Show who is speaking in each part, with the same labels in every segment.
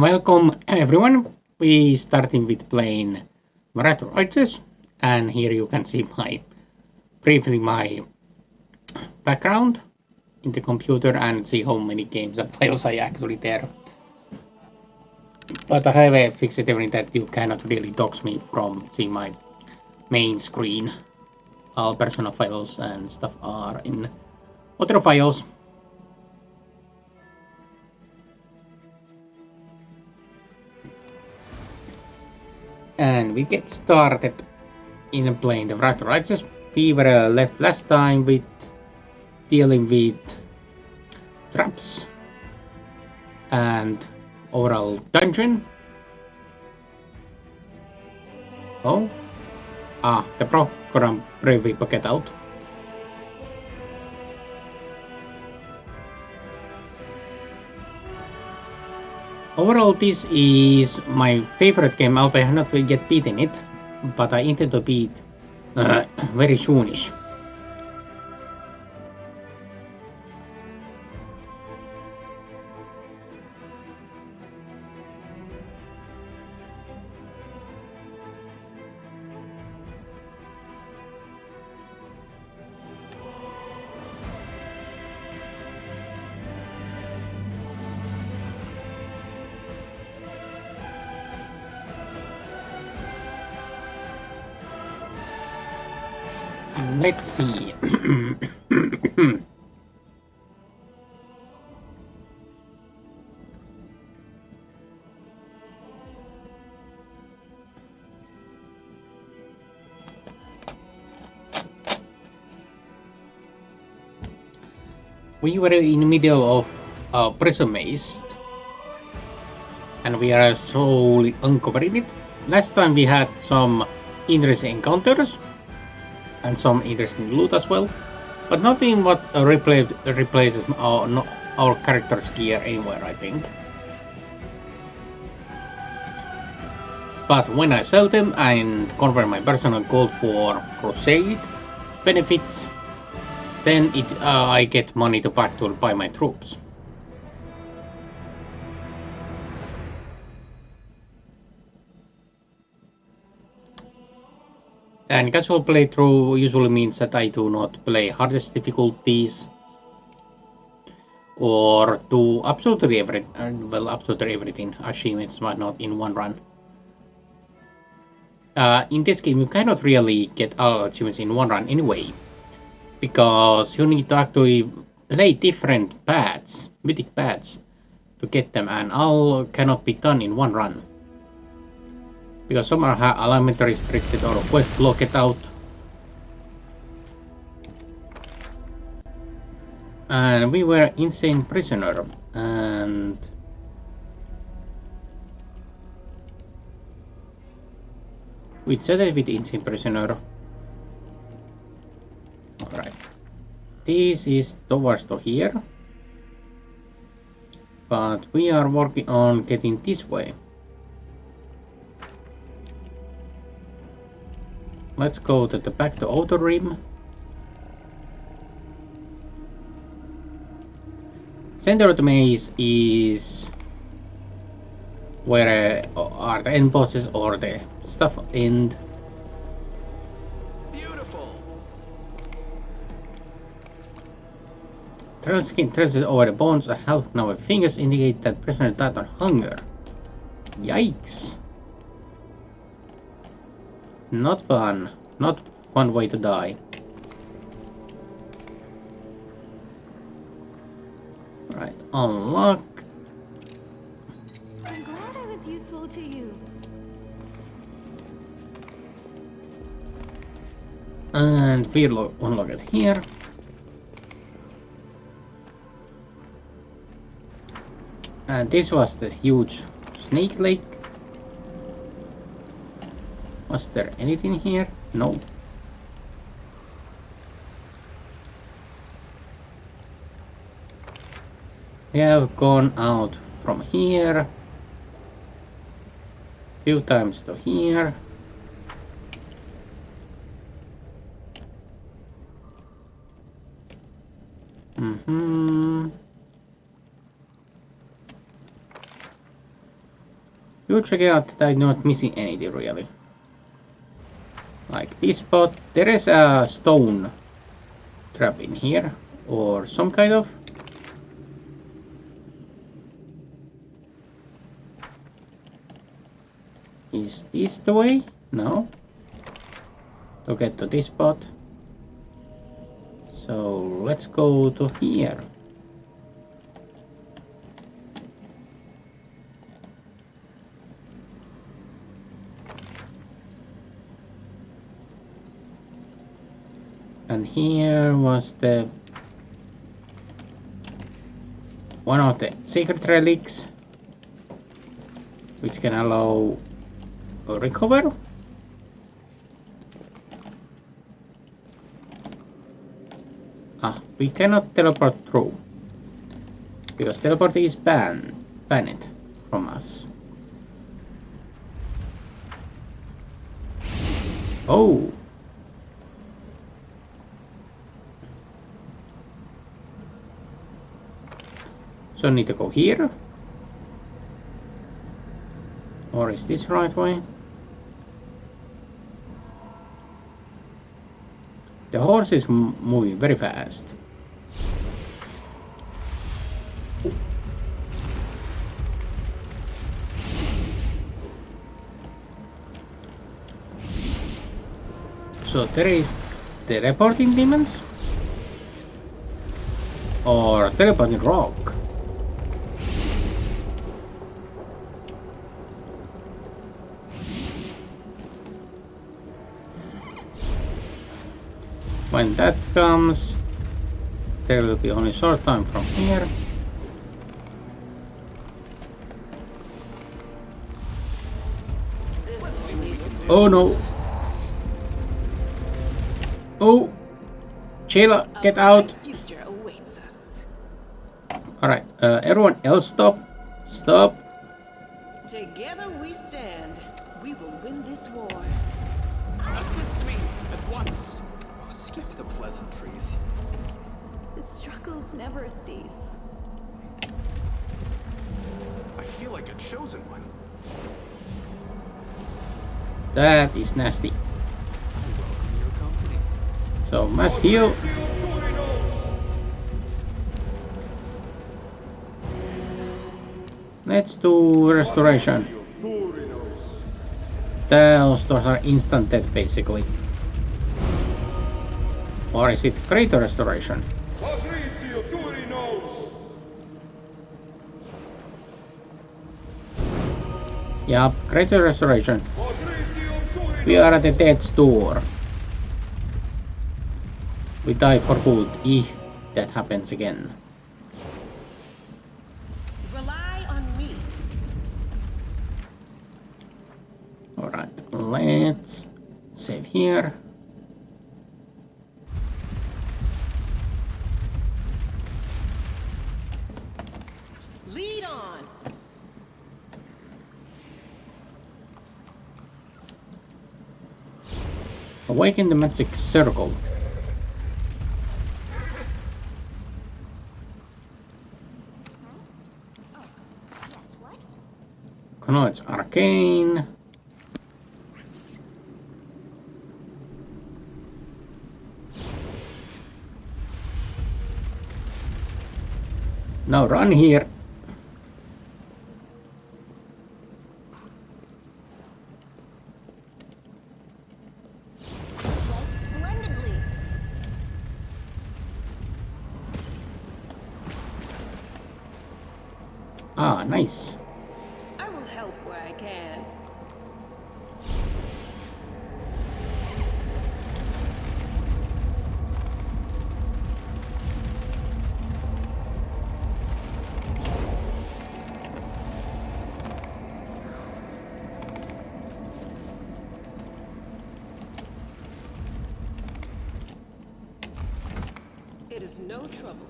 Speaker 1: Welcome everyone. We starting with playing Righteous, and here you can see briefly my background in the computer and see how many games and files I actually there. But I have a fixed everything that you cannot really dox me from seeing my main screen. All personal files and stuff are in other files. And we get started in playing the Righteous. We were left last time with dealing with traps and overall dungeon. The program bravely bucket out. Overall, this is my favorite game. I have not yet beaten it, but I intend to beat very soonish. Let's see. We were in the middle of a prison maze, and we are slowly uncovering it. Last time we had some interesting encounters and some interesting loot as well, but nothing what replaces our character's gear anywhere, I think. But when I sell them and convert my personal gold for Crusade benefits, then I get money to back to buy my troops. And casual playthrough usually means that I do not play hardest difficulties or do absolutely everything, achievements whatnot in one run. In this game, you cannot really get all achievements in one run anyway, because you need to actually play different paths, mythic paths, to get them, and all cannot be done in one run. Because some are alignment restricted or quests locked out. And we were insane prisoner, and we chatted with insane prisoner. Alright. This is towards to here. But we are working on getting this way. Let's go to the back to Outer Rim. Center of the maze is where are the end bosses or the stuff end.
Speaker 2: Beautiful.
Speaker 1: Skin traces over the bones and half now fingers indicate that prisoner died on hunger. Yikes. Not fun. Not fun way to die. Right, unlock.
Speaker 3: I'm glad I was useful to you.
Speaker 1: And we unlock it here. And this was the huge snake lake. Was there anything here? No. We have gone out from here. Few times to here. You check out that I'm not missing anything really. Like this spot, there is a stone trap in here, or some kind of. Is this the way? No. To get to this spot. So let's go to here. And here was the one of the secret relics, which can allow a recover. Ah, we cannot teleport through because teleporting is banned from us. Oh. So I need to go here? Or is this the right way? The horse is moving very fast. So there is teleporting demons? Or teleporting rock? When that comes, there will be only short time from here. Oh no! Oh! Sheila, get out! Alright, everyone else stop! Stop!
Speaker 2: Together we stand. We will win this war.
Speaker 4: Assist me at once. Oh, skip the pleasantries.
Speaker 3: The struggles never cease.
Speaker 4: I feel like a chosen one.
Speaker 1: That is nasty.
Speaker 4: Welcome your company.
Speaker 1: So, mass heal. Let's do restoration. Those are instant death basically. Or is it greater restoration? Yup, greater restoration. We are at the death's door. We die for good if that happens again.
Speaker 2: Rely on me.
Speaker 1: Alright, let's save here.
Speaker 2: Lead on.
Speaker 1: Awaken the magic circle.
Speaker 3: Yes, what?
Speaker 1: No, it's arcane. Now run here.
Speaker 3: Went splendidly.
Speaker 1: Ah, nice.
Speaker 2: I will help where I can. It is no trouble.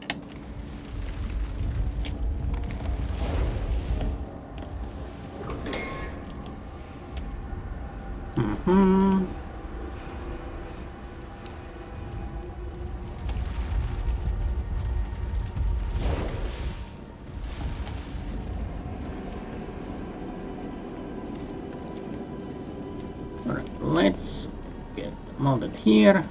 Speaker 1: Mm-hmm. Alright, let's get mounted here.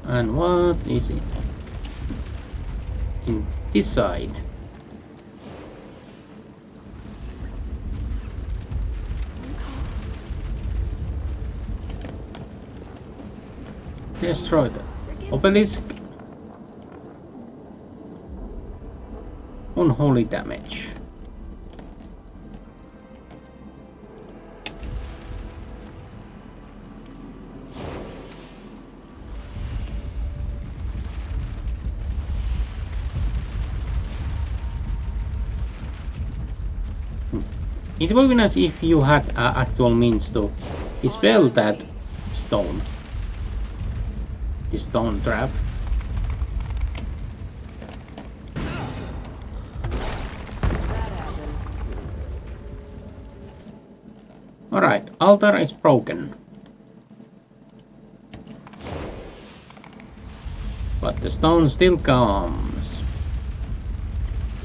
Speaker 1: And what is it? In this side. Destroy the obelisk. Unholy damage. It would be nice if you had actual means to dispel that stone. The stone trap. Alright, altar is broken. But the stone still comes.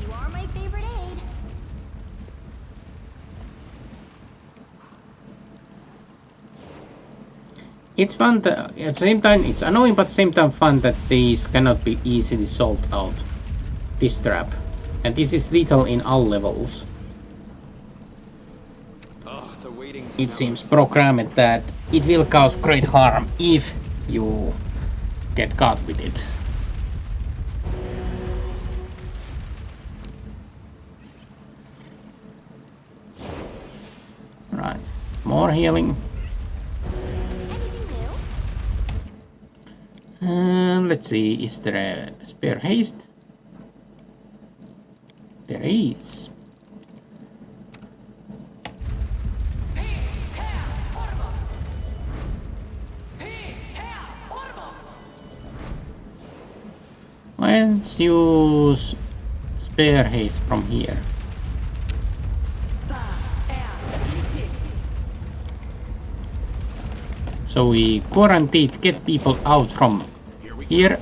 Speaker 3: You are my favorite aid.
Speaker 1: It's fun at the same time, it's annoying, but at the same time fun that these cannot be easily solved out. This trap. And this is lethal in all levels.
Speaker 4: Oh, the waiting's
Speaker 1: It
Speaker 4: never
Speaker 1: seems
Speaker 4: fun.
Speaker 1: programmed that it will cause great harm if you get caught with it. Right, more healing.
Speaker 3: Anything new?
Speaker 1: Let's see, is there a spare haste? There is. Let's use spare haste from here. So we guaranteed get people out from here.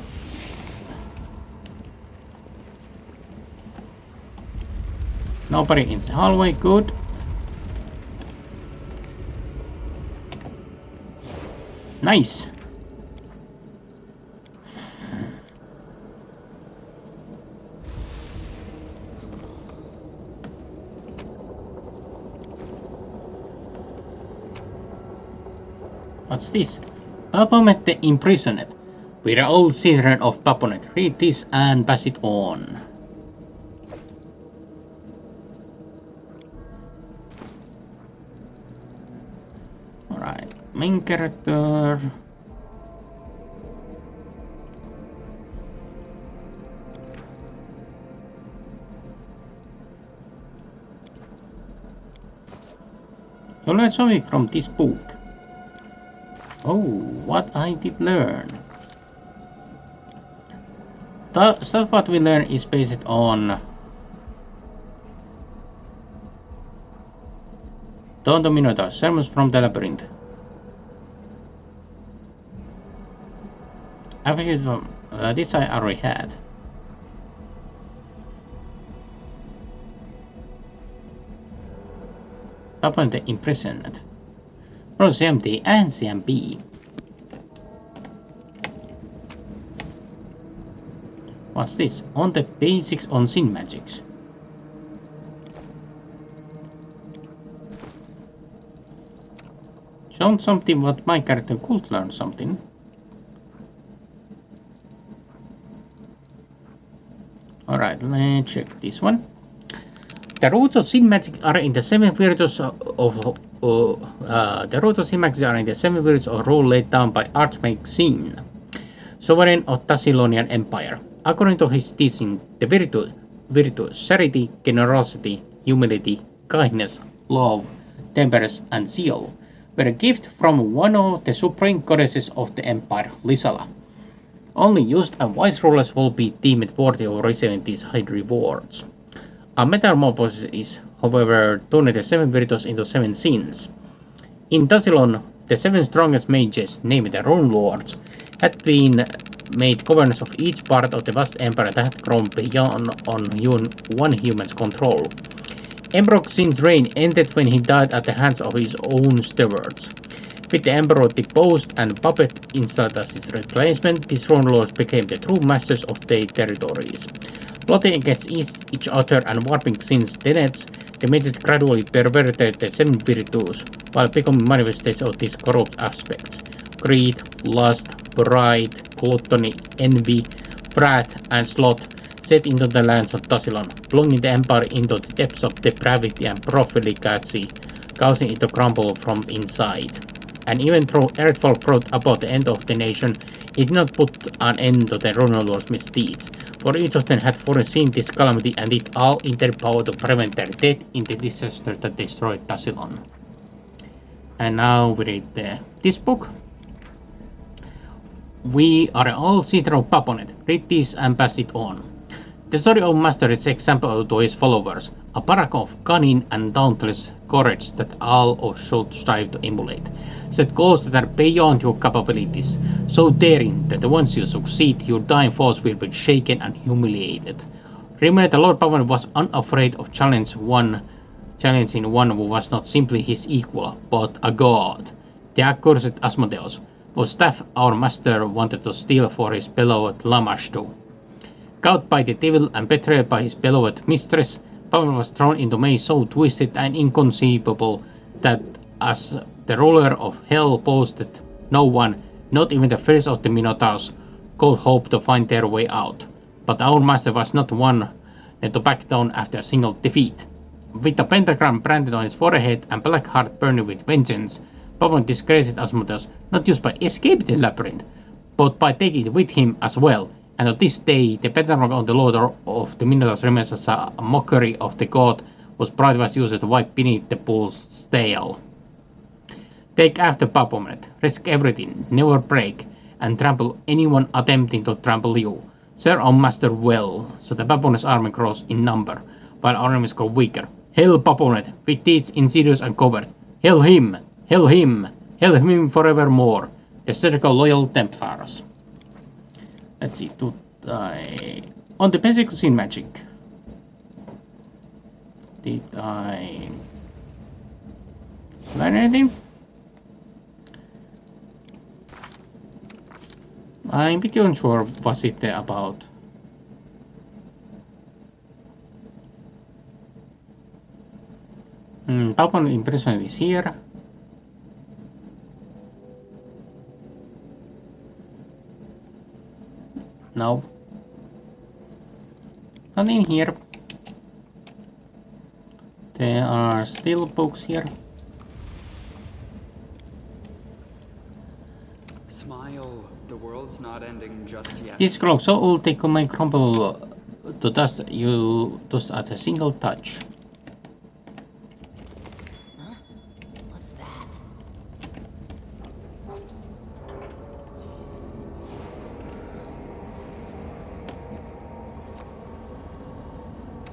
Speaker 1: Nobody in the hallway, good. Nice. What's this? Baphomet the Imprisoned. We're all children of Baphomet. Read this and pass it on. Alright, main character. You learn something from this book. Oh, what I did learn. The stuff what we learn is based on Dawn the Minotaur, Sermons from the Labyrinth. This I already had. Upon the Imprisoned. CMD and CMB. What's this? On the basics on sin magics. Sounds something what my character could learn something. Alright, let's check this one. The roots of sin magic are in the seven virtues of the roots of sin magic are in the seven virtues of rule laid down by Archmage Sin, sovereign of Thessalonian Empire. According to his teaching, the virtues charity, generosity, humility, kindness, love, temperance, and zeal were a gift from one of the supreme goddesses of the empire, Lysala. Only used and wise rulers will be deemed worthy of receiving these high rewards. A metamorphosis is, however, turning the seven virtues into seven sins. In Thessalon, the seven strongest mages, named the Rune Lords, had been made governors of each part of the vast empire that had grown beyond one human's control. Emperor Xin's reign ended when he died at the hands of his own stewards. With the emperor deposed and Puppet installed as his replacement, these throne lords became the true masters of their territories. Plotting against each other and warping Xin's tenets, the mages gradually perverted the seven virtues, while becoming manifestations of these corrupt aspects: greed, lust, pride, gluttony, envy, wrath, and sloth, set into the lands of Tassilon, plunging the empire into the depths of depravity and profligacy, causing it to crumble from inside. And even though Earthfall brought about the end of the nation, it did not put an end to the Rune Lord's misdeeds, for each of them had foreseen this calamity and did all in their power to prevent their death in the disaster that destroyed Tassilon. And now we read this book. We are all citizens of Paponet. Read this and pass it on. The story of Master is example to his followers, a paragon of cunning and dauntless courage that all should strive to emulate. Set goals that are beyond your capabilities, so daring that once you succeed, your dying foes will be shaken and humiliated. Remember that Lord Paponet was unafraid of challenging one who was not simply his equal, but a god, the accursed Asmodeus, whose staff our master wanted to steal for his beloved Lamashtu. Caught by the devil and betrayed by his beloved mistress, Paponet was thrown into a maze so twisted and inconceivable that, as the ruler of hell boasted, no one, not even the first of the Minotaurs, could hope to find their way out. But our master was not one to back down after a single defeat. With a pentagram branded on his forehead and black heart burning with vengeance, Paponet disgraced Asmodeus not just by escaping the labyrinth, but by taking it with him as well. And to this day, the pentagram on the Lord of the Minotaurs remains as a mockery of the god whose pride was used to wipe beneath the bull's tail. Take after Paponet, risk everything, never break, and trample anyone attempting to trample you. Serve our master well, so the Paponet's army grows in number, while our enemies grow weaker. Hail Paponet, with deeds insidious and covert. Hail him! Hail him! Hail him forevermore! The circle loyal Templars. Let's see, on the basic Kitsune magic. Did I learn anything? I'm pretty unsure what's it about. Paponet impression is here. No. Nothing here. There are still books here.
Speaker 4: Smile. The world's not ending just yet.
Speaker 1: This scroll so old they may crumble to dust just at a single touch.
Speaker 3: Huh? What's that?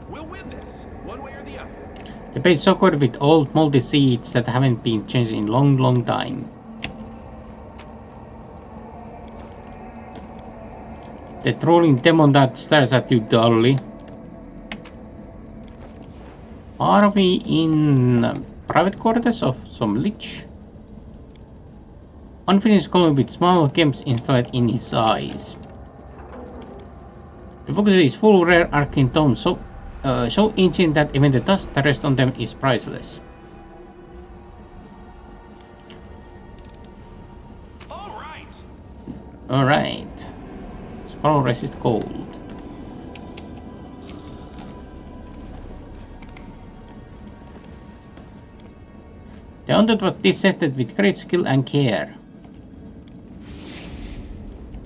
Speaker 5: We'll win this, one way or the other.
Speaker 1: The page is so covered with old moldy seeds that haven't been changed in long time. The trolling demon that stares at you dully. Are we in private quarters of some lich? Unfinished column with small gems installed in his eyes. The book is full of rare arcane tomes, so ancient that even the dust that rests on them is priceless. Alright. Scroll resist cold. The undead was dissected with great skill and care.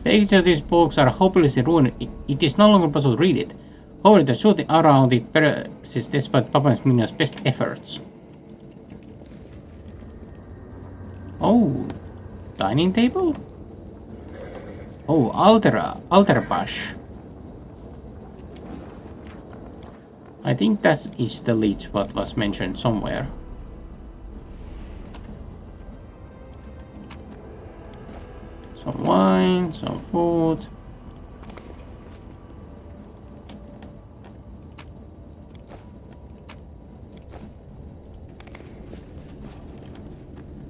Speaker 1: Pages of these books are hopelessly ruined. It is no longer possible to read it. However, the shooting around it persists despite Paponet's minions' best efforts. Oh, dining table? Oh, altar bash. I think that is the lich what was mentioned somewhere. Some wine, some food.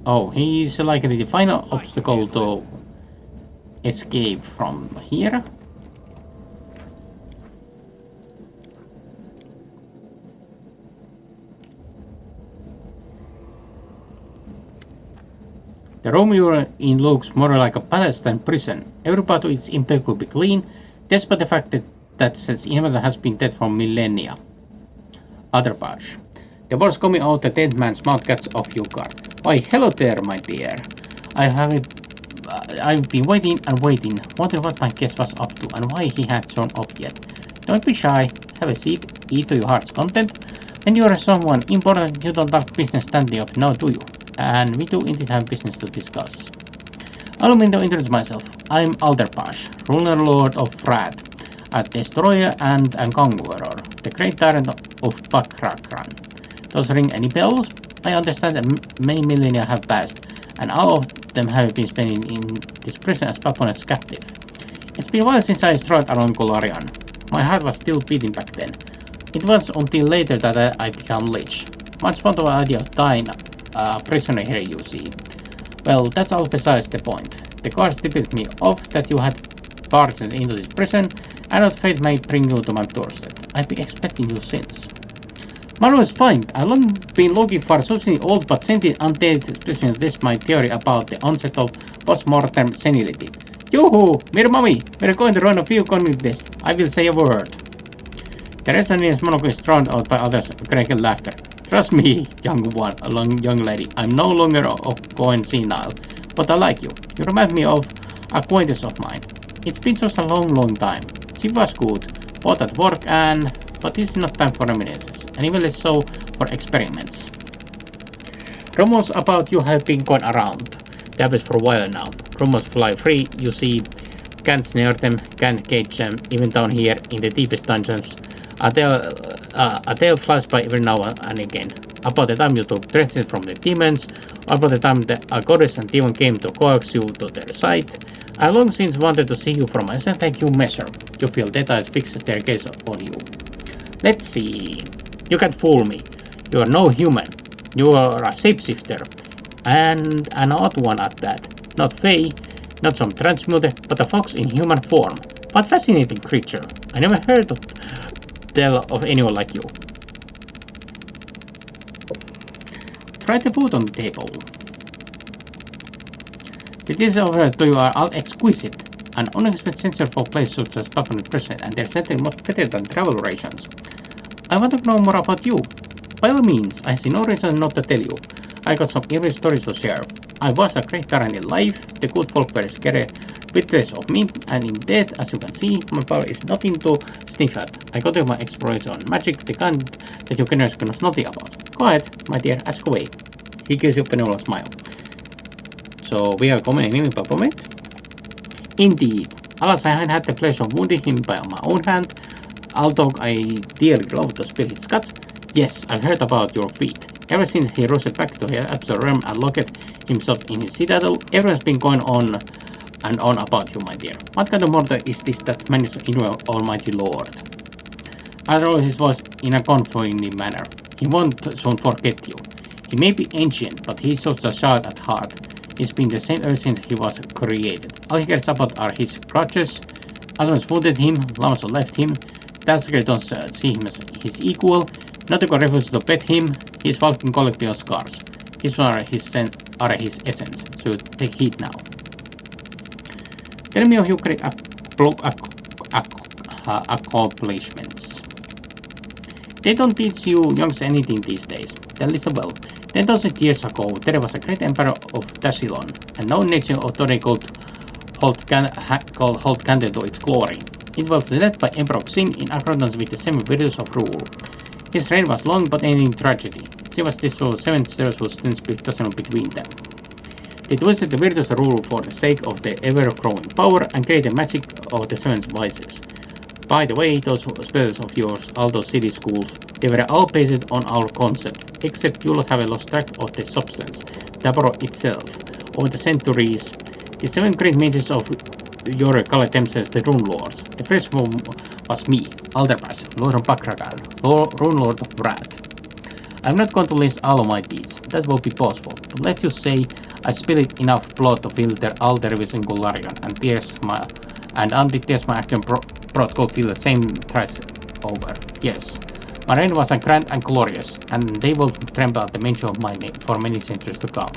Speaker 1: Oh, he's like the final obstacle to escape from here. The room you're in looks more like a palace than prison. Every part of it is impeccably clean, despite the fact that since inhabitant has been dead for millennia. Other patch. The voice coming out the dead man's mouth gets off your guard. Why, hello there, my dear. I've been waiting and waiting, wondering what my guest was up to and why he hadn't shown up yet. Don't be shy, have a seat, eat to your heart's content. When you're someone important, you don't talk business standing up now, do you? And we do indeed have business to discuss. Allow me to introduce myself. I'm Alderpash, ruler lord of Frad, a destroyer and a conqueror, the great tyrant of Bakrakran. Those ring any bells? I understand that many millennia have passed, and all of them have been spent in this prison as Paponet's captive. It's been a while since I strode around Golarion. My heart was still beating back then. It wasn't until later that I became lich. Much fun to the idea of dying prisoner here, you see. Well, that's all besides the point. The guards tipped me off that you had barged into this prison, and that fate may bring you to my doorstep. I've been expecting you since. Marvelous find! I've long been looking for something old but sentient undead, especially this my theory about the onset of post-mortem senility. Yoo-hoo! Mere mommy! We're going to run a few contests. I will say a word. The resonance monologue is drowned out by others' cracking laughter. Trust me, young lady, I'm no longer going senile, but I like you. You remind me of an acquaintance of mine. It's been such a long time. She was good, both at work but this is not time for reminiscences, and even less so for experiments. Rumors about you have been going around the abyss for a while now. Rumors fly free, you see. Can't snare them, can't cage them, even down here in the deepest dungeons. A tale flies by every now and again. About the time you took dresses from the demons, or about the time a goddess and demon came to coax you to their side. I long since wanted to see you from a certain measure. You feel that I fix their gaze on you. Let's see. You can't fool me. You are no human. You are a shapeshifter. And an odd one at that. Not Fae, not some transmuter, but a fox in human form. What fascinating creature. I never heard of anyone like you. Try the food on the table. The dishes offered to you are all exquisite. An unexpected sensor for place such as Paponet Prison, and they're certainly much better than travel rations. I want to know more about you. By all means, I see no reason not to tell you. I got some eerie stories to share. I was a great tyrant in life, the good folk were scared witness of me, and in death, as you can see, my power is nothing to sniff at. I got to my exploration on magic, the kind that you can know nothing about. Go ahead, my dear, ask away. He gives you a benevolent smile. So we are coming in with Baphomet? Indeed. Alas, I had the pleasure of wounding him by my own hand, although I dearly love to spill his guts. Yes, I've heard about your feat. Ever since he rose back to the absolute realm and locked himself in his citadel, everyone's been going on and on about you, my dear. What kind of mortal is this that managed to injure Almighty Lord? I rolled his voice in a confiding manner. He won't soon forget you. He may be ancient, but he's such a child at heart. He's been the same ever since he was created. All he cares about are his grudges. Others wounded him, Lamas left him. Taskers don't see him as his equal. Nautical refuses to pet him. He's walking collecting of scars. His are his essence, so take heed now. Tell me of your great accomplishments. They don't teach you youngs anything these days. Then listen well. 10,000 years ago, there was a great emperor of Tashilon, and no nation of Tore could hold candle to its glory. It was led by Emperor Xin in accordance with the 7 virtues of rule. His reign was long but ending in tragedy. She was destroyed 7 stars whose then split Tashilon between them. They twisted the virtues of rule for the sake of the ever-growing power and created magic of the 7 vices. By the way, those spells of yours, all those city schools, they were all based on our concept, except you have lost track of the substance, Taboro itself. Over the centuries, the 7 great mages of your call themselves the Rune Lords. The first one was me, Alderpass, Lord of Bakragan, Rune Lord of Wrath. I'm not going to list all of my deeds, that will be possible, but let's just say I spilled enough blood to filter all there is in Golarion, and until tears my action brought could feel the same threats over. Yes, my reign was grand and glorious, and they will tremble at the mention of my name for many centuries to come.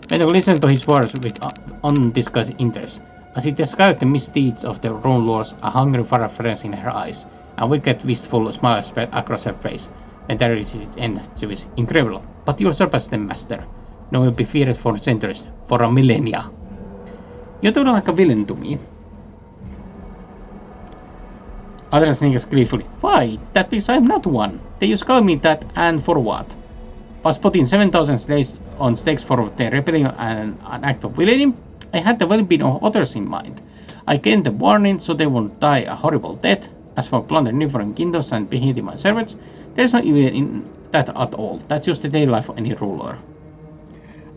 Speaker 1: When I listened to his words with undisguised interest, as he described the misdeeds of the Rune Lords, a hungry for reference in her eyes, and wicked wistful smile spread across her face. When there is its end, she was incredible. But you surpassed them, master. No will be feared for centuries, for a millennia. You don't like a villain to me. Adrian sneers gleefully. Why? That means I'm not one. They just call me that, and for what? Was putting 7,000 slaves on stakes for their rebellion and an act of villainy? I had the well-being of others in mind. I gave them warning so they won't die a horrible death. As for plundering neighboring kingdoms and beheading my servants, there's no evil in that at all. That's just the daily life of any ruler.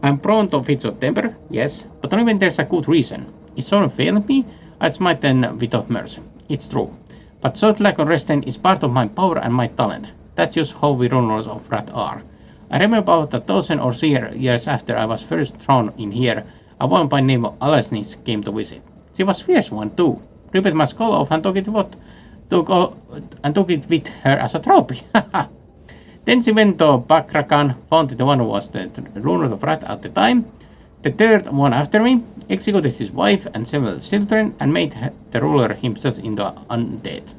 Speaker 1: I'm prone to fits of temper, yes, but only when there's a good reason. If someone failed me, I'd smite them without mercy. It's true. But such lack of restraint is part of my power and my talent. That's just how we rulers of Wrath are. I remember about 1,000 or so years after I was first thrown in here, a woman by the name of Alasnis came to visit. She was a fierce one too. Ripped my skull off and took it with her as a trophy. Then she went to Bakrakan, found the one who was the ruler of Wrath at the time. The third one after me executed his wife and several children and made the ruler himself into undead.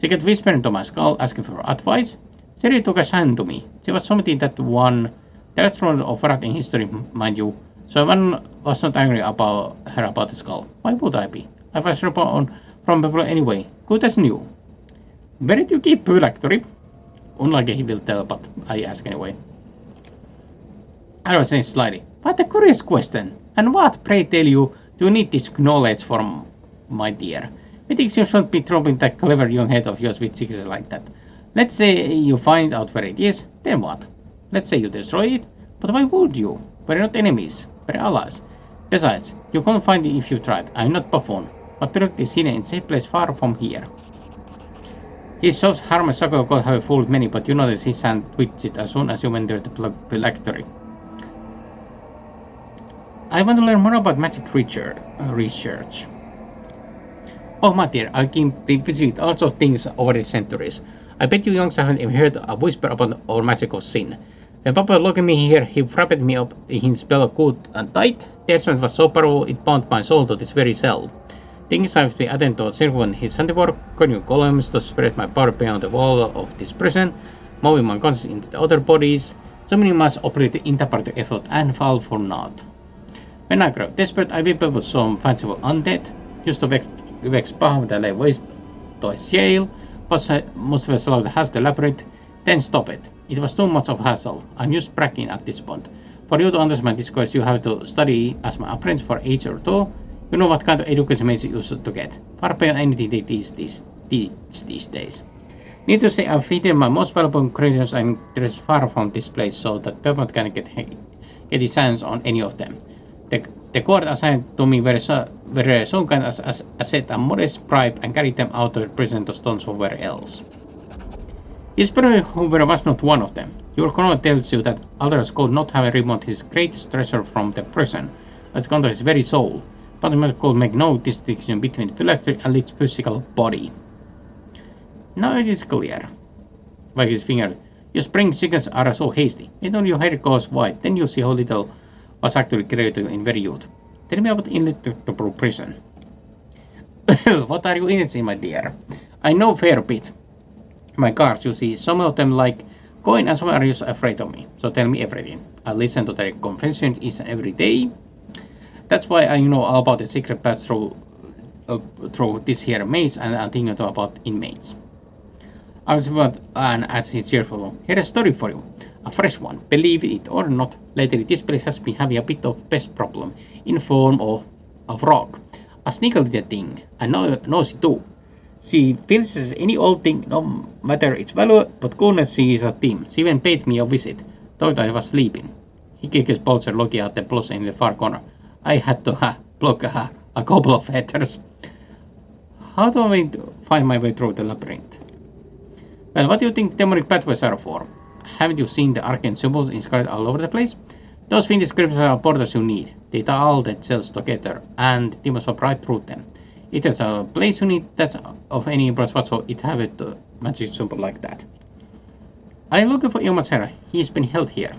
Speaker 1: She kept whispering to my skull, asking for advice. She really took a shine to me. She was something that won the last ruler of Wrath in history, mind you, so one was not angry about her about the skull. Why would I be? I was reborn from people anyway, good as new. Where did you keep Phylactery? Unlikely he will tell, but I ask anyway. I was saying slightly. What a curious question. And what, pray tell you, do you need this knowledge from, my dear? I think you shouldn't be dropping that clever young head of yours with secrets like that. Let's say you find out where it is, then what? Let's say you destroy it, but why would you? We're not enemies, we're allies. Besides, you can't find it if you tried. I'm not buffoon, but Pirate is hidden in a safe place far from here. His soft harmless sucker could have fooled many, but you notice his hand twitched as soon as you entered the phylactery. I want to learn more about magic research. Oh my dear, I've been busy with all sorts of things over the centuries. I bet you youngs haven't even heard a whisper about our magical sin. When Papa looked at me here, he wrapped me up in his spell good and tight. The instrument was so powerful it bound my soul to this very cell. Things I've been attending to circling his handiwork, cutting columns to spread my power beyond the wall of this prison, moving my conscience into the other bodies. So many must operate the interparty effort and fall for naught. When I grew desperate, I whipped up some fanciful undead, used to vex Paham that lay waste to his jail, must have slowed half the labyrinth, then stop it. It was too much of a hassle. I'm just bragging at this point. For you to understand this course, you have to study as my apprentice for age or two. You know what kind of education mates you used to get. Far beyond anything they teach these days. Need to say I've hidden my most valuable creations and dressed far from this place so that people can get his hands on any of them. The court assigned to me were so kind as set a modest bribe and carried them out of prison to stone somewhere else. His brother Hoover was not one of them. Your colonel tells you that Aldous could not have removed his greatest treasure from the prison, as gone to his very soul, but he could make no distinction between phylactery and its physical body. Now it is clear. By his finger, your spring chickens are so hasty. When your hair goes white, then you see how little was actually created in very youth. Tell me about indestructible prison. What are you innocent, my dear? I know fair bit. My guards, you see, some of them like going and some are just afraid of me. So tell me everything. I listen to their confessions each and every day. That's why I know all about the secret path through this here maze and thinking about inmates. I was about and adds his cheerful. Here's a story for you. A fresh one. Believe it or not, lately this place has been having a bit of pest problem in form of rock. A sneaky little thing. I know she too. She filches any old thing, no matter its value, but goodness she is a team. She even paid me a visit, thought I was sleeping. He kicked his bolster looking at the blossom in the far corner. I had to block a couple of feathers. How do I find my way through the labyrinth? Well, what do you think demonic pathways are for? haven't you seen the arcane symbols inscribed all over the place? Those fiendish scripts are portals you need. They tie all the cells together, and they must hop right through them. If there's a place you need that's of any importance whatsoever, it have a magic symbol like that. I'm looking for Ilma's heir. He's been held here.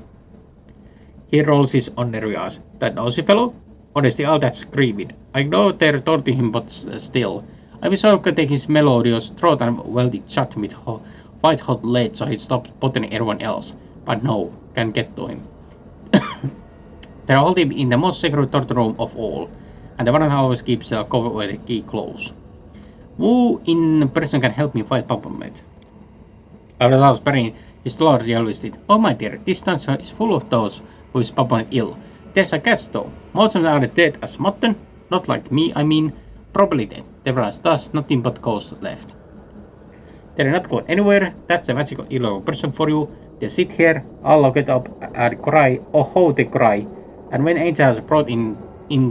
Speaker 1: He rolls his honorary eyes. That nosy fellow? Honestly, all that's creepy. I know they're torturing him, but still. I wish I could take his melodious throat and weld it shut with white hot lead so he'd stop bothering everyone else. But no, can't get to him. They're holding him in the most secret torture room of all, and the one always keeps the cover with the key close. Who in person can help me fight Baphomet? After I was burying his lord yellisted, "Oh my dear, this dungeon is full of those who is Baphomet ill. There's a catch though. Most of them are dead as mutton, not like me, I mean, probably dead. There was thus nothing but ghosts left. They're not going anywhere, that's the magical evil person for you. They sit here, all get up and cry, oh how they cry. And when angels brought in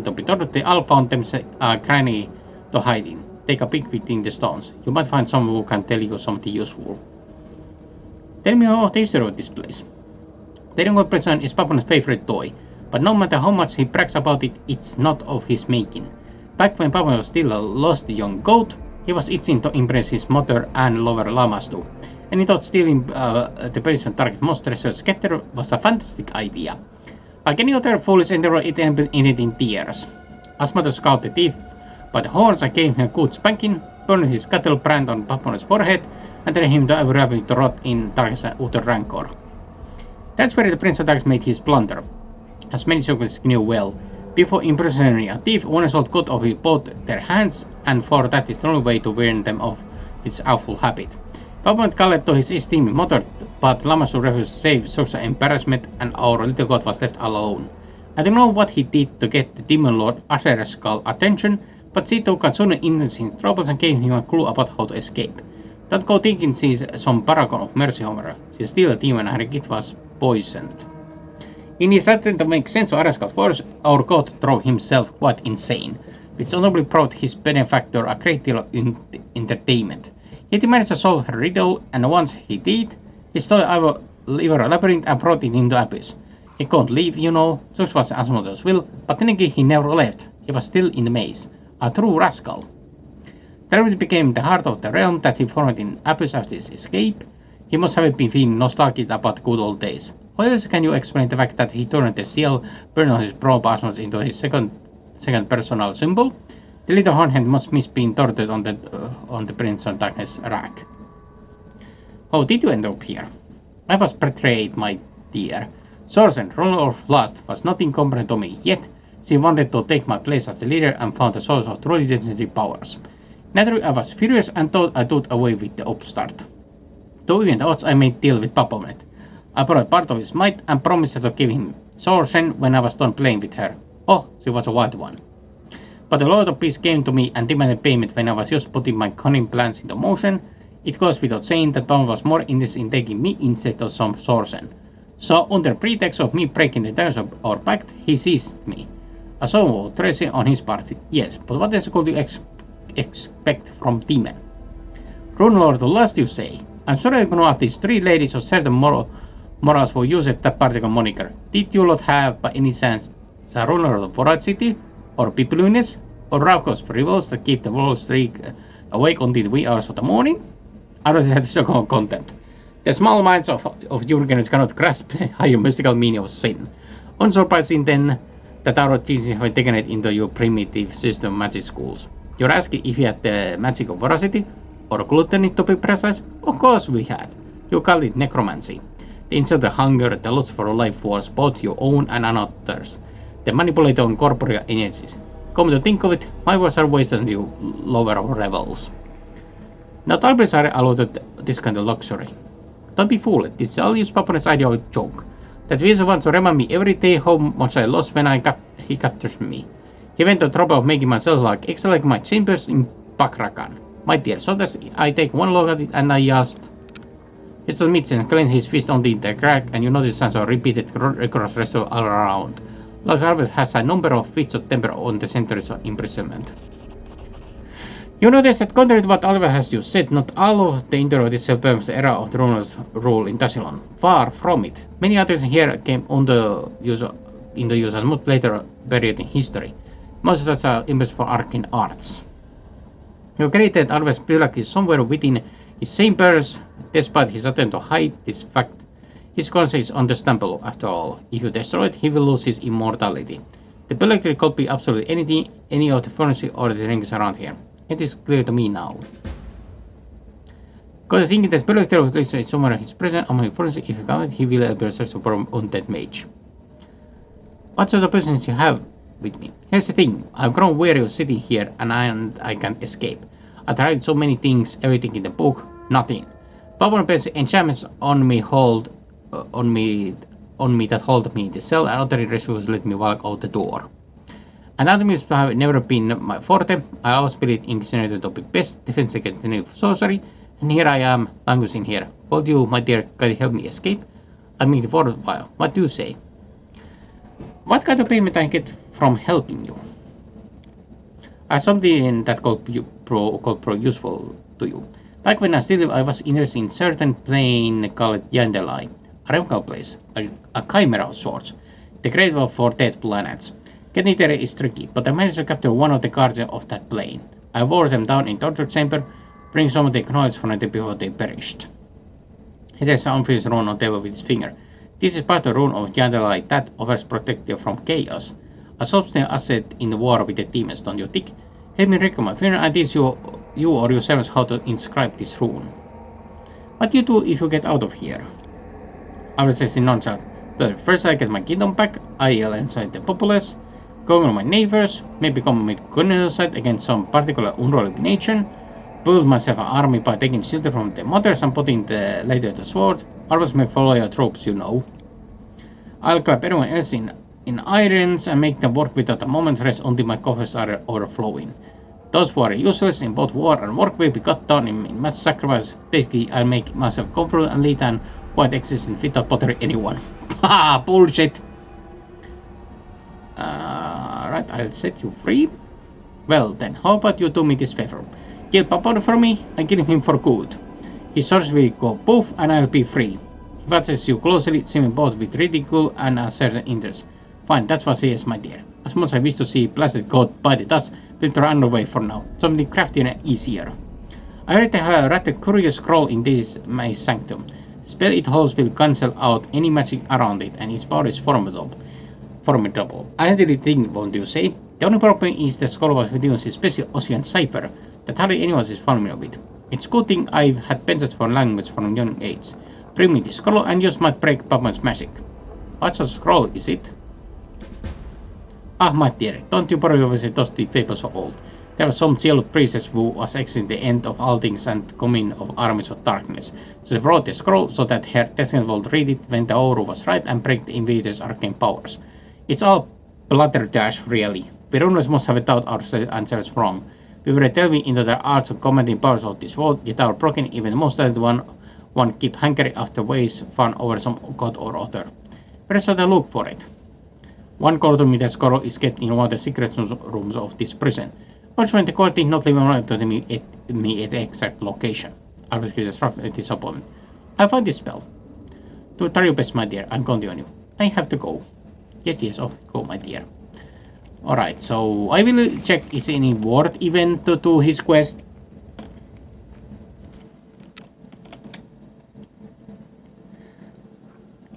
Speaker 1: to be tortured, they all found themselves a cranny to hide in. Take a peek between the stones. You might find someone who can tell you something useful." Tell me about the history of this place. The young person is Papa's favorite toy, but no matter how much he brags about it, it's not of his making. Back when Papa was still a lost young goat, he was itching to impress his mother and lover llamas too, and he thought stealing the person target most treasured scepter was a fantastic idea. Like any other foolish endeavor, it ended in tears. Asmodus caught the thief by the horns and gave him a good spanking, burned his cattle brand on Papa's forehead, and threw him to every rabbit to rot in darkness and utter rancor. That's where the Prince of Darkness made his blunder, as many soldiers knew well. Before imprisoning a thief, one sold cut off both their hands, and for that is the only way to warn them of this awful habit. Baphomet called to his esteemed mother, but Lamassu refused to save such an embarrassment, and our little god was left alone. I don't know what he did to get the demon lord Asher's attention, but she took Kitsune in his troubles and gave him a clue about how to escape. Don't go thinking she's some paragon of mercy, Homer. She's still a demon and her gift was poisoned. In his attempt to make sense of Araskal's force, our god drove himself quite insane, which notably brought his benefactor a great deal of entertainment. He managed to solve her riddle, and once he did, he stole our liver labyrinth and brought it into abyss. He couldn't leave, you know, such was Asmodus' will, but then again he never left. He was still in the maze. A true rascal. There became the heart of the realm that he formed in abyss after his escape. He must have been feeling nostalgic about good old days. How else can you explain the fact that he turned the seal burned on his bro Asmodus into his second personal symbol? The little hornhead must miss being tortured on the Prince of Darkness rack. How did you end up here? I was betrayed, my dear. Sorcerer, ruler of lust, was nothing compared to me, yet she wanted to take my place as the leader and found the source of truly legendary powers. Naturally, I was furious and thought I would away with the upstart. To even the odds, I made deal with Baphomet. I borrowed part of his might and promised to give him sorcerer when I was done playing with her. Oh, she was a wild one. But the Lord of Peace came to me and demanded payment when I was just putting my cunning plans into motion. It goes without saying that Baphomet was more interested in taking me instead of some sorcerer. So, under pretext of me breaking the terms of our pact, he seized me. A soul of treachery on his part, yes, but what else could you expect from demon? Rune Lord of Lust, you say? I'm sorry I know these three ladies of certain morals who used that particular moniker. Did you not have, by any chance, the ruler of voracity, or pipiliness, or raucous rivals that keep the world streak awake until the wee hours of the morning? I don't have to show contempt. The small minds of Jurgens cannot grasp the higher mystical meaning of sin. Unsurprising then that our teachings have taken it into your primitive system of magic schools. You're asking if we had the magic of voracity, or gluttony to be precise? Of course we had. You called it necromancy. The insult, the hunger, the lust for life force, both your own and another's. The manipulator on corporeal energies. Come to think of it, my words are wasted on you lover of rebels. Not all are allotted this kind of luxury. Don't be fooled, this is all use Papa's idea of a joke. That Wilson wants to remind me every day how much I lost when he captures me. He went to the trouble of making myself look extra like my chambers in Bakrakan. My dear, so does I take one look at it and I just... Mr. Mitchell clenched his fist on the crack and you notice signs of repeated recurrent restore all around. Lord Harvard has a number of fits of temper on the centuries of imprisonment. You notice that contrary to what Alva has just said, not all of the interior of this survives the era of the ruler's rule in Tassilon. Far from it. Many others here came into use and much later buried in history. Most of us are images for arcane arts. You agree that Alva's Pilak is somewhere within his chambers, despite his attempt to hide this fact. His conscience is understandable, after all. If you destroy it, he will lose his immortality. The Pilak could be absolutely anything, any of the furniture or the rings around here. It is clear to me now. Because thinking that Pilak is somewhere in his presence among the furniture, if you count it, he will appear search for an undead mage. What sort of business you have with me? Here's the thing, I've grown weary of sitting here and I can't escape. I tried so many things, everything in the book, nothing. Power Pets enchantments on me that hold me in the cell, and other refuse let me walk out the door. Anatomies have never been my forte. I always believed in Kitsune to be best defense against new sorcery, and here I am, languishing here. Will you, my dear, can help me escape? I mean, for a while. What do you say? What kind of payment I get from helping you? I have something that could prove useful to you. Back when I was interested in certain plane called Yandelai, a realm place, a chimera of sorts, the great one for dead planets. Getting there is tricky, but I managed to capture one of the guardians of that plane. I wore them down in torture chamber, bring some of the knowledge from them before they perished. He has an unfinished rune on the table with his finger. This is part of the rune of Yandelai that offers protection from chaos. A substantial asset in the war with the demons, don't you think? Help me recover my finger and teach you or your servants how to inscribe this rune. What do you do if you get out of here? I will say in nonchalant. Well, first I get my kingdom back, I'll incite the populace, go on my neighbors, maybe commit genocide against some particular unruly nation, build myself an army by taking shelter from the mothers and putting later the sword, always may follow your troops, you know. I'll clap everyone else in irons and make them work without a moment's rest until my coffers are overflowing. Those who are useless in both war and work will be cut down in mass sacrifice. Basically, I'll make myself comfortable and lead and quite existent without bothering anyone. Haha, bullshit! Right, I'll set you free. Well then, how about you do me this favor? Kill Papa for me and kill him for good. His swords will go poof and I'll be free. He watches you closely, seeing both with ridicule and a certain interest. Fine, that's what he is, my dear. As much as I wish to see blasted god by the dust, we'll run away for now. Something craftier and easier. I already have a rather curious scroll in this my sanctum. The spell it holds will cancel out any magic around it, and its power is formidable. I had the thing, won't you say? The only problem is the scroll was written in a special ocean cipher that hardly anyone is familiar with. It's a good thing I've had pencils for language from young age. Bring me the scroll and you might break Papa's magic. What sort of scroll is it? Ah, my dear, don't you worry over the dusty paper so old. There was some jealous priestess who was actually the end of all things and coming of armies of darkness. So they wrote the scroll so that her descendant would read it when the hour was right and break the invader's arcane powers. It's all blatherdash, really. We runners must have thought ourselves wrong. We were delving into the arts and commanding powers of this world, yet our broken, even the most talented one keep hankering after ways found over some god or other. Where should I look for it? One quarter meter scroll is kept in one of the secret rooms of this prison. Fortunately, the court did not leave right to me at the exact location. I was struck with disappointment. I found this spell. Do try your best, my dear, and continue. I have to go. Yes, off go, my dear. Alright, so I will check is any ward event to his quest.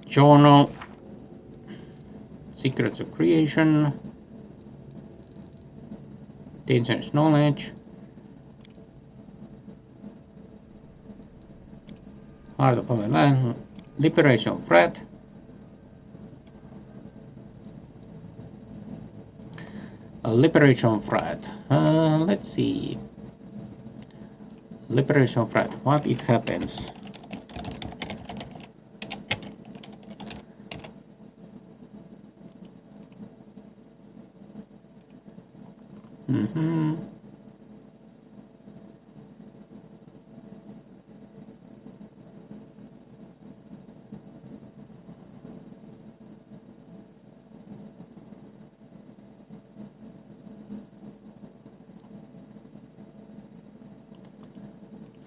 Speaker 1: Journal. Secrets of creation. Dangerous knowledge. Heart of the land. Liberation of Red. Liberation of Red. Let's see. Liberation of Red. What it happens?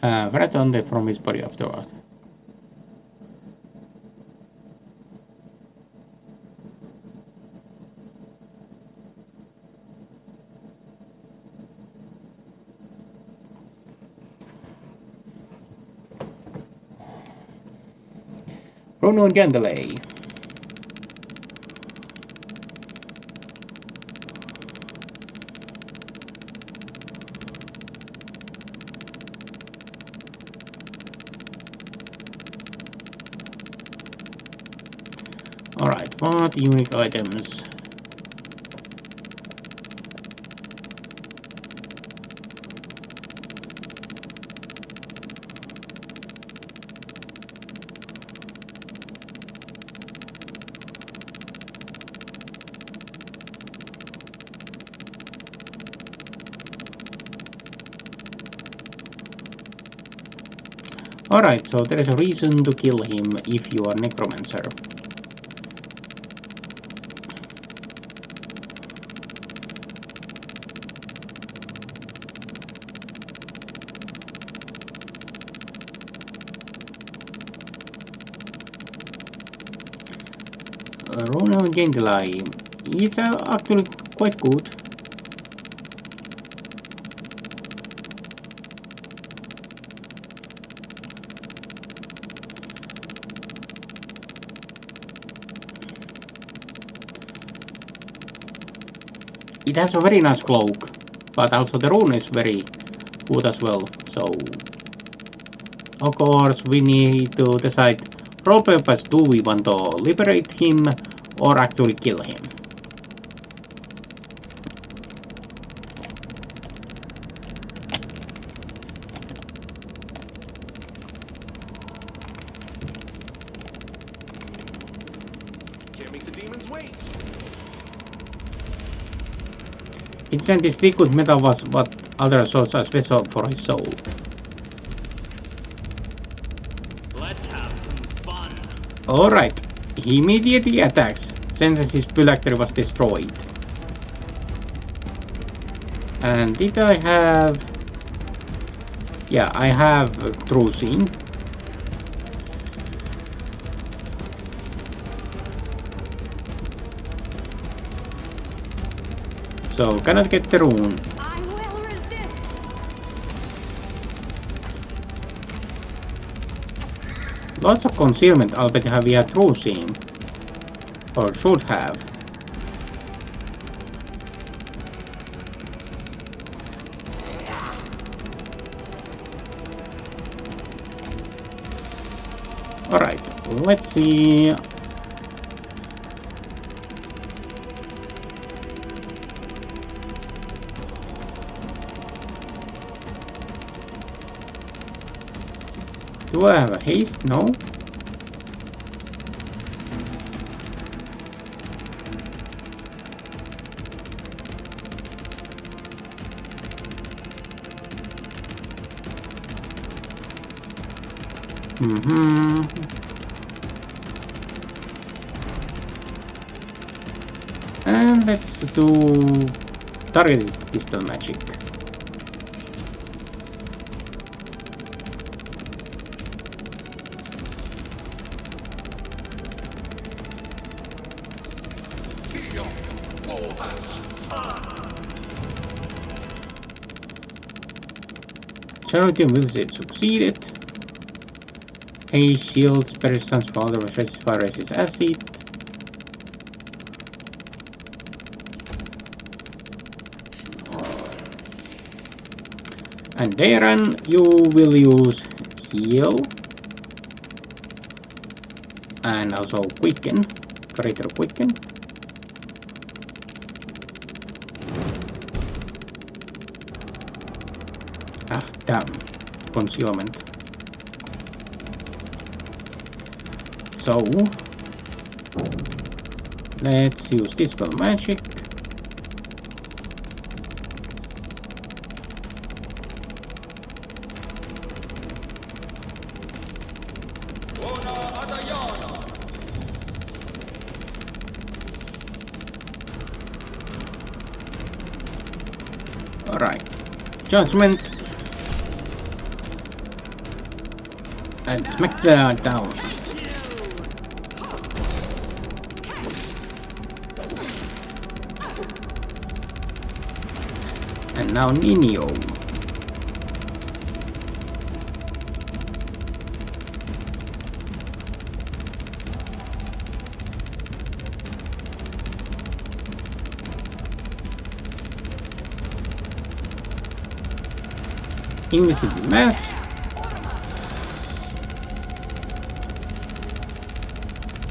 Speaker 1: Threat on the from his body afterward. Bruno Gendelay. Alright, what unique items? Alright, so there is a reason to kill him if you are necromancer. Ronald Gendelay. It's actually quite good. It has a very nice cloak, but also the rune is very good as well. So, of course, we need to decide roleplay-wise, do we want to liberate him or actually kill him?
Speaker 5: Can't make the demons wait.
Speaker 1: Instantly stick with metal was what other swords are special for his soul.
Speaker 4: Let's have some fun.
Speaker 1: Alright, he immediately attacks, since his phylactery was destroyed. And did I have... Yeah, I have True Seeing. So, cannot get the rune.
Speaker 3: I will resist.
Speaker 1: Lots of concealment, I'll bet have we had True Seeing. Or should have. Alright, let's see. Do I have a haste? No. And let's do targeted dispel magic. Charity will succeeded. Haze shields, persistence for other resist fire resist acid. And Darren, you will use heal. And also quicken, greater quicken. Ah, damn. Concealment. So, let's use Dispel Magic. Alright. Judgment. And smack that down. And now Nino. Invisible mass.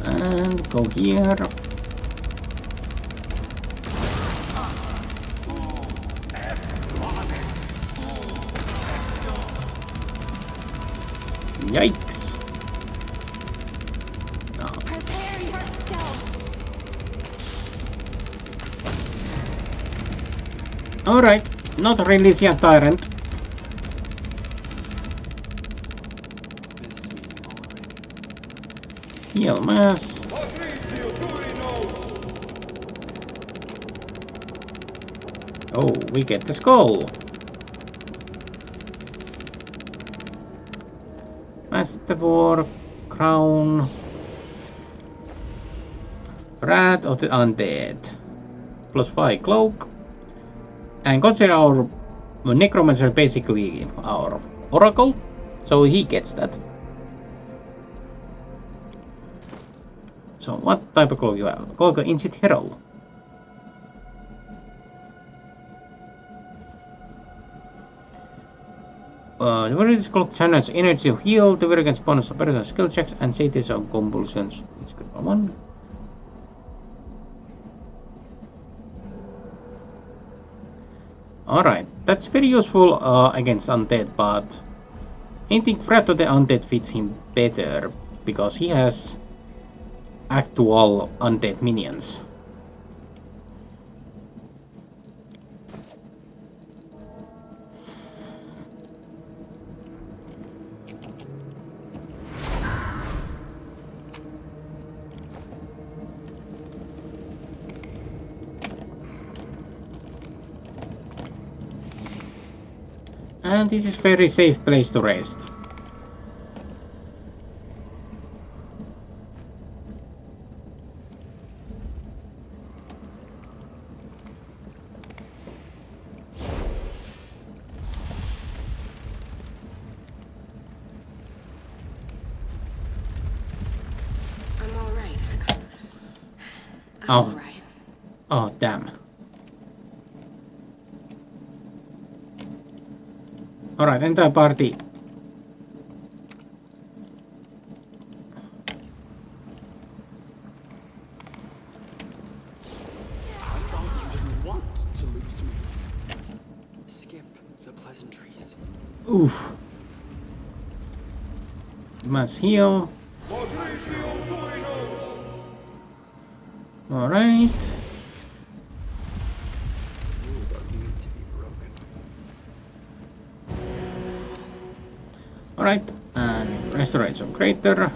Speaker 1: And go here. Yikes. No.
Speaker 3: Prepare yourself.
Speaker 1: Alright, not release your tyrant.
Speaker 4: Missed me already.
Speaker 1: Heal mass. Oh, we get the skull. Master War, Crown, Wrath of the Undead, +5 Cloak, and consider our Necromancer basically our Oracle, so he gets that. So what type of cloak you have? Cloak of Ancient Hero. The various clock channels energy of heal, the very against bonus of personal skill checks, and status of compulsions. It's good one. Alright, that's very useful against undead, but I think Wrath of the Undead fits him better because he has actual undead minions. And this is very safe place to rest.
Speaker 2: I'm all right. I'm
Speaker 1: Oh.
Speaker 2: all right.
Speaker 1: Oh, damn. Alright, entire party.
Speaker 4: I thought you didn't want to lose me. Skip the pleasantries.
Speaker 1: Oof. Must heal. Alright.
Speaker 4: Rules are made to be broken.
Speaker 1: Alright, and restoration crater.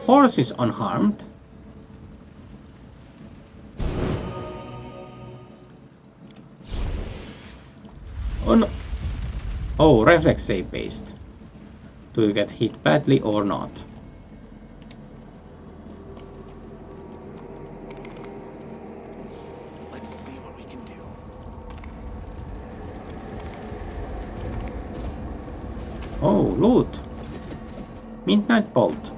Speaker 1: Horse is unharmed. Oh no. Oh, reflex save based. Do you get hit badly or not?
Speaker 5: Let's see what we can do.
Speaker 1: Oh, loot. Midnight Bolt.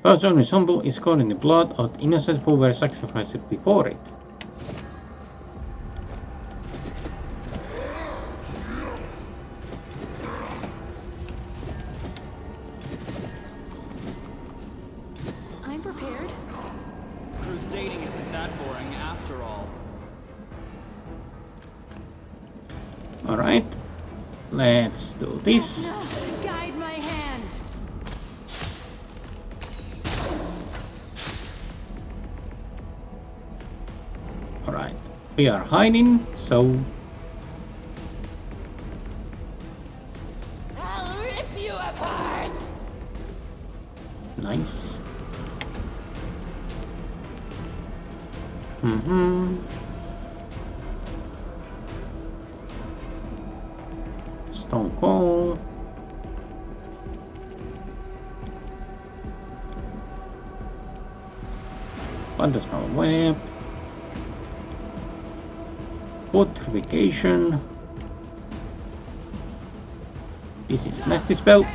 Speaker 1: God's only symbol is caught in the blood of the innocent who were sacrificed before it.
Speaker 3: I'm prepared.
Speaker 4: Crusading isn't that boring after all.
Speaker 1: Alright, let's do this.
Speaker 3: Guide my hand.
Speaker 1: Alright, we are hiding, so
Speaker 3: I'll rip you apart!
Speaker 1: nice. Stone Cold. Phantasmal Web. Fortification. This is nasty spell.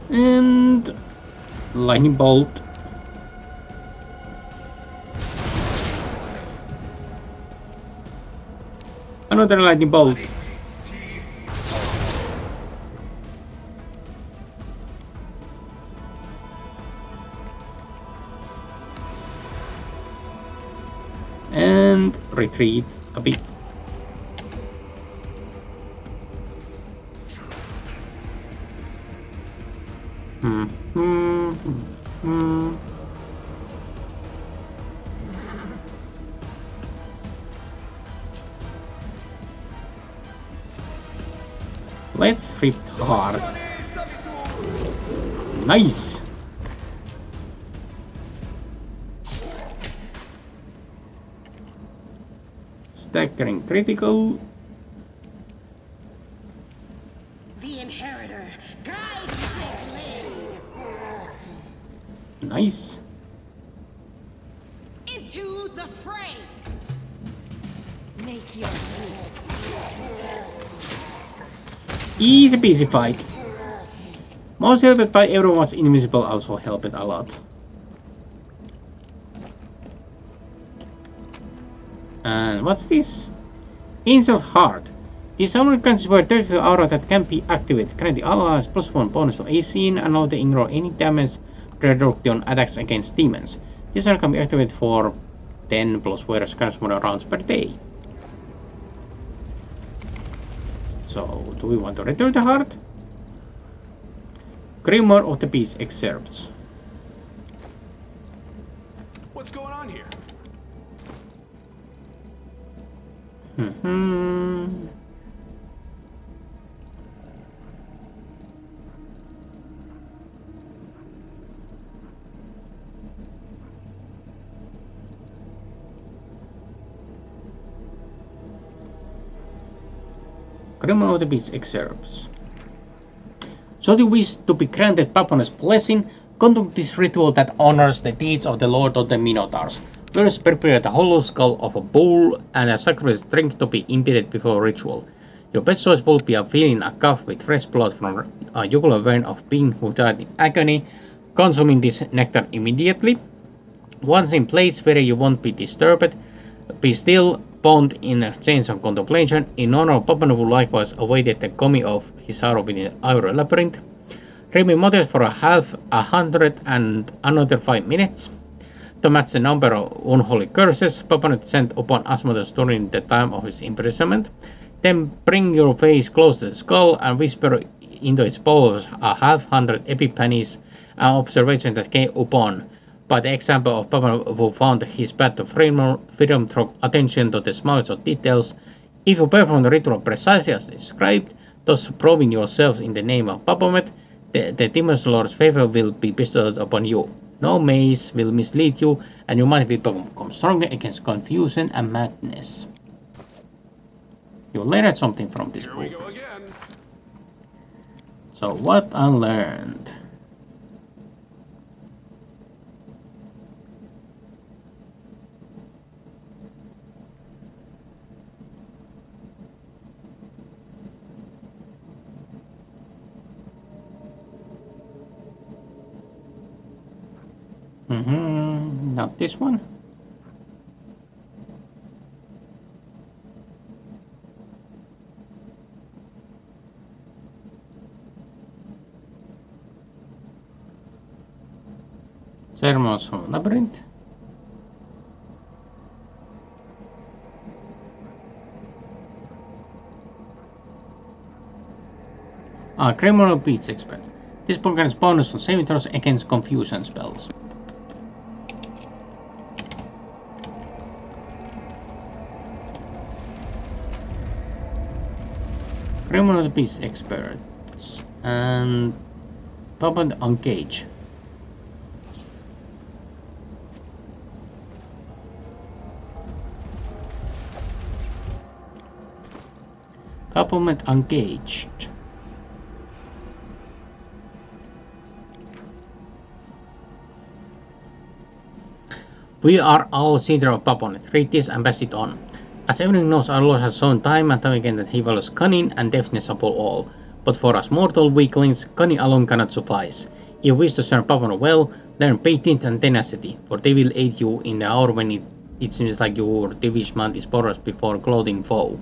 Speaker 1: And lightning bolt. Another lightning bolt. And retreat a bit. Let's rip hard. Nice. Staggering critical.
Speaker 2: The inheritor, guide my blade
Speaker 1: Nice.
Speaker 2: into the fray.
Speaker 3: Make your peace.
Speaker 1: Easy peasy fight. Most helped by everyone's invisible also helped a lot. And what's this? Insult Heart. This summon grants you a 35 aura that can be activated. Grant the allies +1 bonus to AC and allow to ignore any damage reduction attacks against demons. This aura can be activated for 10 plus various kinds of rounds per day. So, do we want to return the heart? Grimoire of the Beast excerpts.
Speaker 5: What's going on here?
Speaker 1: Grimoire of the Beast excerpts. So you wish to be granted Papone's blessing, conduct this ritual that honors the deeds of the Lord of the Minotaurs. First, prepare the hollow skull of a bull and a sacrifice drink to be impeded before ritual. Your best choice will be filling a cup with fresh blood from a jugular vein of being who died in agony, consuming this nectar immediately. Once in place where you won't be disturbed, be still, bound in a chains of contemplation. In honor of Papane who likewise awaited the coming of his sorrow within the Ivory Labyrinth. Remain modest for 100 and another 5 minutes. To match the number of unholy curses Papane sent upon Asmodeus during the time of his imprisonment. Then bring your face close to the skull and whisper into its bowels 100 epiphanies and observations that came upon by the example of Papane who found his path to freedom through attention to the smallest of details. If you perform the ritual precisely as described, thus proving yourselves in the name of Baphomet, the Demon Lord's favor will be bestowed upon you. No maze will mislead you, and you might become stronger against confusion and madness. You learned something from this
Speaker 5: Here we
Speaker 1: book.
Speaker 5: go again.
Speaker 1: So what I learned. Not this one. Ceremonies from Labyrinth. Criminal Beats Expert. This book grants bonus on saving throws against confusion spells. Criminal Peace Experts and Public Engage. Supplement engaged. We are all center of Paponet. Read this and pass it on. As everyone knows, our Lord has shown time and time again that he values cunning and deftness above all. But for us mortal weaklings, cunning alone cannot suffice. If you wish to serve Paponet well, learn patience and tenacity, for they will aid you in the hour when it seems like your division is porous before clothing foe.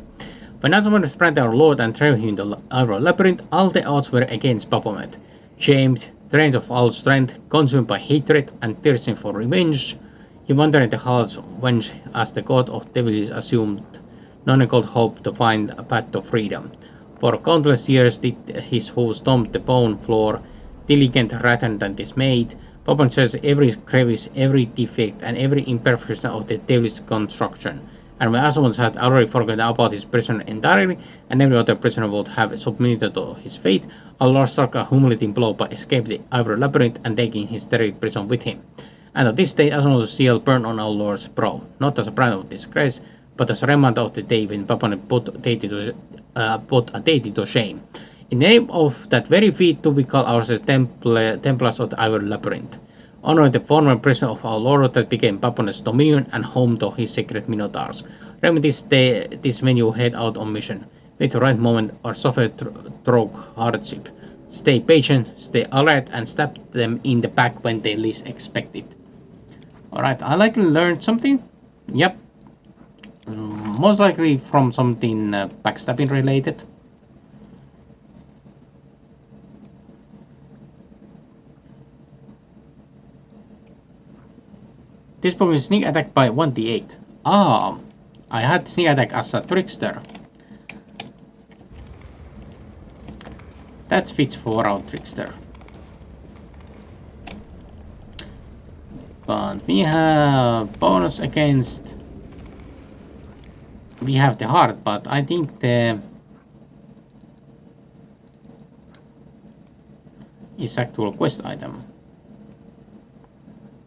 Speaker 1: When Atman spread our Lord and drove him into our labyrinth, all the odds were against Baphomet. Shamed, drained of all strength, consumed by hatred, and thirsting for revenge, he wandered the halls whence, as the god of devils assumed, none could hope to find a path to freedom. For countless years did his hooves stomp the bone floor, diligent rather than dismayed. Baphomet searched every crevice, every defect, and every imperfection of the devil's construction. And when Asmund had already forgotten about his prisoner entirely, and every other prisoner would have submitted to his fate, our Lord struck a humiliating blow by escaping the ivory labyrinth and taking his terrible prison with him. And to this day Asmund's seal burned on our Lord's brow, not as a brand of disgrace, but as a remnant of the day when Baphomet put a deity to shame. In the name of that very feat do we call ourselves Templars of the Ivory Labyrinth, honoring the former prison of our Lord that became Baphomet's dominion and home to his sacred minotaurs. Remember this when you head out on mission. Wait the right moment or suffer through hardship. Stay patient, stay alert, and stab them in the back when they least expect it. Alright, I likely learned something. Yep. Most likely from something backstabbing related. This book is sneak attack by 1d8. Ah, I had sneak attack as a trickster. That fits for our trickster. But we have bonus against. We have the heart, but I think the is actual quest item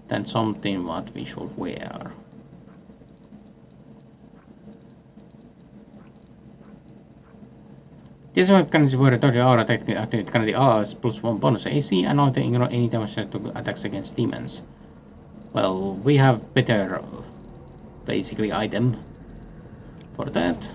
Speaker 1: than something what we should wear. This one can be where 30 aura technically activate currently AS +1 bonus AC and not ignore any damage to attacks against demons. Well, we have better basically item for that.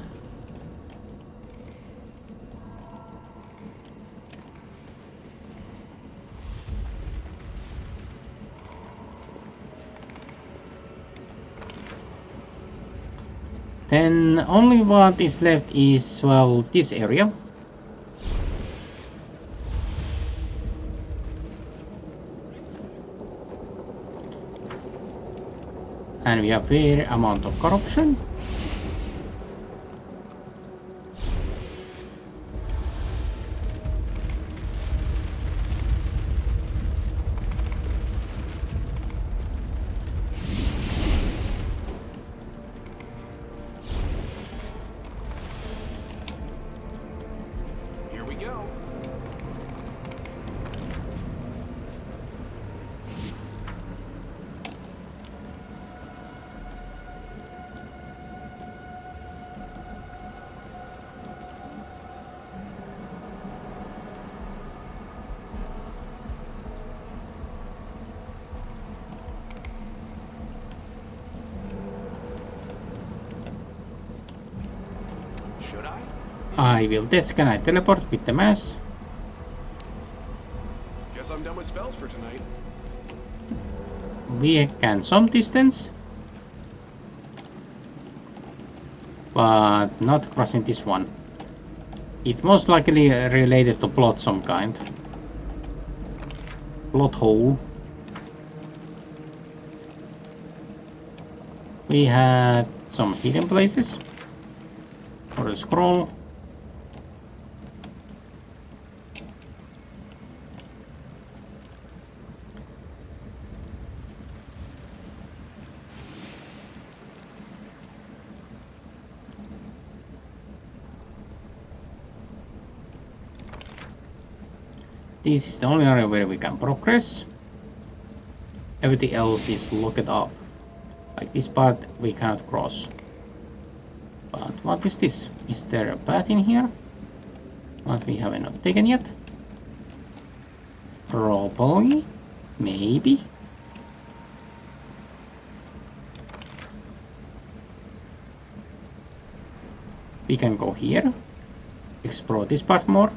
Speaker 1: Then only what is left is, well, this area. And we have a fair amount of corruption.
Speaker 5: Here we go. Should I?
Speaker 1: I will test can I teleport with the mass.
Speaker 5: Guess I'm done with spells for tonight.
Speaker 1: We can some distance, but not crossing this one. It's most likely related to plot some kind. Plot hole. We had some hidden places for a scroll. this is the only area where we can progress. Everything else is locked up. Like this part we cannot cross. But what is this? Is there a path in here? What we have not taken yet? Probably. Maybe. We can go here. Explore this part more.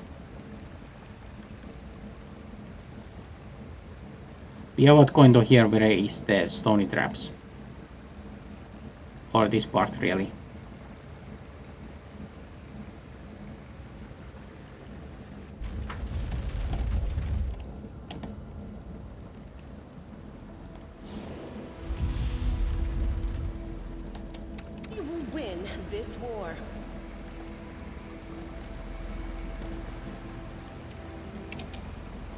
Speaker 1: We are not going to here where is the stony traps. Or this part really.
Speaker 2: We will win this war.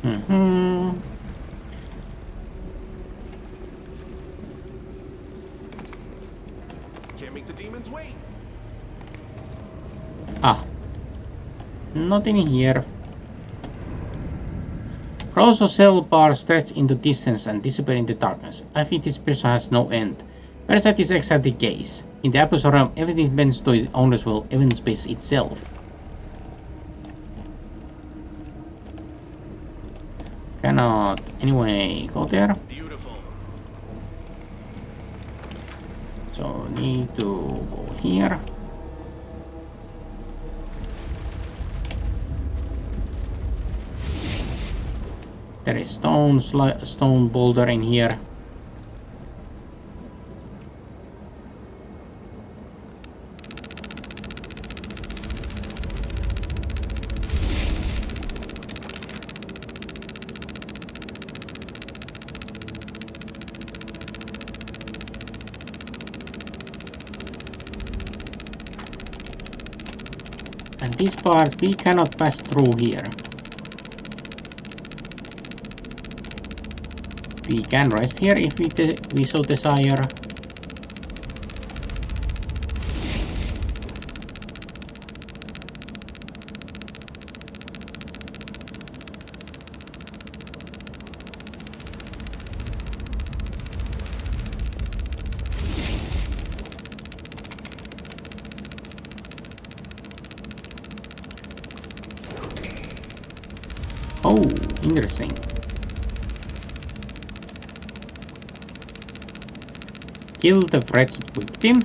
Speaker 5: Can't make the demons wait.
Speaker 1: Ah. Not in here. Rows of cell bars stretch into distance and disappear in the darkness. I think this prison has no end. Perhaps that is exactly the case. In the Abyssal realm, everything bends to its owner's will, even space itself. Cannot anyway go there.
Speaker 5: Beautiful.
Speaker 1: So need to go here. There is stone boulder in here. And this part we cannot pass through here. We can rest here if we so desire. Oh, interesting. Kill the wretched victim.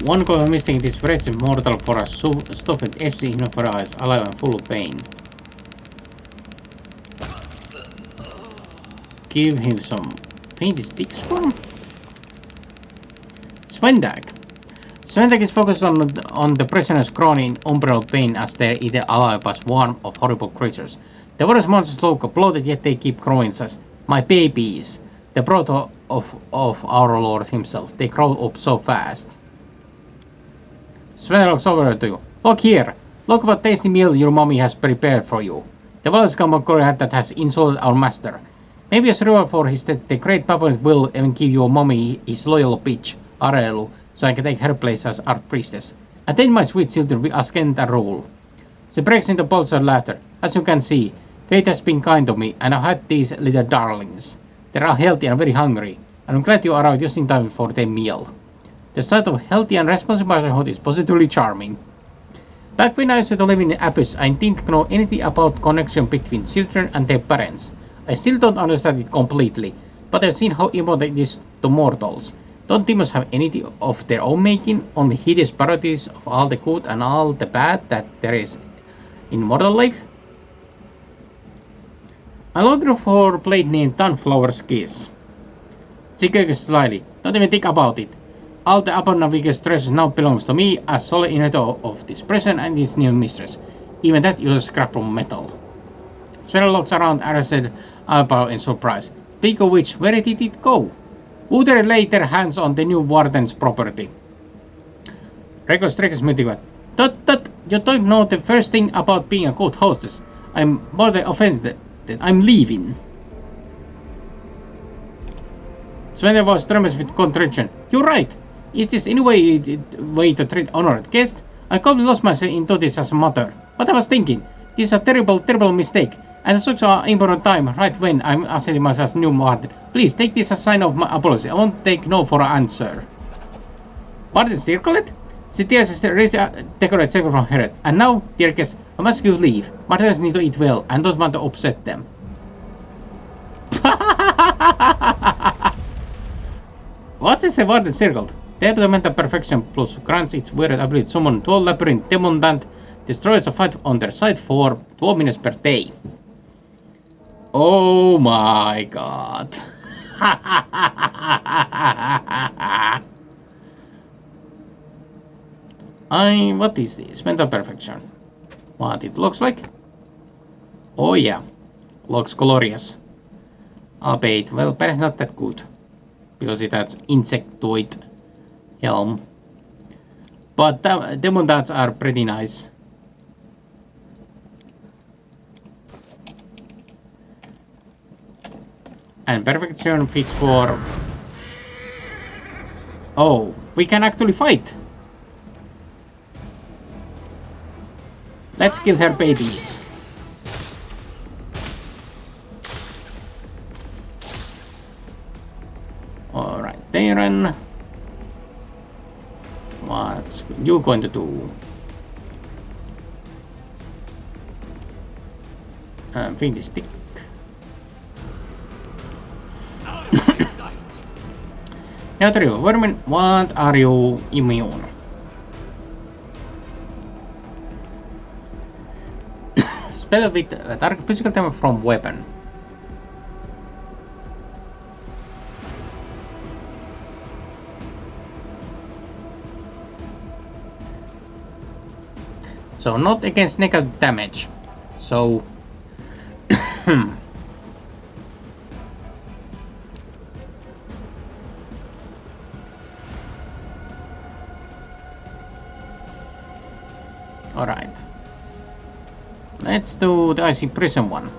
Speaker 1: One goal of missing this wretched mortal for a stuffed FC Hinopera is alive and full of pain. Give him some painted sticks for him. Svendag. Svendag is focused on the prisoners grown in unbearable pain as they eat alive by swarm of horrible creatures. The various monsters look bloated, yet they keep growing as my babies, the brood of our Lord himself. They grow up so fast. Sven looks over to you. Look here. Look what tasty meal your mommy has prepared for you. The village Kamakuri that has insulted our master. Maybe as reward for his death, the great Babylon will even give your mommy his loyal bitch, Arelu, so I can take her place as archpriestess. And then my sweet children will ascend and rule. She breaks into bolts of laughter. As you can see, fate has been kind to me, and I've had these little darlings. They are healthy and very hungry, and I'm glad you arrived just in time for their meal. The sight of healthy and responsible motherhood is positively charming. Back when I used to live in the Abyss, I didn't know anything about connection between children and their parents. I still don't understand it completely, but I've seen how important it is to mortals. Don't demons have anything of their own making, only hideous parodies of all the good and all the bad that there is in mortal life? I'm looking for a blade named Sunflower's Kiss. She giggles slightly. Don't even think about it. All the Abernavike's treasure now belongs to me as sole inheritor of this prison and its new mistress. Even that uses scrap from metal. Sven looks around and said eyebrow in surprise. Speak of which, where did it go? Who there laid their hands on the new warden's property? Reiko stretches mythic. Tut, you don't know the first thing about being a good hostess. I'm more than offended that I'm leaving. Sven was tremors with contrition. You're right. Is this any way to treat honored guest? I completely lost myself into this as a mother. What I was thinking, this is a terrible, terrible mistake. And at such an important time, right when I'm asserting myself as new martyr. Please take this as a sign of my apology. I won't take no for an answer. Martin circle it? Citiers is decorate circle from her. And now, dear guests, I must give leave. Martyrs need to eat well and don't want to upset them. What is a Warden circled? The mental perfection plus grants its weird ability to summon 12 labyrinth demandant, destroys a fight on their side for 12 minutes per day. Oh my god. What is this? Mental perfection. What it looks like? Oh yeah. Looks glorious. Albeit, well, perhaps not that good. Because it has insectoid helm. But demon darts are pretty nice. And perfection fits for... Oh, we can actually fight! Let's kill her babies. Alright, Darren. What's you going to do? Feed the stick. Now, Trio, Vermin, what are you immune? Spell with target physical damage from weapon. So not against negative damage. So alright. Let's do the icy prison one.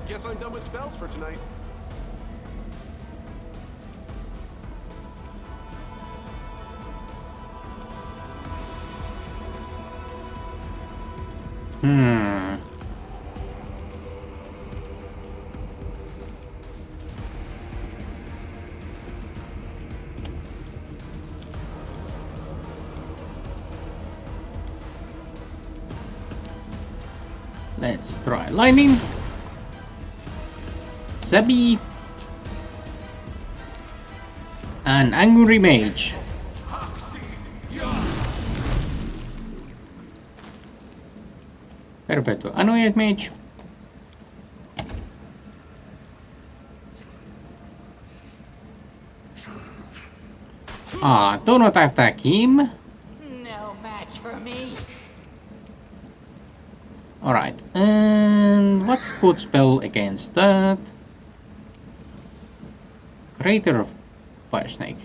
Speaker 5: Guess I'm done with spells for tonight.
Speaker 1: Let's try lightning. Sabi. An angry mage. Perpetual annoyed mage. Do not attack him.
Speaker 3: No match for me.
Speaker 1: Alright, and what's good spell against that? Crater of Fire Snake.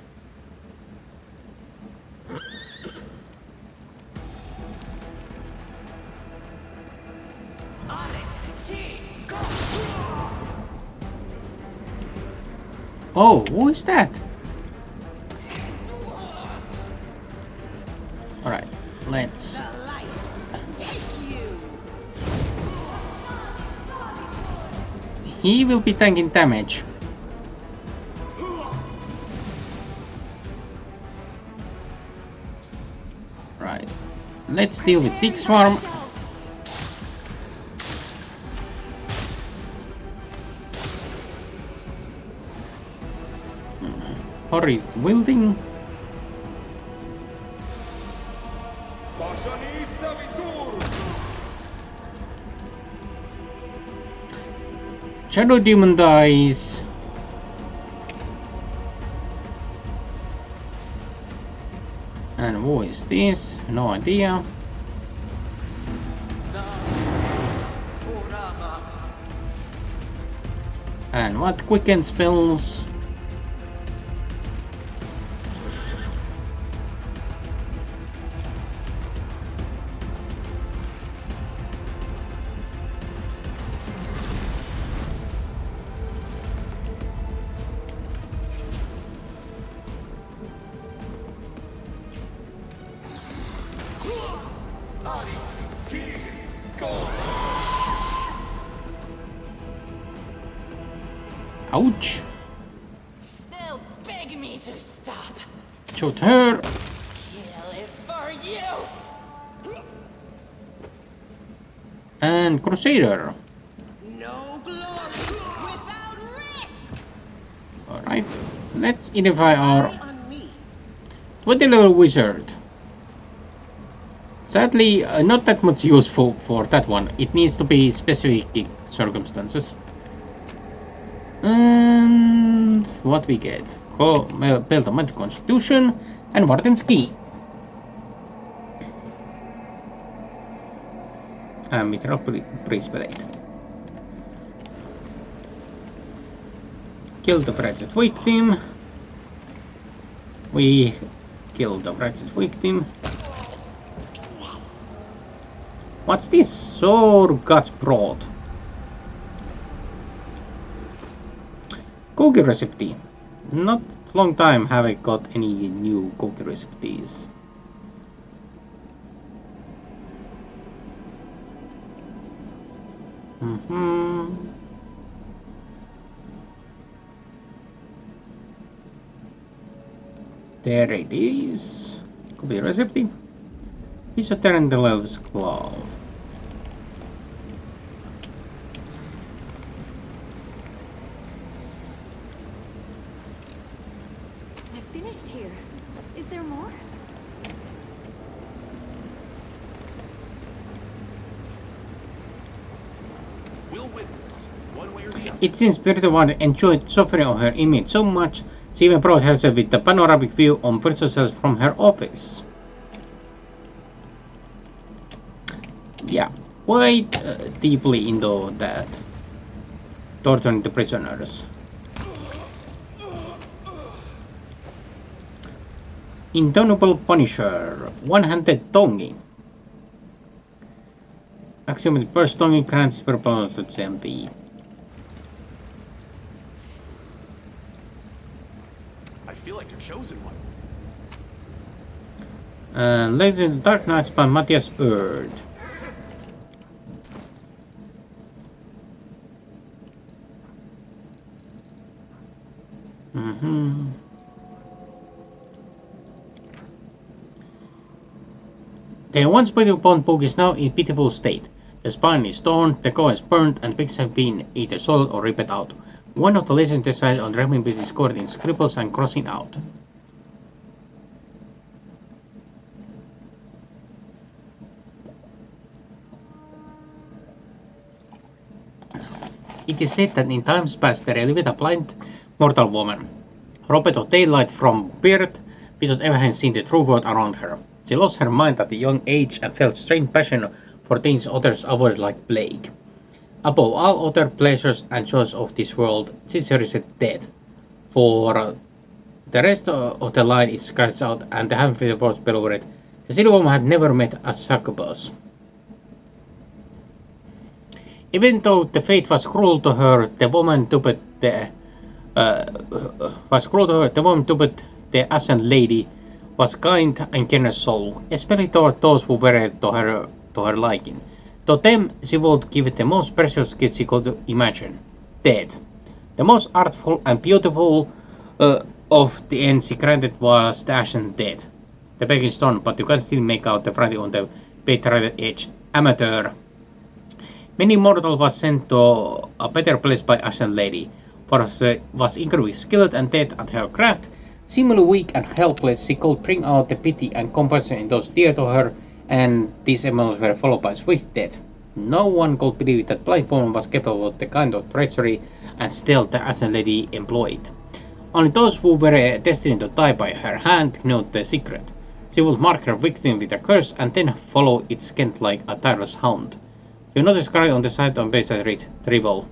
Speaker 3: On it. See. Go.
Speaker 1: Oh, who is that? Alright, let's...
Speaker 2: The light. Take you.
Speaker 1: He will be tanking damage. Right, let's deal with Tick Swarm. Horrid Wielding. Shadow Demon dies. And who is this? No idea. And what quicken spells? Ouch!
Speaker 3: They'll beg me to stop.
Speaker 1: Shoot her!
Speaker 3: Kill is for you.
Speaker 1: And Crusader.
Speaker 2: No glory without risk.
Speaker 1: Alright, let's identify our
Speaker 2: Eye on me.
Speaker 1: 20 level wizard. Sadly, not that much useful for that one. It needs to be specific circumstances. And what we get? Belt of Magic Constitution and Warden's Key. And Mithril Breastplate. Kill the wretched victim. We killed the wretched victim. What's this? Sword Guts Broth. Cookie recipe. Not long time have I got any new cookie recipes. There it is. Cookie recipe. Piece of Terrandel's glove.
Speaker 6: I finished here. Is there more?
Speaker 5: We'll win this, one way or the other.
Speaker 1: It seems Spirit One enjoyed suffering of her image so much, she even brought herself with a panoramic view on prison cells from her office. Yeah, quite deeply into that. Torturing the prisoners. Indomitable Punisher. One-handed tonguing. Action with burst tonguing grants purple to MP.
Speaker 5: I feel like the chosen one.
Speaker 1: Legend of the Dark Knights by Matthias Erd. The once beautiful book is now in pitiable state. The spine is torn, the core is burned, and pigs have been either soiled or ripped out. One of the legends decided on removing pieces covered in scribbles and crossing out. It is said that in times past there lived a blind mortal woman, robbed of daylight from birth, without ever having seen the true world around her. She lost her mind at a young age and felt strange passion for things others avoid like plague. Above all other pleasures and joys of this world, she cherished death. For the rest of the line is scratched out and the handful was beloved. The silly woman had never met a succubus. Even though the fate was cruel to her, the woman dubbed the Ascent Lady was kind and generous soul, especially toward those who were to her liking. To them she would give the most precious gift she could imagine, death. The most artful and beautiful of the ends she granted was the Ashen Death. The begging stone, but you can still make out the writing on the painted edge. Amateur. Many mortal was sent to a better place by Ashen Lady, for she was incredibly skilled and dead at her craft. Seemingly weak and helpless, she could bring out the pity and compassion in those dear to her, and these emotions were followed by swift death. No one could believe that blind woman was capable of the kind of treachery and stealth the Ashen Lady employed. Only those who were destined to die by her hand knew the secret. She would mark her victim with a curse and then follow its scent like a tireless hound. You notice cry on the side of base that reads Tribble.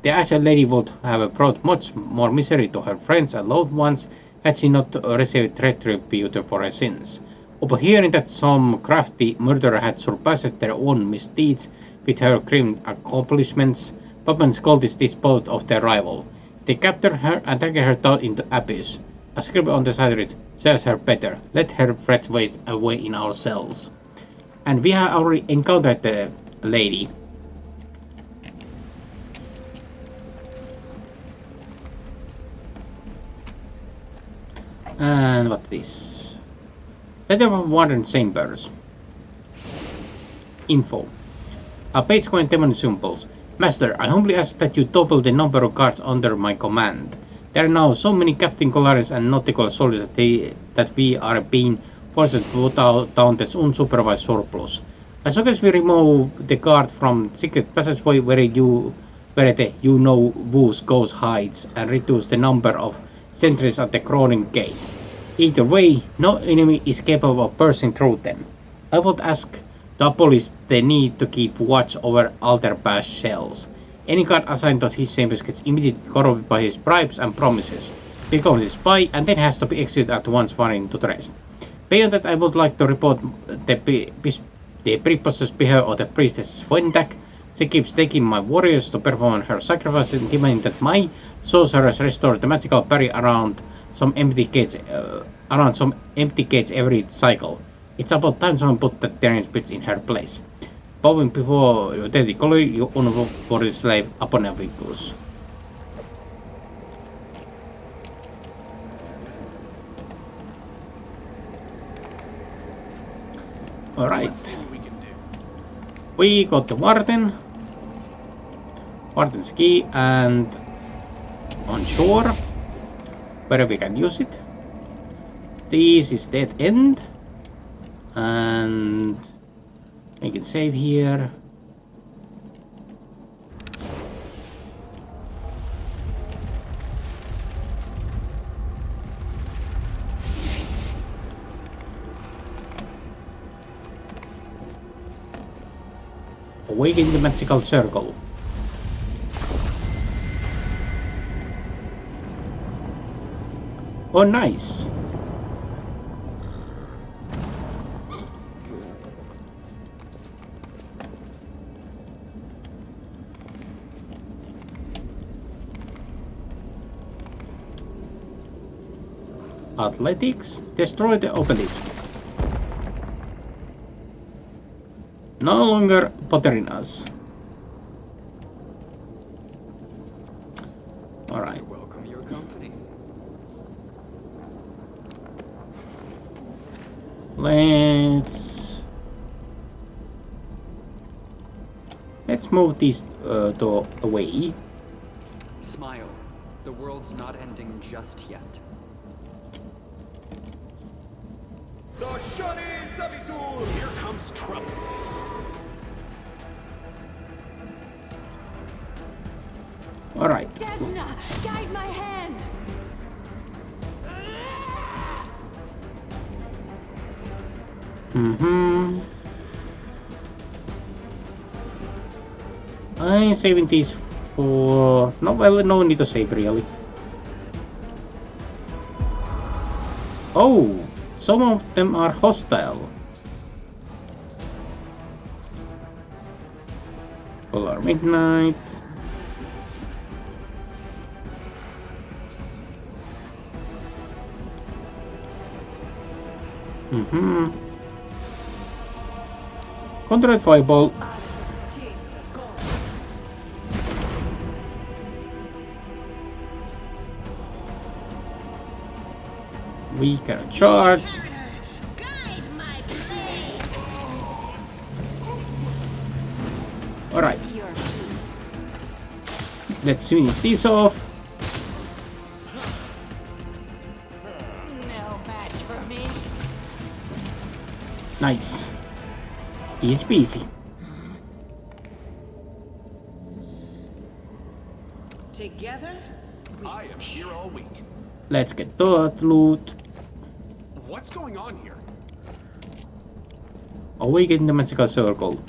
Speaker 1: The Ashen Lady would have brought much more misery to her friends and loved ones had she not received retribution for her sins. Overhearing that some crafty murderer had surpassed their own misdeeds with her grim accomplishments, Batman's cultists disposed of their rival. They captured her and dragged her down into abyss. A scribble on the side reads, serves her better, let her fret waste away in our cells. And we have already encountered the lady. And what is? Letter of Warden Chambers. Info. A page containing symbols. Master, I humbly ask that you double the number of guards under my command. There are now so many Captain Colares and nautical soldiers that we are being forced to put down this unsupervised surplus. I suggest we remove the guard from secret passageway where the you-know-whose ghost hides and reduce the number of sentries at the crawling gate. Either way, no enemy is capable of bursting through them. I would ask to abolish the need to keep watch over altar pass shells. Any guard assigned to his chambers gets immediately corrupted by his bribes and promises, becomes a spy, and then has to be executed at once foreign to the rest. Beyond that, I would like to report the preposterous behavior of the priestess Fuendak. She keeps taking my warriors to perform her sacrifices and demanding that my sorcerers restore the magical barrier around some empty cage every cycle. It's about time someone put that daring bitch in her place. Bowing before your deadly color, you unworthy slave upon a vicus. Alright. We got the Warden. Warden's key and on shore where we can use it. This is dead end. And make it save here. Awaken the magical circle. Oh, nice. Athletics, destroy the obelisk. No longer bothering us. Alright.
Speaker 4: Welcome your company.
Speaker 1: Let's move this door away.
Speaker 4: Smile. The world's not ending just yet.
Speaker 5: Here comes trouble.
Speaker 1: Alright.
Speaker 6: Desna, guide my hand.
Speaker 1: I'm saving these for... No, well, no need to save really. Oh, some of them are hostile. Polar Midnight. Control Fireball. We can charge. Alright. Let's finish this off.
Speaker 3: No match for me.
Speaker 1: Nice. Easy peasy.
Speaker 2: Together,
Speaker 5: I am here all week.
Speaker 1: Let's get that loot.
Speaker 5: What's going on here?
Speaker 1: Awaken the magical circle.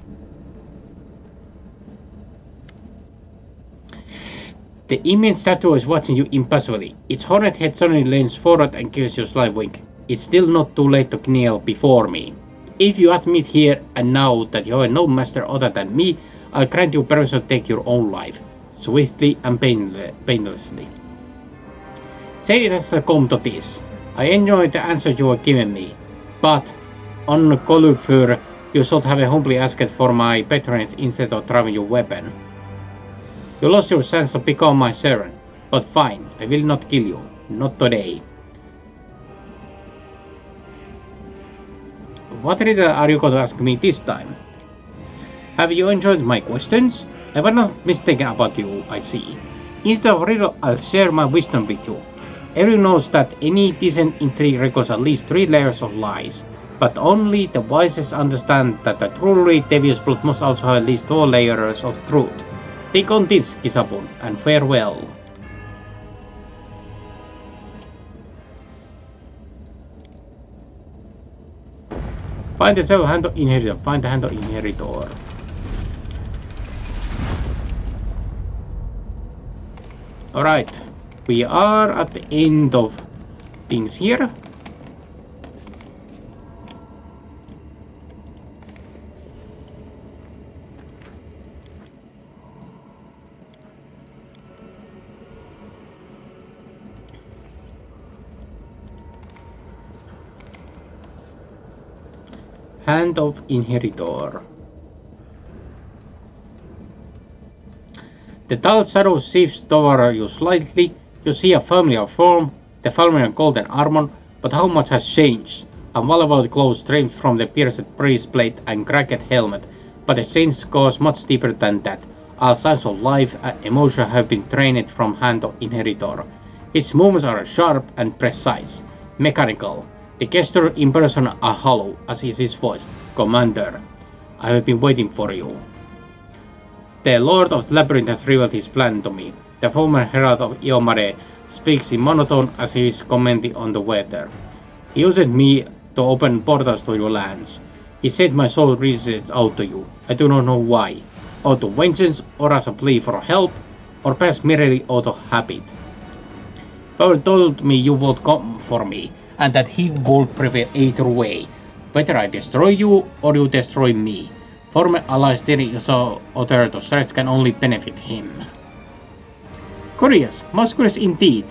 Speaker 1: The immense statue is watching you impassively. Its horned head suddenly leans forward and gives you a sly wink. It's still not too late to kneel before me. If you admit here and now that you have no master other than me, I'll grant you permission to take your own life, swiftly and painlessly. Say it has come to this. I enjoy the answer you have given me, but on Colufur, You should have humbly asked for my patronage instead of throwing your weapon. You lost your chance to become my servant, but fine, I will not kill you. Not today. What riddle are you going to ask me this time? Have you enjoyed my questions? I was not mistaken about you, I see. Instead of riddle, I'll share my wisdom with you. Everyone knows that any decent intrigue requires at least 3 layers of lies, but only the wisest understand that a truly devious plot must also have at least 4 layers of truth. Take on this, Kizabum, and farewell. Find the hand of inheritor. Find the hand of inheritor. Alright, we are at the end of things here. Hand of Inheritor. The dull shadow shifts toward you slightly. You see a familiar form, the familiar golden armor, but how much has changed? A malevolent glow streams from the pierced breastplate and cracked helmet, but the change goes much deeper than that. All signs of life and emotion have been drained from Hand of Inheritor. His movements are sharp and precise, mechanical. The gesture in person are hollow, as is his voice. Commander, I have been waiting for you. The Lord of the Labyrinth has revealed his plan to me. The former herald of Iomare speaks in monotone as he is commenting on the weather. He used me to open portals to your lands. He said my soul reaches out to you. I do not know why. Out of vengeance, or as a plea for help, or perhaps merely out of habit. Power told me you would come for me, and that he would prevail either way. Whether I destroy you, or you destroy me. Former allies steering so other to threats can only benefit him. Curious, most curious indeed.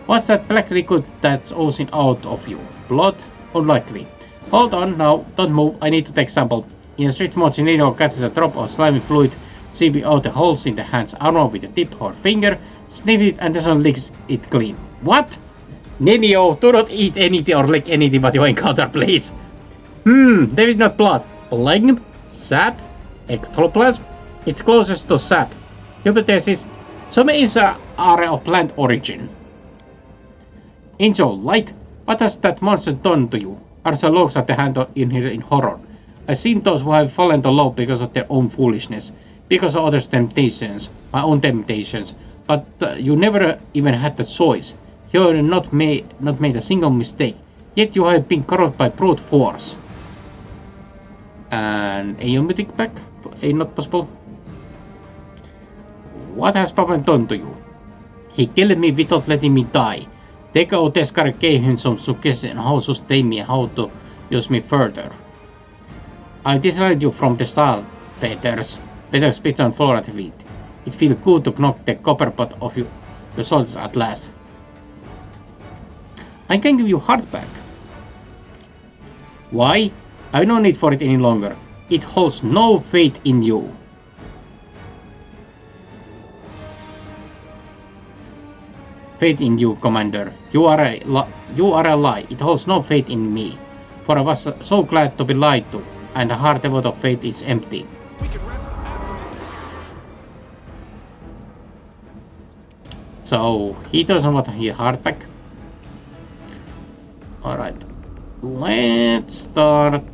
Speaker 1: What's that black liquid that's oozing out of you? Blood? Unlikely. Hold on now, don't move, I need to take sample. In a swift motion, Nino catches a drop of slimy fluid, seeping out the holes in the hand's armor with the tip of her finger, sniffs it and then licks it clean. What? Nenio, do not eat anything or lick anything but you encounter, please. They did not blood. Phlegm? Sap? Ectoplasm? It's closest to sap. Hypothesis: some are of plant origin. Angel Light, what has that monster done to you? Arsa looks at the hand in horror. I've seen those who have fallen to low because of their own foolishness, because of others' temptations, my own temptations, but you never even had the choice. You have not made a single mistake, yet you have been corrupted by brute force. And a mythic pack? Not possible. What has Papa done to you? He killed me without letting me die. Teko Teskar gave him some suggestion on how to sustain me and how to use me further. I decided you from the start, Peters. Peters spits on floor at feet. It feels good to knock the copper pot off your shoulders at last. I can give you heart back. Why? I have no need for it any longer. It holds no faith in you. Faith in you, Commander. You are a lie. It holds no faith in me. For I was so glad to be lied to, and the heart devoid of faith is empty.
Speaker 5: We can rest after this.
Speaker 1: So he doesn't want his heart back. Alright. Let's start.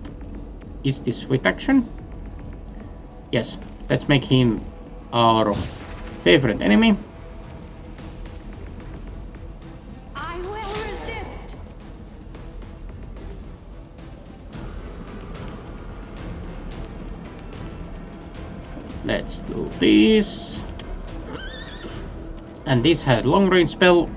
Speaker 1: Is this with action? Yes. Let's make him our favorite enemy.
Speaker 6: I will resist.
Speaker 1: Let's do this. And this has long range spell.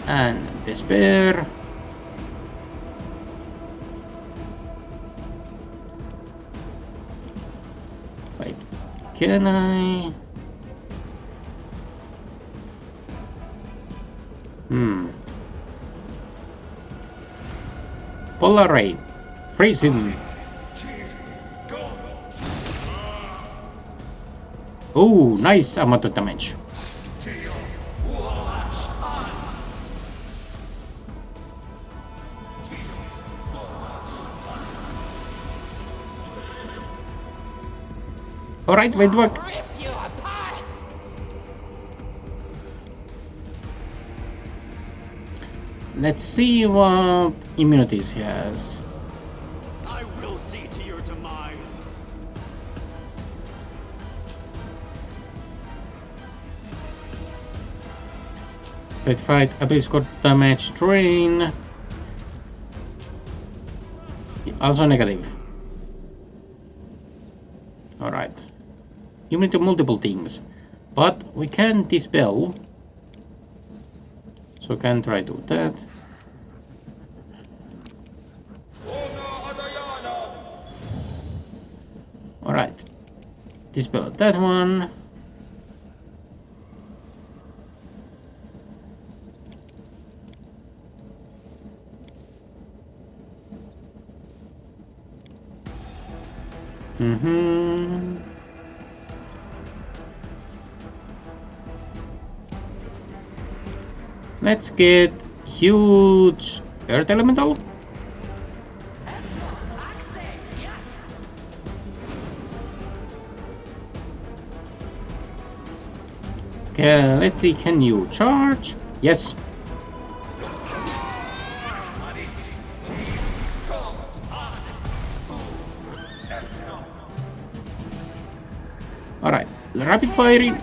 Speaker 1: And despair. Wait, can I? Polar Ray. Freeze him. Oh, nice amount of damage. Alright, wait, look.
Speaker 3: Rip you apart!
Speaker 1: Let's see what immunities he has.
Speaker 4: I will see to your demise.
Speaker 1: Let's fight ability score damage drain. Also negative. Alright. Immune to multiple things. But we can dispel. So we can try to do that. Alright. Dispel that one. Let's get huge earth elemental. Okay, let's see, can you charge? Yes. Alright, rapid firing.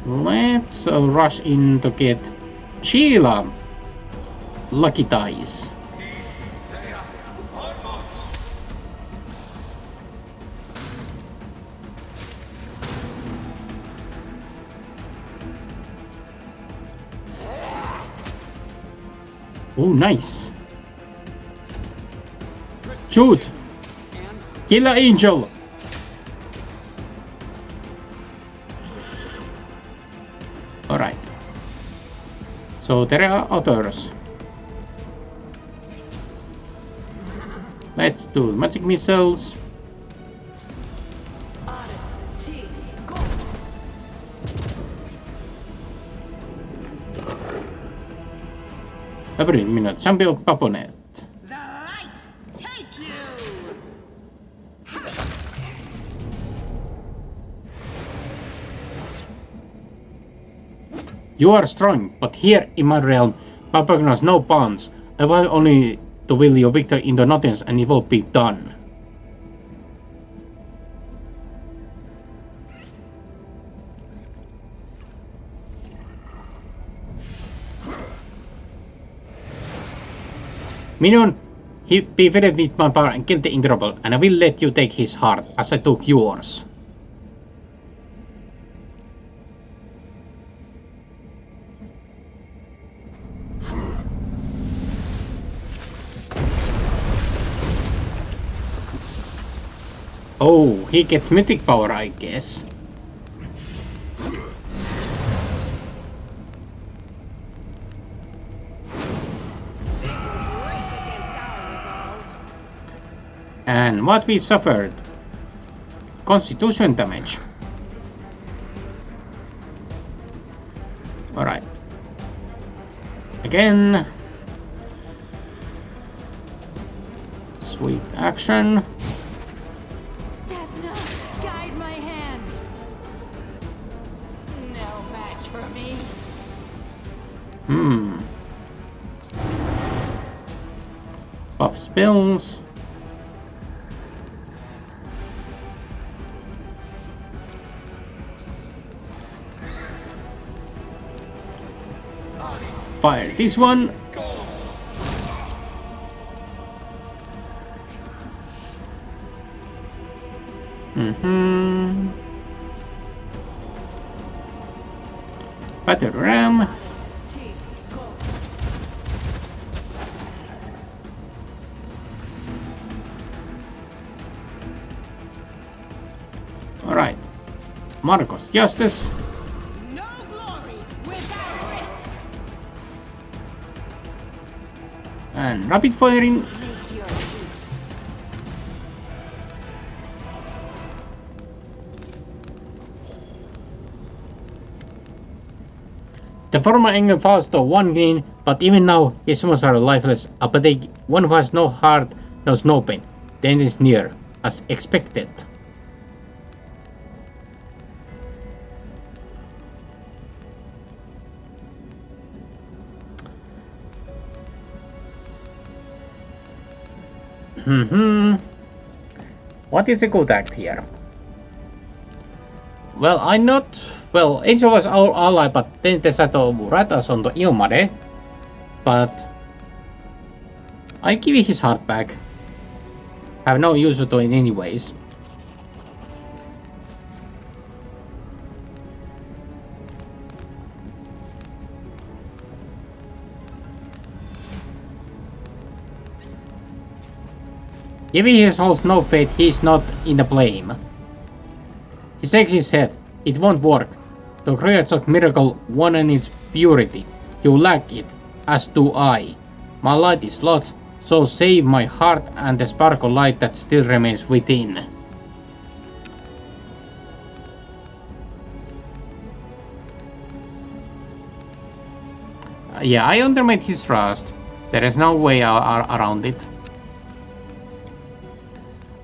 Speaker 1: Let's rush in to get Sheila. Lucky dice. Oh, nice. Shoot! Kill an angel! Alright. So there are others. Let's do magic missiles. Every minute, champion opponent.
Speaker 2: The light take you!
Speaker 1: You are strong, but here in my realm, Papa knows no bounds. I want only to will your victory into nothingness and it will be done. Minion, he be fitted with my power and kill the Indurable, and I will let you take his heart as I took yours. Oh, he gets mythic power, I guess. And what we suffered? Constitution damage. Alright. Again. Sweet action.
Speaker 6: Desna, guide my hand.
Speaker 3: No match for me.
Speaker 1: Buff spells. Fire this one. Battle ram. Marcos Justice.
Speaker 2: No glory without risk.
Speaker 1: And rapid firing.
Speaker 3: Make your peace.
Speaker 1: The former Engel falls to 1 green, but even now his summons are lifeless. Apathetic, one who has no heart knows no pain. The end is near, as expected. What is a good act here? Well, I'm not. Well, Angel was our ally, but then decided to rat us on the Ilmare. But I give his heart back. Have no use to it in any ways. If he holds no faith, he is not in the blame. He shakes his head. It won't work. To create such miracle, one needs purity. You lack it, as do I. My light is lost, so save my heart and the sparkle light that still remains within. Yeah, I undermine his trust. There is no way around it.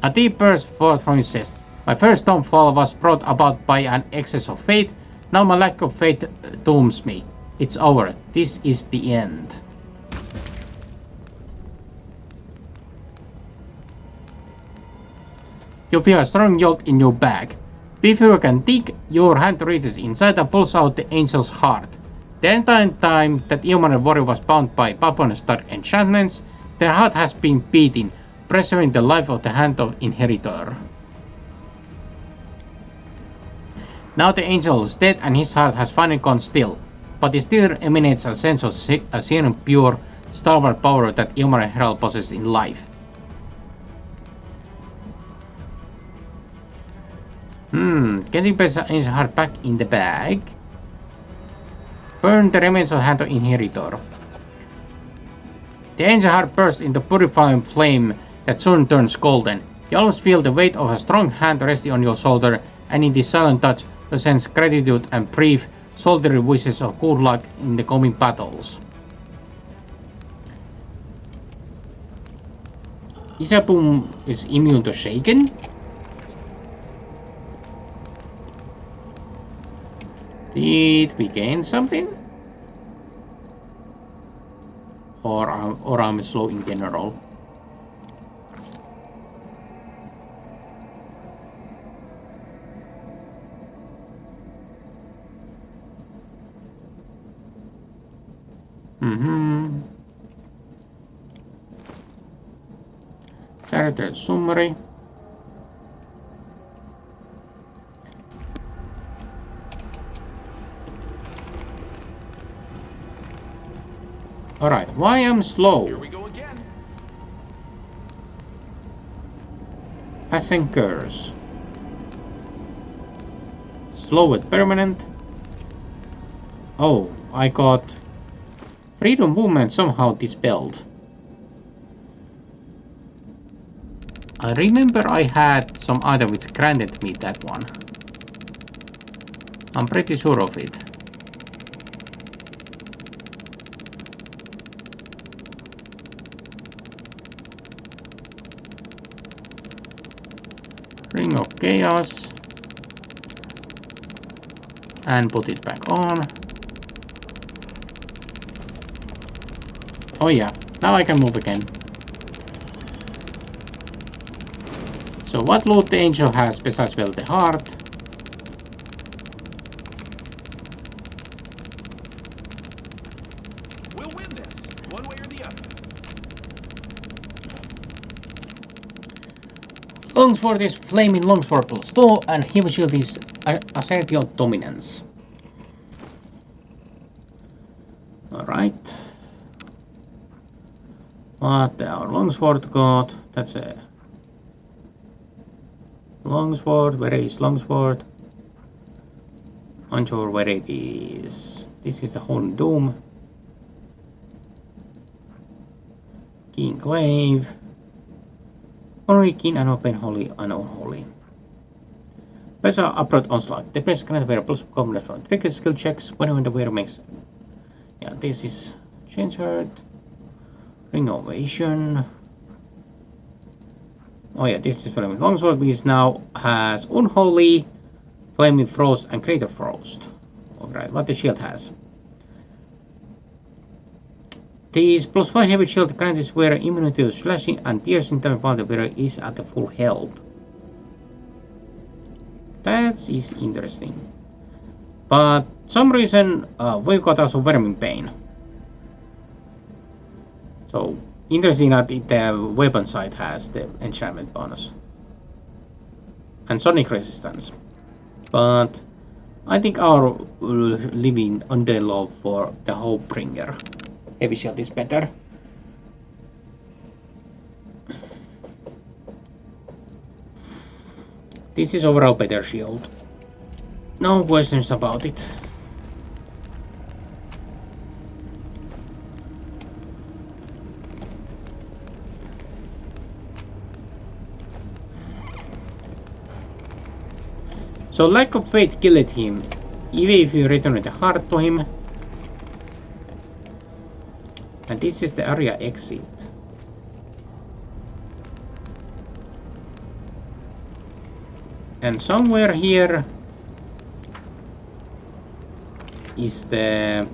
Speaker 1: A deep burst forth from his chest. My first downfall was brought about by an excess of faith. Now my lack of faith dooms me. It's over. This is the end. You feel a strong jolt in your back. Before you can dig, your hand reaches inside and pulls out the angel's heart. The entire time that Ilmarin warrior was bound by Babon's dark enchantments, their heart has been beating, preserving the life of the hand of inheritor. Now the angel is dead and his heart has finally gone still, but it still emanates a sense of a serum pure, stalwart power that Ilmarin Herald possesses in life. Getting the angel heart back in the bag. Burn the remains of the hand of inheritor. The angel heart bursts into purifying flame that soon turns golden. You always feel the weight of a strong hand resting on your shoulder, and in this silent touch you sense gratitude and brief, soldierly wishes of good luck in the coming battles. Kizabum is immune to shaken. Did we gain something? Or I'm slow in general? Character summary. Alright, why I'm slow?
Speaker 5: Here we go again.
Speaker 1: Passing curse. Slow with permanent. Oh, I got freedom movement somehow dispelled. I remember I had some item which granted me that one. I'm pretty sure of it. Ring of Chaos. And put it back on. Oh yeah, now I can move again. So what loot the angel has besides, well, the heart?
Speaker 5: We'll win this, one way or the other.
Speaker 1: Longsword is flaming longsword plus 2 and Heavy Shield is assertion dominance. Alright. What our longsword got? That's a longsword. Where is longsword? Unsure where it is. This is the Holy Dome. Key Enclave. Holy King and Open Holy and Unholy. Special Upright Onslaught. The press cannot wear plus combat from trigger skill checks whenever the wearer makes. Yeah, this is Change Heart. Ring Ovation. Oh yeah, this is Flaming Longsword, which now has Unholy, Flaming Frost, and Greater Frost. Alright, what the shield has. This +5 heavy shield grants wearer immunity to slashing and piercing damage while the wearer is at the full health. That is interesting. But some reason we've got also Vermin Pain. So interesting that the weapon side has the enchantment bonus. And Sonic Resistance. But I think our living under love for the Hopebringer heavy shield is better. This is overall better shield. No questions about it. So lack of faith killed him, even if you return the heart to him. And this is the area exit. And somewhere here is the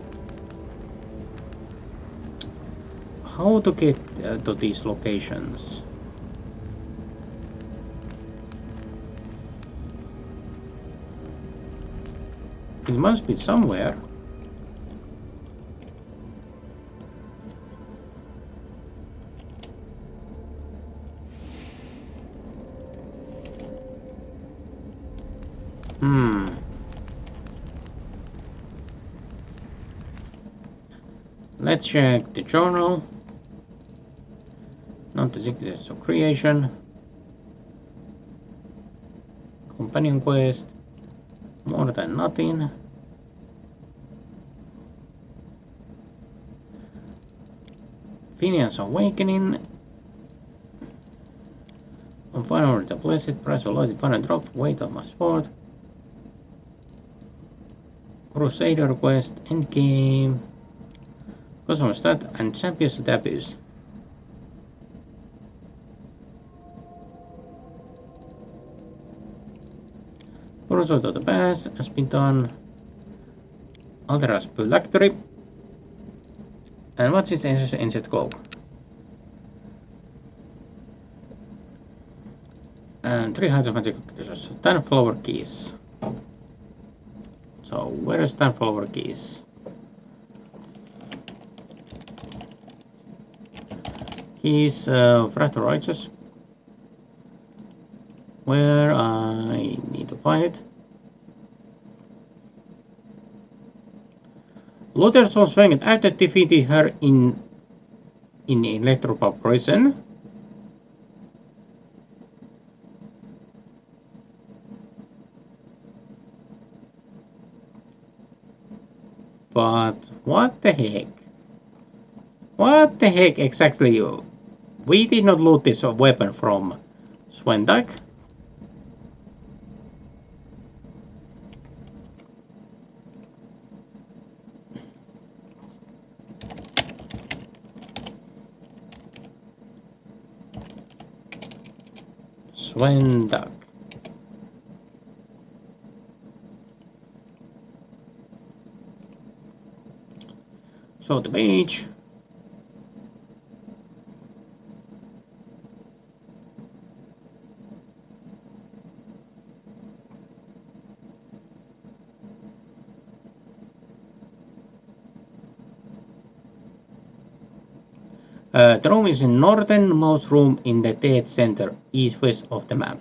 Speaker 1: how to get to these locations. It must be somewhere. Let's check the journal. Not the secrets of creation. Companion quest. More than nothing. Phineas Awakening. On fire the blessed price of light final drop, weight of my sword. Crusader quest, endgame. Customer stat and champions to abuse. Pursuit of the past has been done. Altera's Phylactery. And what is the ancient cloak? And 3 heights of magic creatures. 10 flower keys. So where is 10 flower keys? Keys Fractal Righteous. Where I need to find it. Luther's was fanged after defeating her in electrical prison. But what the heck? What the heck exactly? We did not loot this weapon from Swendak. Swendak. So the page. The room is in northernmost room in the dead center, east-west of the map.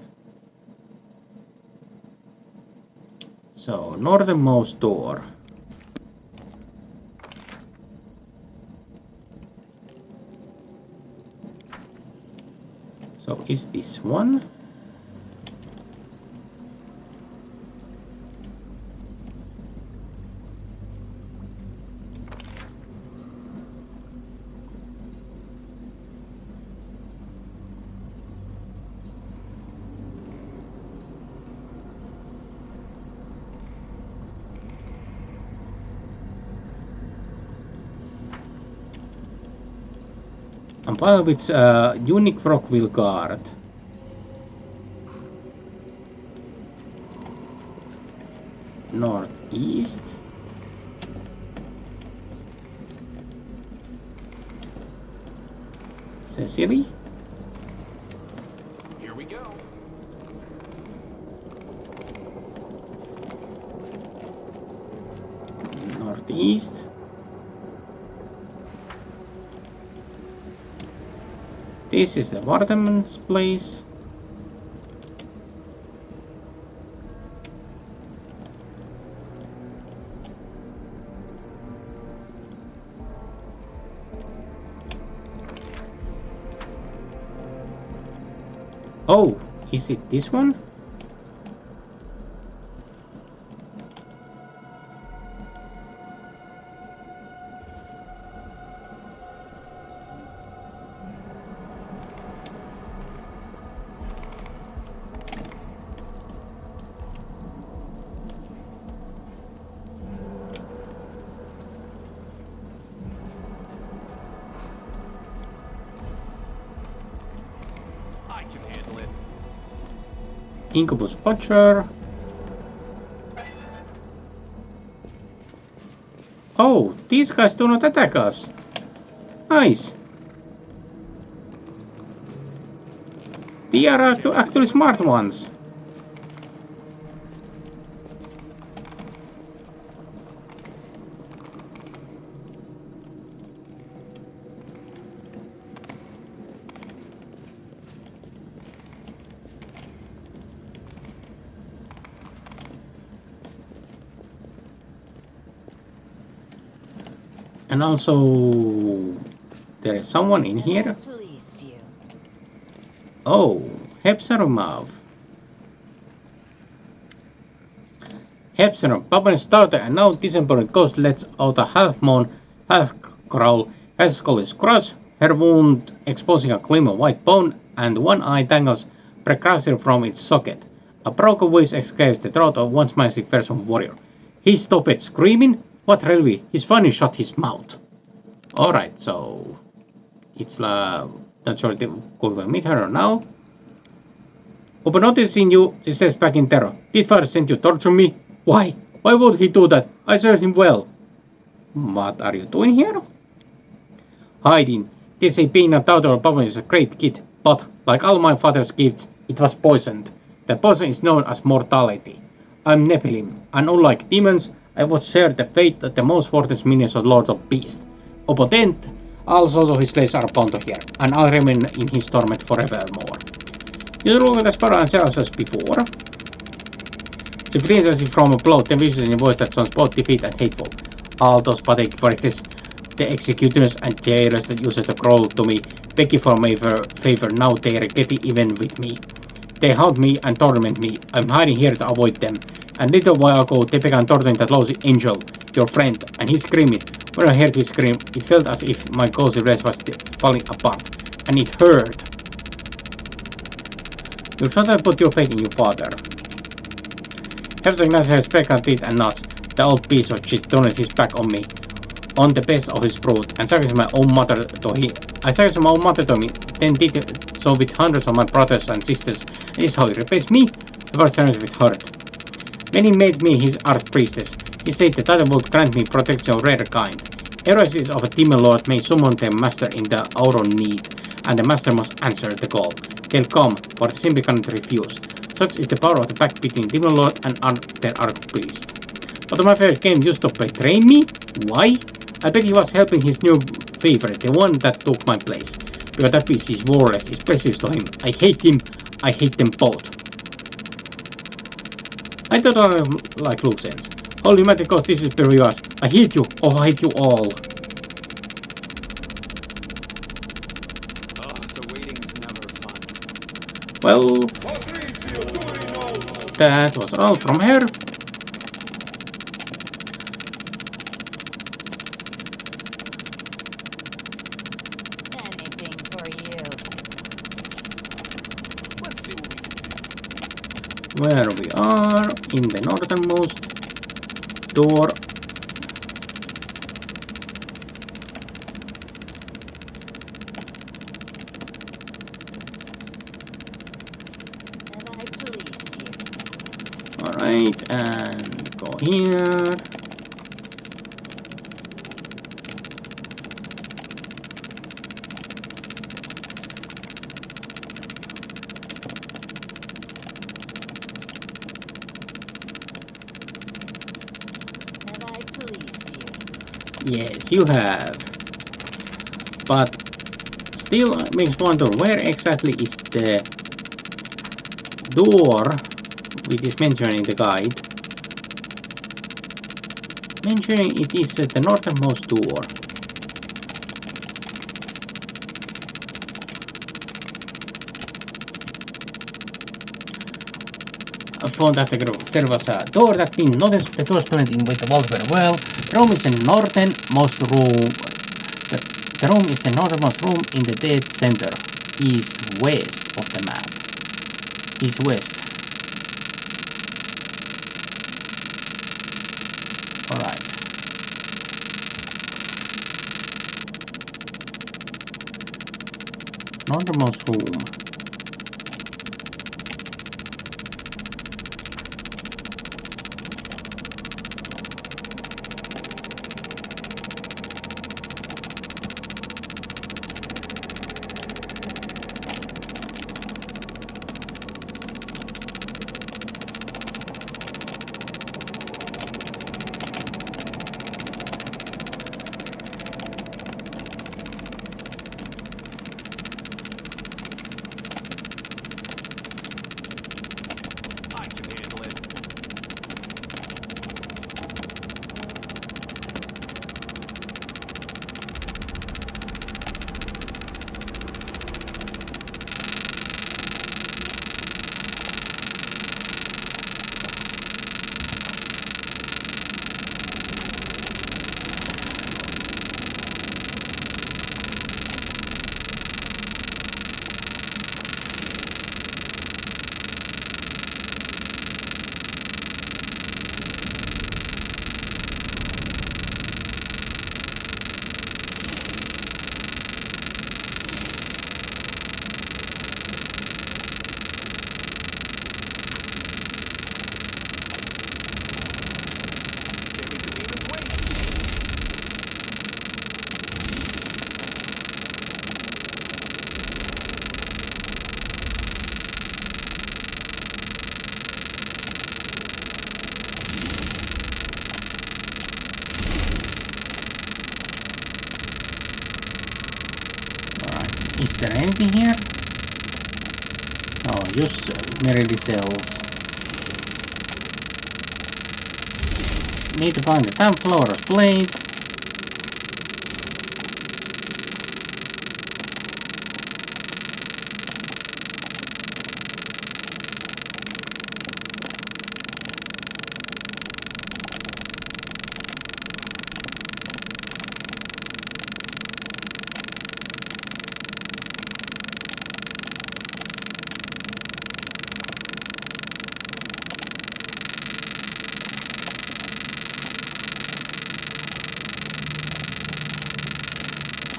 Speaker 1: So northernmost door. So is this one? Compile with unique rockville guard. Northeast. Cecily.
Speaker 5: Here we go.
Speaker 1: Northeast. This is the Wardeman's place. Oh, is it this one?
Speaker 5: I can handle it.
Speaker 1: Incubus Butcher. Oh, these guys do not attack us. Nice. They are actually smart ones. And also, there is someone in here.
Speaker 6: Pleased you.
Speaker 1: Oh, Hepzerumov. Hepzerum, Papa's daughter and now disembodied ghost lets out a half-moan, half-growl, has skull is crushed, her wound exposing a gleam of white bone, and one eye dangles precursor from its socket. A broken voice escapes the throat of once massive version warrior. He stopped screaming. What really? He's finally shut his mouth. Alright, so it's not sure if could we meet her now. Upon noticing you, she steps back in terror. This father sent you to torture me? Why? Why would he do that? I served him well. What are you doing here? Hiding. This a peanut daughter of Papa is a great kid, but like all my father's gifts, it was poisoned. The poison is known as mortality. I'm Nephilim, and unlike demons, I would share the fate of the most worthless minions of Lord of Beast. Opotent, also his slaves are bound to hear, and I'll remain in his torment forevermore. You look as far and jealous as before. She frees as if from a blow, then whispers in a voice that sounds both defeat and hateful. All those pathetic voices, the executors and jailers that used to crawl to me, begging for my favor, now they are getting even with me. They haunt me and torment me. I'm hiding here to avoid them. And little while ago, they began torturing that lousy angel, your friend, and he's screaming. When I heard his scream, it felt as if my cozy rest was falling apart, and it hurt. You shouldn't put your faith in your father. Everything has his spectral teeth and nuts. The old piece of shit turned his back on me, on the best of his brood, and sacrificed my own mother to him. I sacrificed my own mother to me, then did so with hundreds of my brothers and sisters, and this is how he repays me. The first turns with hurt. When he made me his archpriestess, he said the title would grant me protection of rare kind. Heroes of a demon lord may summon their master in the hour of need, and the master must answer the call. They'll come, for they simply cannot refuse. Such is the power of the pact between demon lord and their archpriest. But my favorite game used to betray me? Why? I bet he was helping his new favorite, the one that took my place. Because that piece is worthless, is precious to him. I hate him, I hate them both. I don't like loose ends. Holy matter cause this is us. I hate you, oh I hate you all.
Speaker 4: The waiting's never fun.
Speaker 1: Well, that was all from her.
Speaker 6: Anything for you.
Speaker 5: Let's see what we can do.
Speaker 1: Where we are, in the northernmost door. Right, and go here.
Speaker 3: Have I pleased you?
Speaker 1: Yes, you have. But still makes wonder where exactly is the door which is mentioned in the guide. Mentioning it is the northernmost door. I found that there was a door that didn't notice. The doors blending with the walls very well. The room is the northernmost room. The room is the northernmost room in the dead center, east-west of the map. East-west. Alright. Northernmost room.
Speaker 5: I can handle it. Can't make the demons wait.
Speaker 1: Alright. Is there anything here? Oh, just merely cells. Need to find the Templor's blade.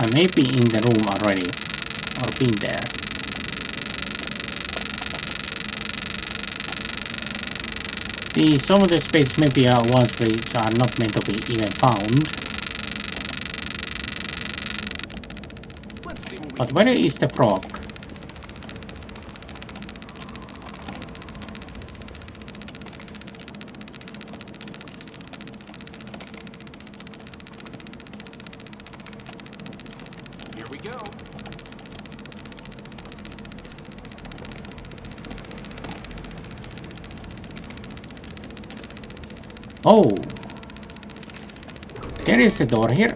Speaker 1: I may be in the room already, or been there. Some of the spaces maybe are ones which are not meant to be even found.
Speaker 5: Let's see what we
Speaker 1: But
Speaker 5: can
Speaker 1: where
Speaker 5: do.
Speaker 1: is the frog?
Speaker 5: Here we go.
Speaker 1: Oh! There is a door here.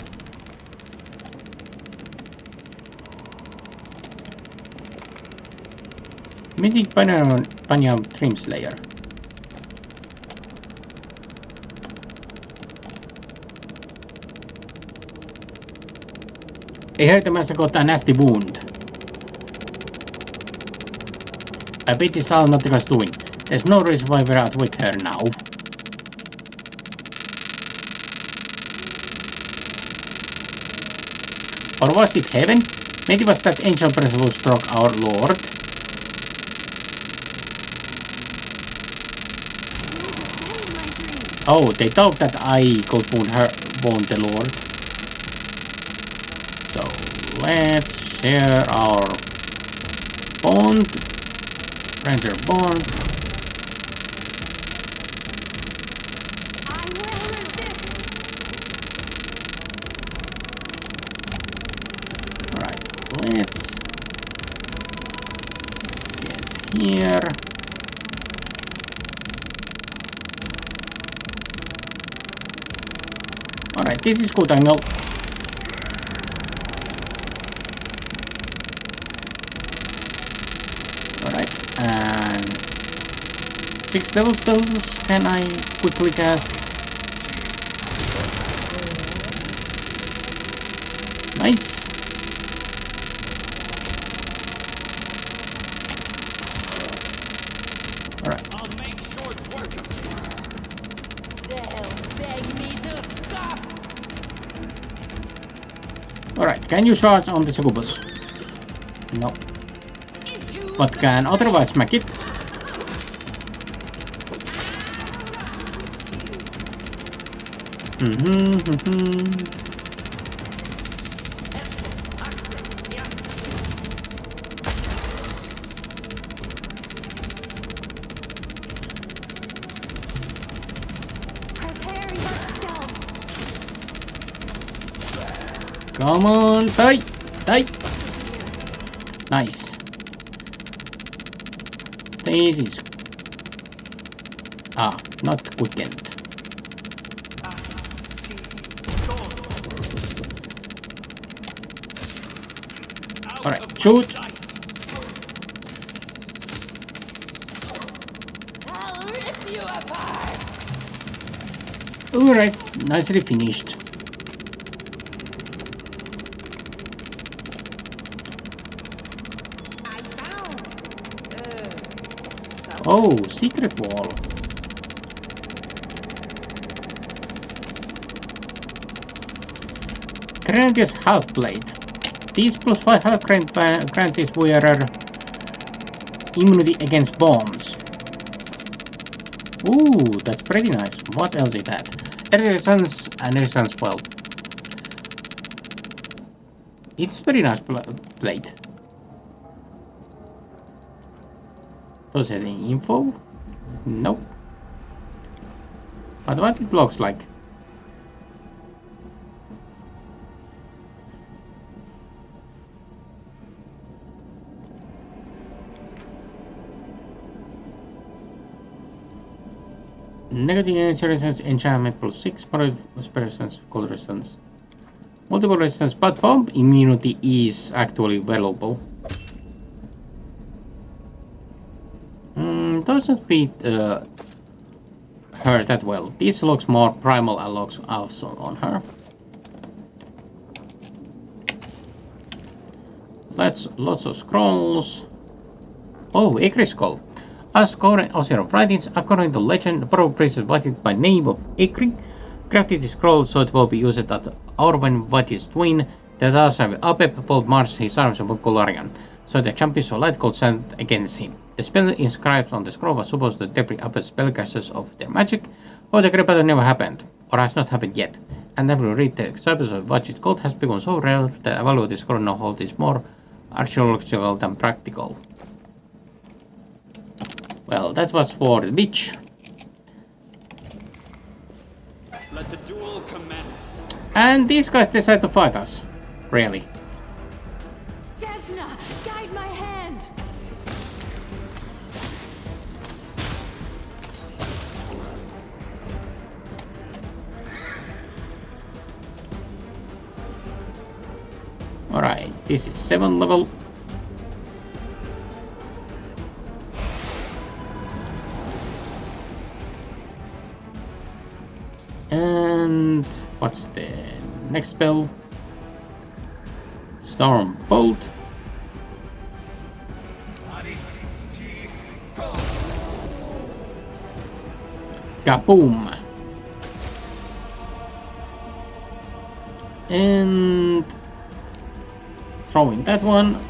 Speaker 1: Mythic Panyam Dream Slayer. I heard the master got a nasty wound. I bet it's all Nautica's doing. There's no reason why we're out with her now. Or was it heaven? Maybe it was that angel presence who struck our lord. Oh, they thought that I could wound the Lord. So let's share our bond. Ranger bond.
Speaker 6: I will resist.
Speaker 1: Alright, let's get here. Alright, this is good angle. Alright, and 6 level spells can I quickly cast? Nice. Alright.
Speaker 4: I'll make short work of this.
Speaker 3: They'll beg me to stop.
Speaker 1: Alright, can you charge on the succubus? No. But can otherwise smack it?
Speaker 6: Prepare yourself.
Speaker 1: Come on, die! Die! Nice. This is... not quickened. Alright, shoot!
Speaker 3: I'll rip you apart.
Speaker 1: Alright, nicely finished.
Speaker 2: I found something.
Speaker 1: Oh, secret wall. Grandius half blade. These +5 health grants its wearer immunity against bombs. Ooh, that's pretty nice. What else is that? Resistance and resistance, well. It's very nice blade. Was there any info? Nope. But what it looks like? Negative energy resistance enchantment +6 resistance, cold resistance. Multiple resistance, but bomb immunity is actually valuable. Doesn't fit her that well. This looks more primal and looks awesome on her. Lots of scrolls. Oh, Ekri scroll. As Ocean of Writings, according to legend, the power priest was by name of Ekri crafted the scroll so it will be used at Orwen Vati's twin, the Darsa Apep, both Mars, his arms of Golarion, so the champions of light could stand against him. The spell inscribed on the scroll was supposed to deprive Apep's spellcasters of their magic, or the great battle never happened, or has not happened yet, and every read the disciples of Vati's cult has become so rare that the value of the scroll now holds is more archaeological than practical. Well, that was for the beach.
Speaker 4: Let the duel commence.
Speaker 1: And these guys decide to fight us. Really.
Speaker 6: Desna, guide my hand.
Speaker 1: Alright, this is 7th level. And what's the next spell? Storm Bolt. Kaboom! And throwing that one.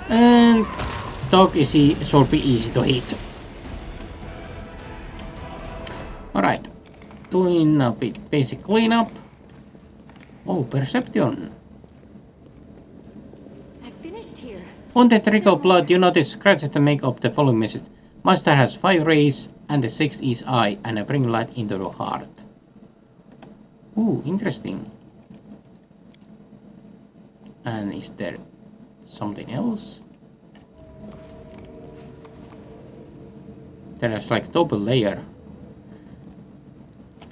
Speaker 1: And dog should be easy to hit. Alright, doing a bit basic cleanup. Oh, perception.
Speaker 6: I finished here.
Speaker 1: On the trickle blood, you notice scratches that make up the following message. Master has 5 rays, and the 6th is eye, and I bring light into the heart. Ooh, interesting. And is there something else? There's like double layer.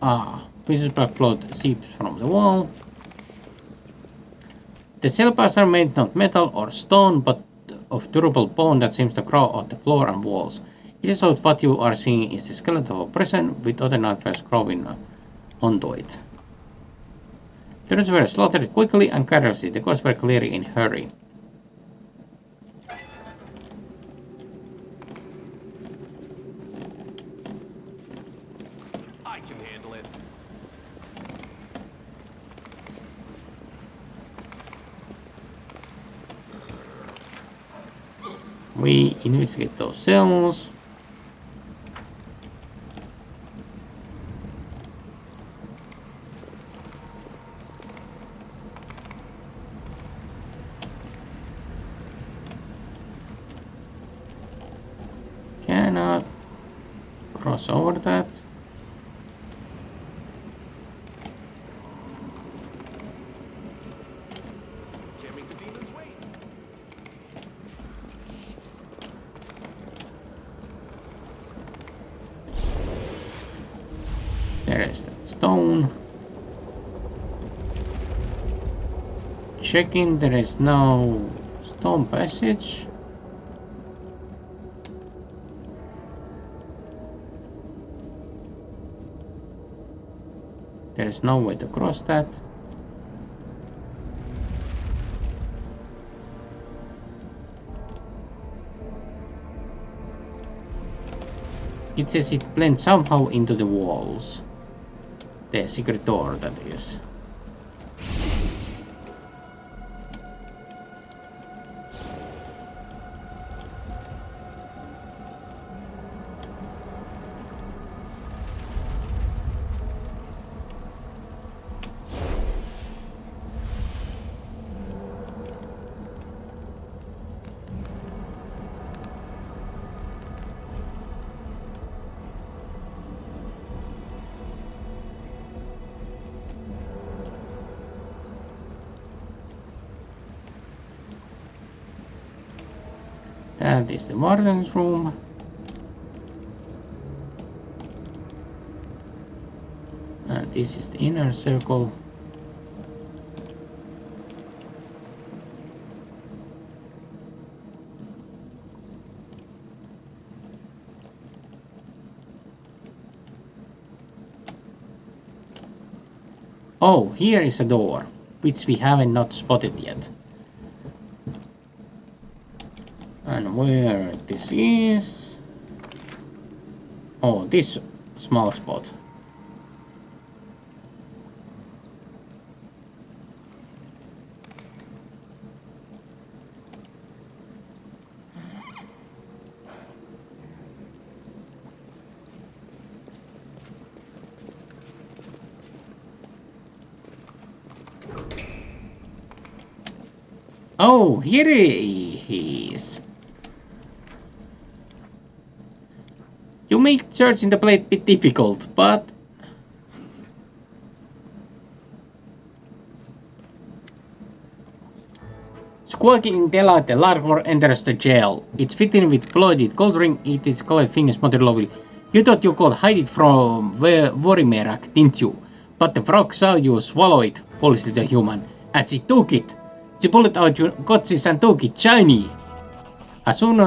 Speaker 1: Ah, pieces of black blood seeps from the wall. The cell bars are made not metal or stone, but of durable bone that seems to grow off the floor and walls. It is out what you are seeing is the skeleton of a prison with other nightmares growing onto it. The rest were slaughtered quickly and carelessly. The gods were clearly in a hurry.
Speaker 5: I can handle it.
Speaker 1: We investigate those cells. Cannot cross over that.
Speaker 5: Can't make the demons wait.
Speaker 1: There is that stone. Checking, there is no stone passage. There is no way to cross that. It says it blends somehow into the walls. The secret door, that is. That is the warden's room. And this is the inner circle. Oh, here is a door, which we haven't not spotted yet. And where this is? Oh, this small spot. Oh, here he is. You make searching the plate a bit difficult, but... Squawking in delight, the larva enters the jail. It's fitting with blooded gold ring, it is colored fingers mounted lovely. You thought you could hide it from Vorimerak, didn't you? But the frog saw you swallow it, foolish little human, and she took it. She pulled out your guts and took it shiny. As soon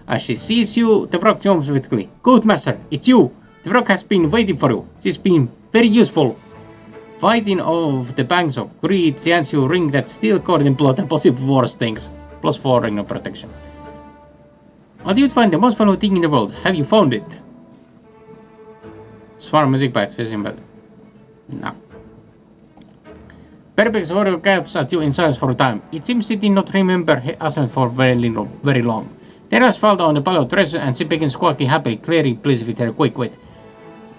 Speaker 1: as she sees you, the frog jumps quickly. Good master, it's you. The frog has been waiting for you. She's been very useful. Fighting off the banks of greed, she hands you a ring that's still covered in blood and possible worse things. +4 ring of protection. How do you find the most valuable thing in the world? Have you found it? Swarm music bites, fishing but no. Perpex warrior gaps at you in silence for a time. It seems he did not remember Ascent for very long. Terrace fell on the pile of treasure and she began squawking happily, clearing place with her quick wit.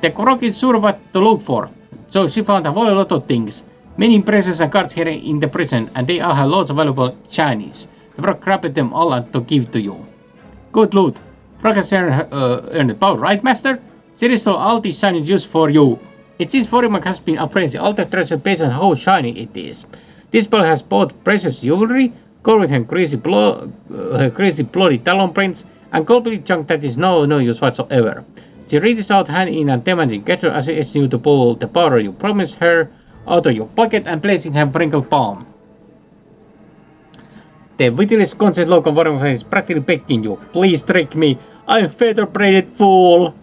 Speaker 1: The croc is sure what to look for, so she found a whole lot of things. Many precious and cards here in the prison, and they all have lots of valuable shinies. The frog grabbed them all and to give to you. Good loot. Frog has earned power, right, master? Seriously, all these shinies used for you. It seems Forimak has been appraising all the treasure based on how shiny it is. This pearl has both precious jewelry, gold with her crazy bloody talon prints, and gold junk that is no use whatsoever. She reaches out hand in a demanding gesture as she asks you to pull the powder you promised her out of your pocket and place it in her wrinkled palm. The witless conscious look on Forimak is practically begging you. Please trick me. I'm a feather-braided fool.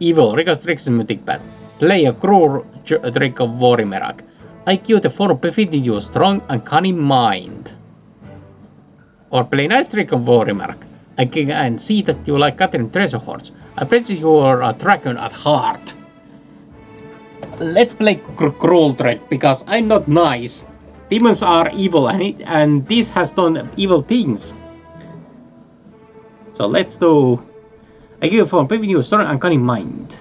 Speaker 1: Evil, Rico's Trickster mythic path. Play a cruel trick of Vorimerak. I cue the form befitting your strong and cunning mind. Or play nice trick of Vorimerak. I can see that you like gathering treasure hoards. I bet you are a dragon at heart. Let's play cruel trick because I'm not nice. Demons are evil and this has done evil things. So let's do... I give you for giving you a strong and cunning mind.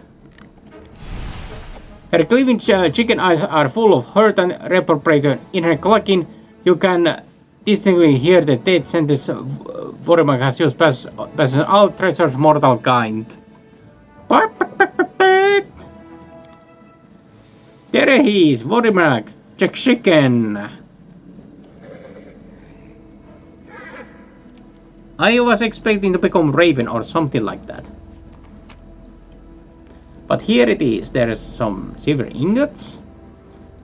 Speaker 1: Her gleaming chicken eyes are full of hurt and reprobation. In her clucking, you can distinctly hear the dead sentence Vorimak has used past all treasures mortal kind. There he is, Vorimak, chicken. I was expecting to become Raven or something like that. But here it is. There is some silver ingots,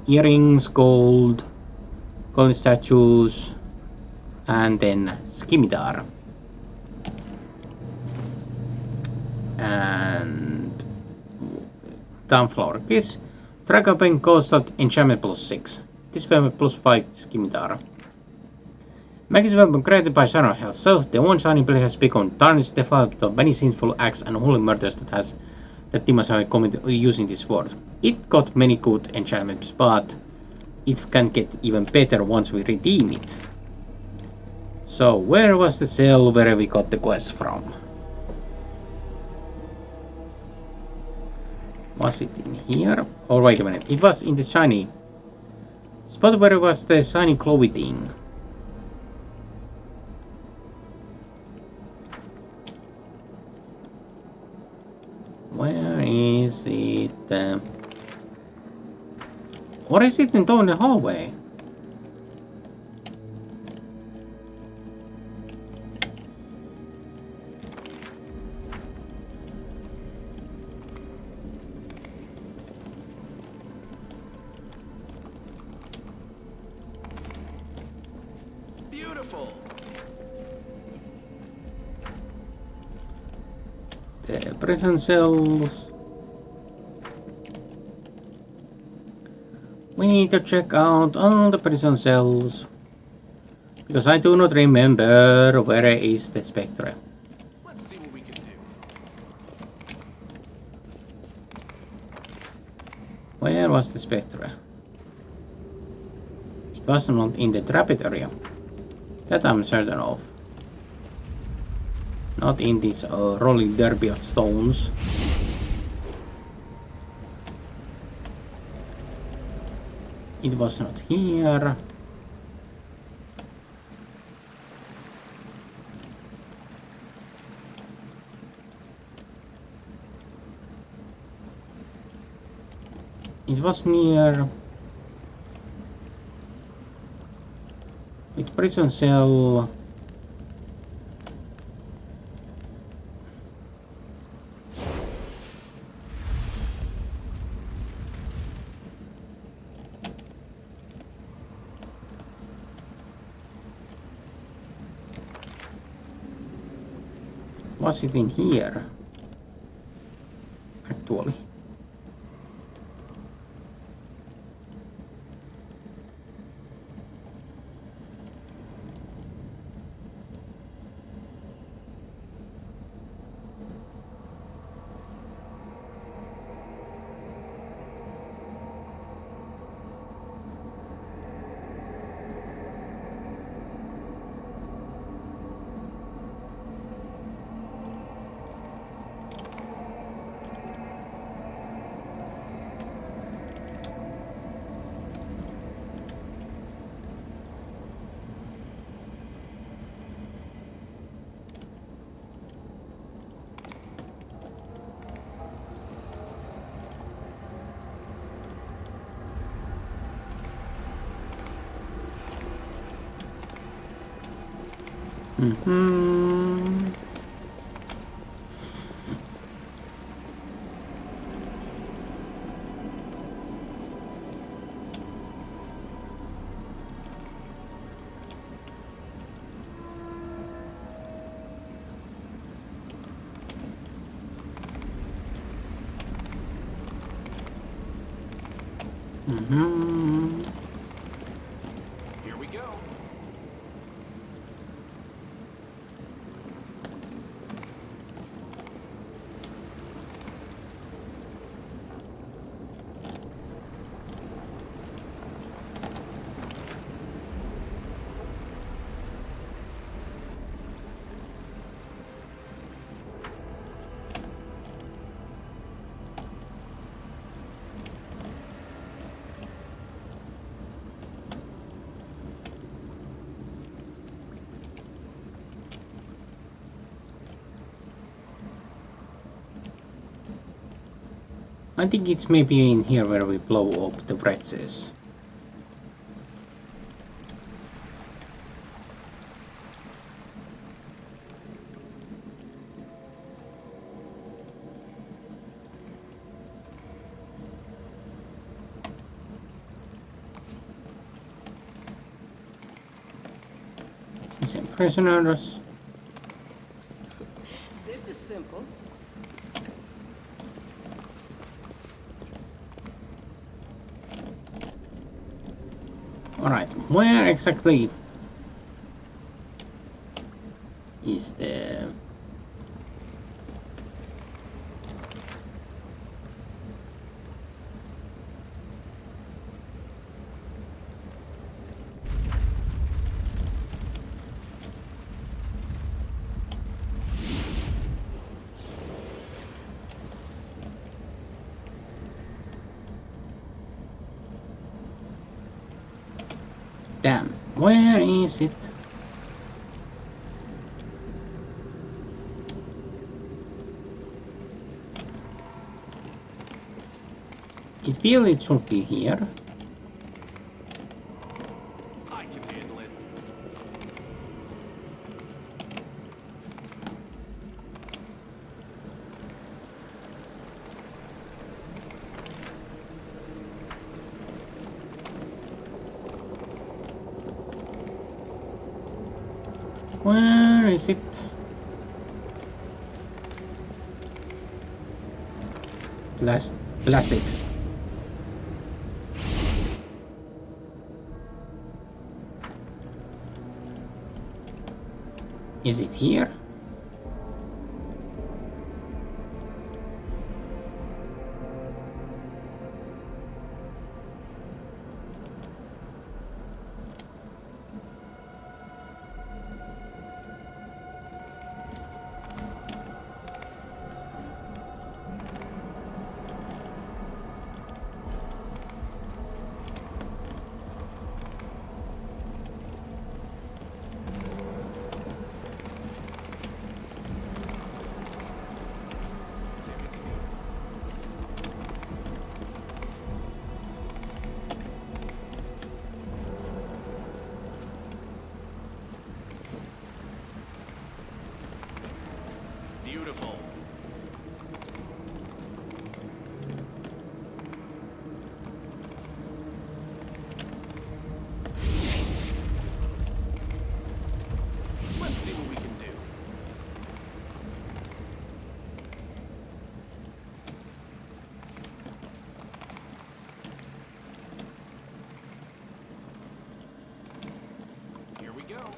Speaker 1: earrings, gold, golden statues, and then scimitar. And Sunflower Kiss. Dragon Pen costs enchantment +6. This weapon +5 scimitar. Magic weapon created by Sharon herself. The one shining blade has become tarnished, developed of many sinful acts and holy murders that demons have committed using this sword. It got many good enchantments, but it can get even better once we redeem it. So where was the cell where we got the quest from? Was it in here? Oh wait a minute, it was in the shiny spot where was the shiny glowy thing. Where is it? Or is it down the hallway?
Speaker 5: Beautiful.
Speaker 1: The prison cells. We need to check out all the prison cells. Because I do not remember where is the Spectre.
Speaker 5: Let's see what we can do.
Speaker 1: Where was the Spectre? It was not in the Trapped area. That I'm certain of. Not in this rolling derby of stones. It was not here. It was near with prison cell. Was it in here? Actually. Mm-hmm. Mm-hmm.
Speaker 5: Here we go.
Speaker 1: I think it's maybe in here where we blow up the wretches. His prisoners.
Speaker 2: This is simple.
Speaker 1: Alright, where exactly is the... Damn, where is it? It feels it should be here.
Speaker 5: I can handle it.
Speaker 1: Where is it? Blast it. Is it here?
Speaker 5: Beautiful. Let's see what we can do. Here we go.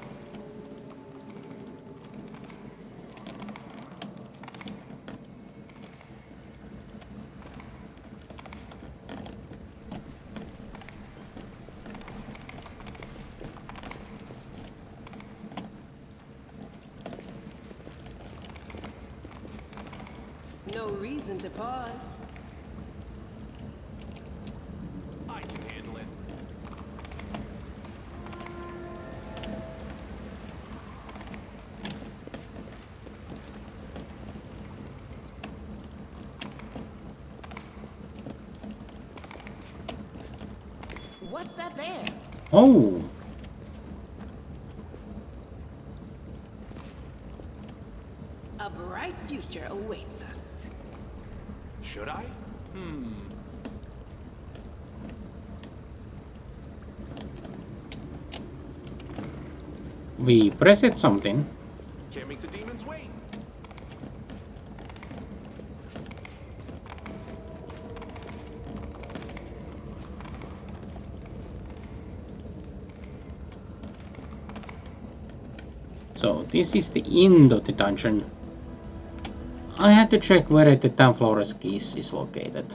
Speaker 2: No reason to pause.
Speaker 5: I can handle it.
Speaker 2: What's that there?
Speaker 1: Oh!
Speaker 2: future awaits us.
Speaker 5: Should I?
Speaker 1: We pressed something.
Speaker 5: Can't make the demons wait.
Speaker 1: So this is the end of the dungeon. I have to check where the Tanflora's keys is located.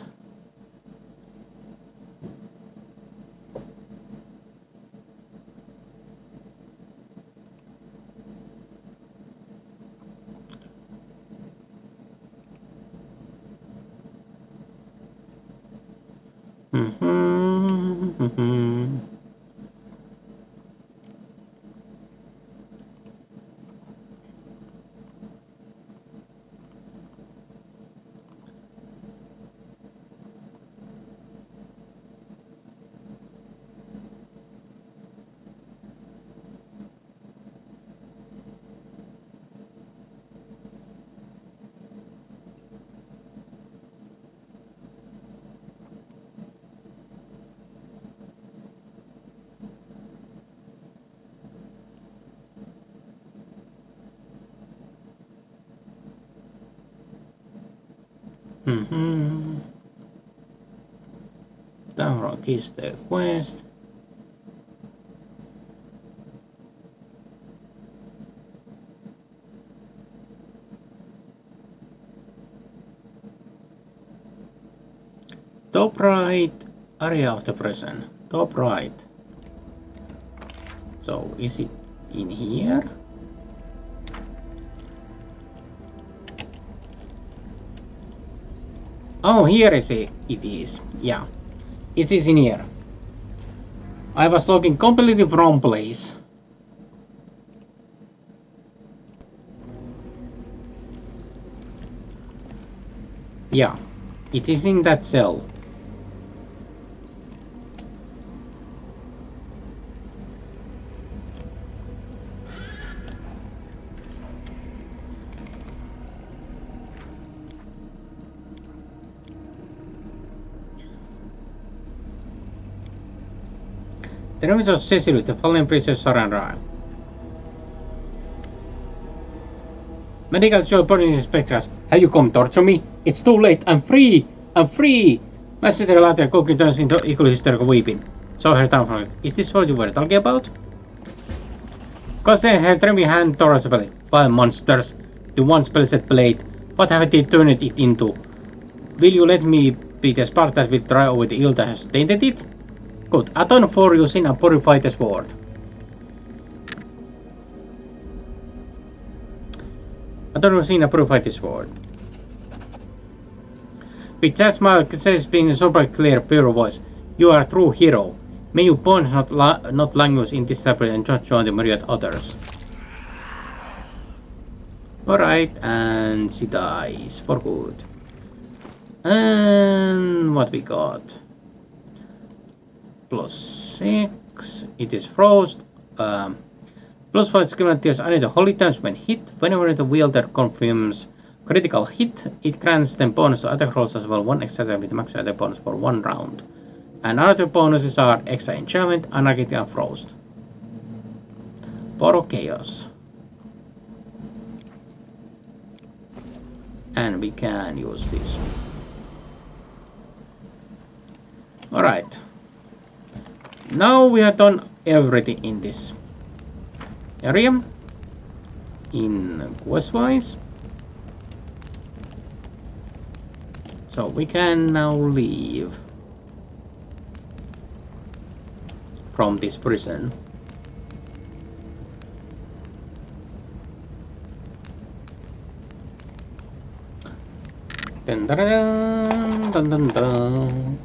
Speaker 1: Download is the quest. Top right area of the prison. Top right. So is it in here? Oh, here is it. It is. Yeah. It is in here. I was looking completely wrong place. Yeah. It is in that cell. The ruins of Cecil, the fallen princess surrender. Medical show body inspectors. Have you come torture me? It's too late. I'm free. I'm free. Master later cooking turns into equally hysterical weeping. So her town from it. Is this what you were talking about? Considering her trembling hand towards the belly. Vile monsters. The one spell set blade. What have they turned it into? Will you let me be the spark that will dry over the ill that has tainted it? Good. Atone for using a purified sword. Atone using a purified sword. With that smile, says being a super clear, pure voice. You are a true hero. May your bones not languish in this separate and just join the myriad others. Alright, and she dies for good. And what we got? +6. It is frost. +5 skill deals another holy times when hit. Whenever the wielder confirms critical hit, it grants them bonus to attack rolls as well. One extra attack with max attack bonus for 1 round. And other bonuses are extra enchantment, anarchy, and frost. Poro chaos. And we can use this. Alright. Now we have done everything in this area. In quest-wise. So we can now leave from this prison. Dun, dun, dun, dun, dun, dun.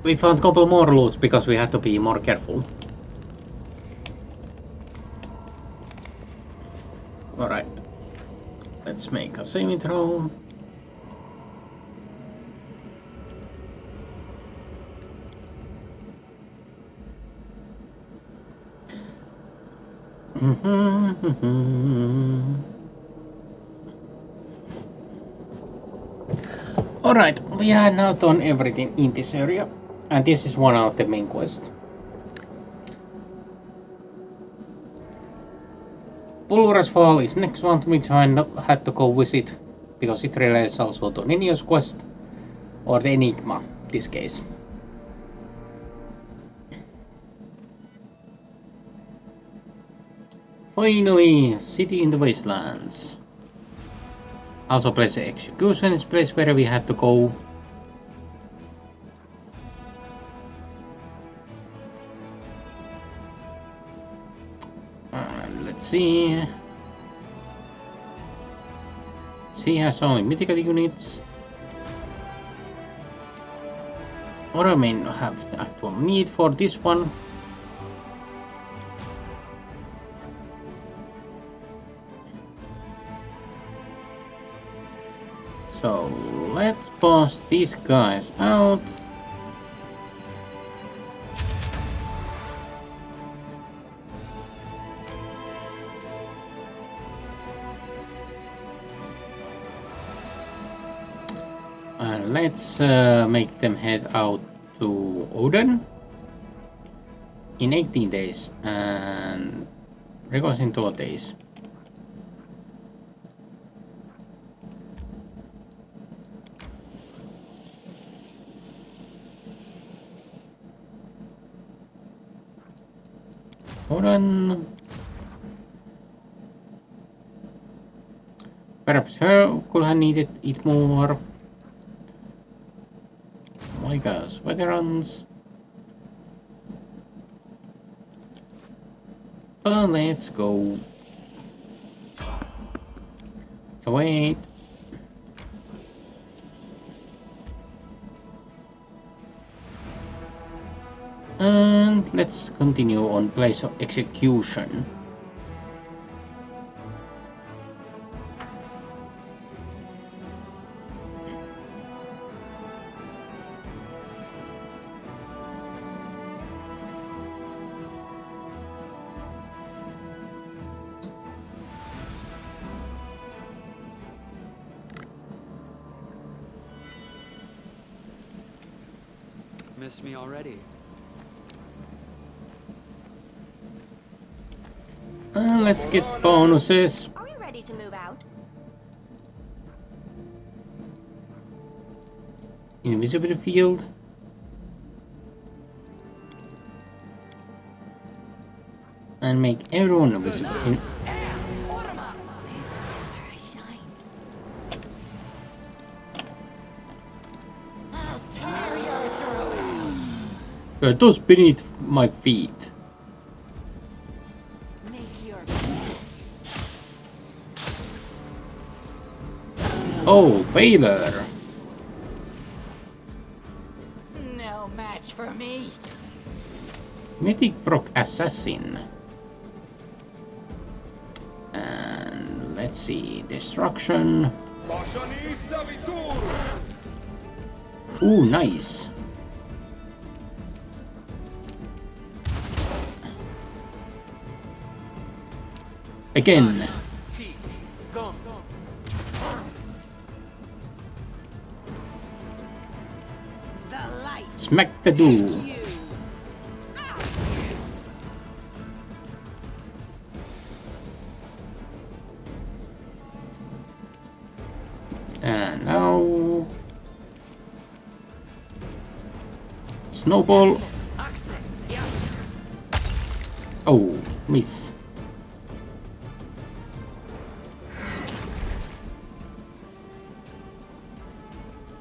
Speaker 1: We found a couple more loots because we had to be more careful. Alright. Let's make a saving throw. Alright, we have now done everything in this area, and this is one of the main quests. Pulvera's Fall is next one, which I had to go visit, because it relates also to Ninio's quest, or the Enigma, in this case. Finally, City in the Wastelands. Also place of execution is place where we had to go. Let's see. She has only mythical units. Or I may not have the actual need for this one. So let's boss these guys out. And let's make them head out to Odin in 18 days and Regos in 2 days. Odin. Perhaps her could have needed it more. My gosh, veterans. But let's go. Wait. And let's continue on place of execution.
Speaker 4: Missed me already.
Speaker 1: Let's get bonuses.
Speaker 6: Are we ready to move out?
Speaker 1: Invisibility field. And make everyone invisible. Those beneath my feet. Oh, failure.
Speaker 3: No match for me.
Speaker 1: Mythic proc assassin. And let's see, destruction. Ooh, nice. Again. Smack the do. And now snowball. Oh, miss.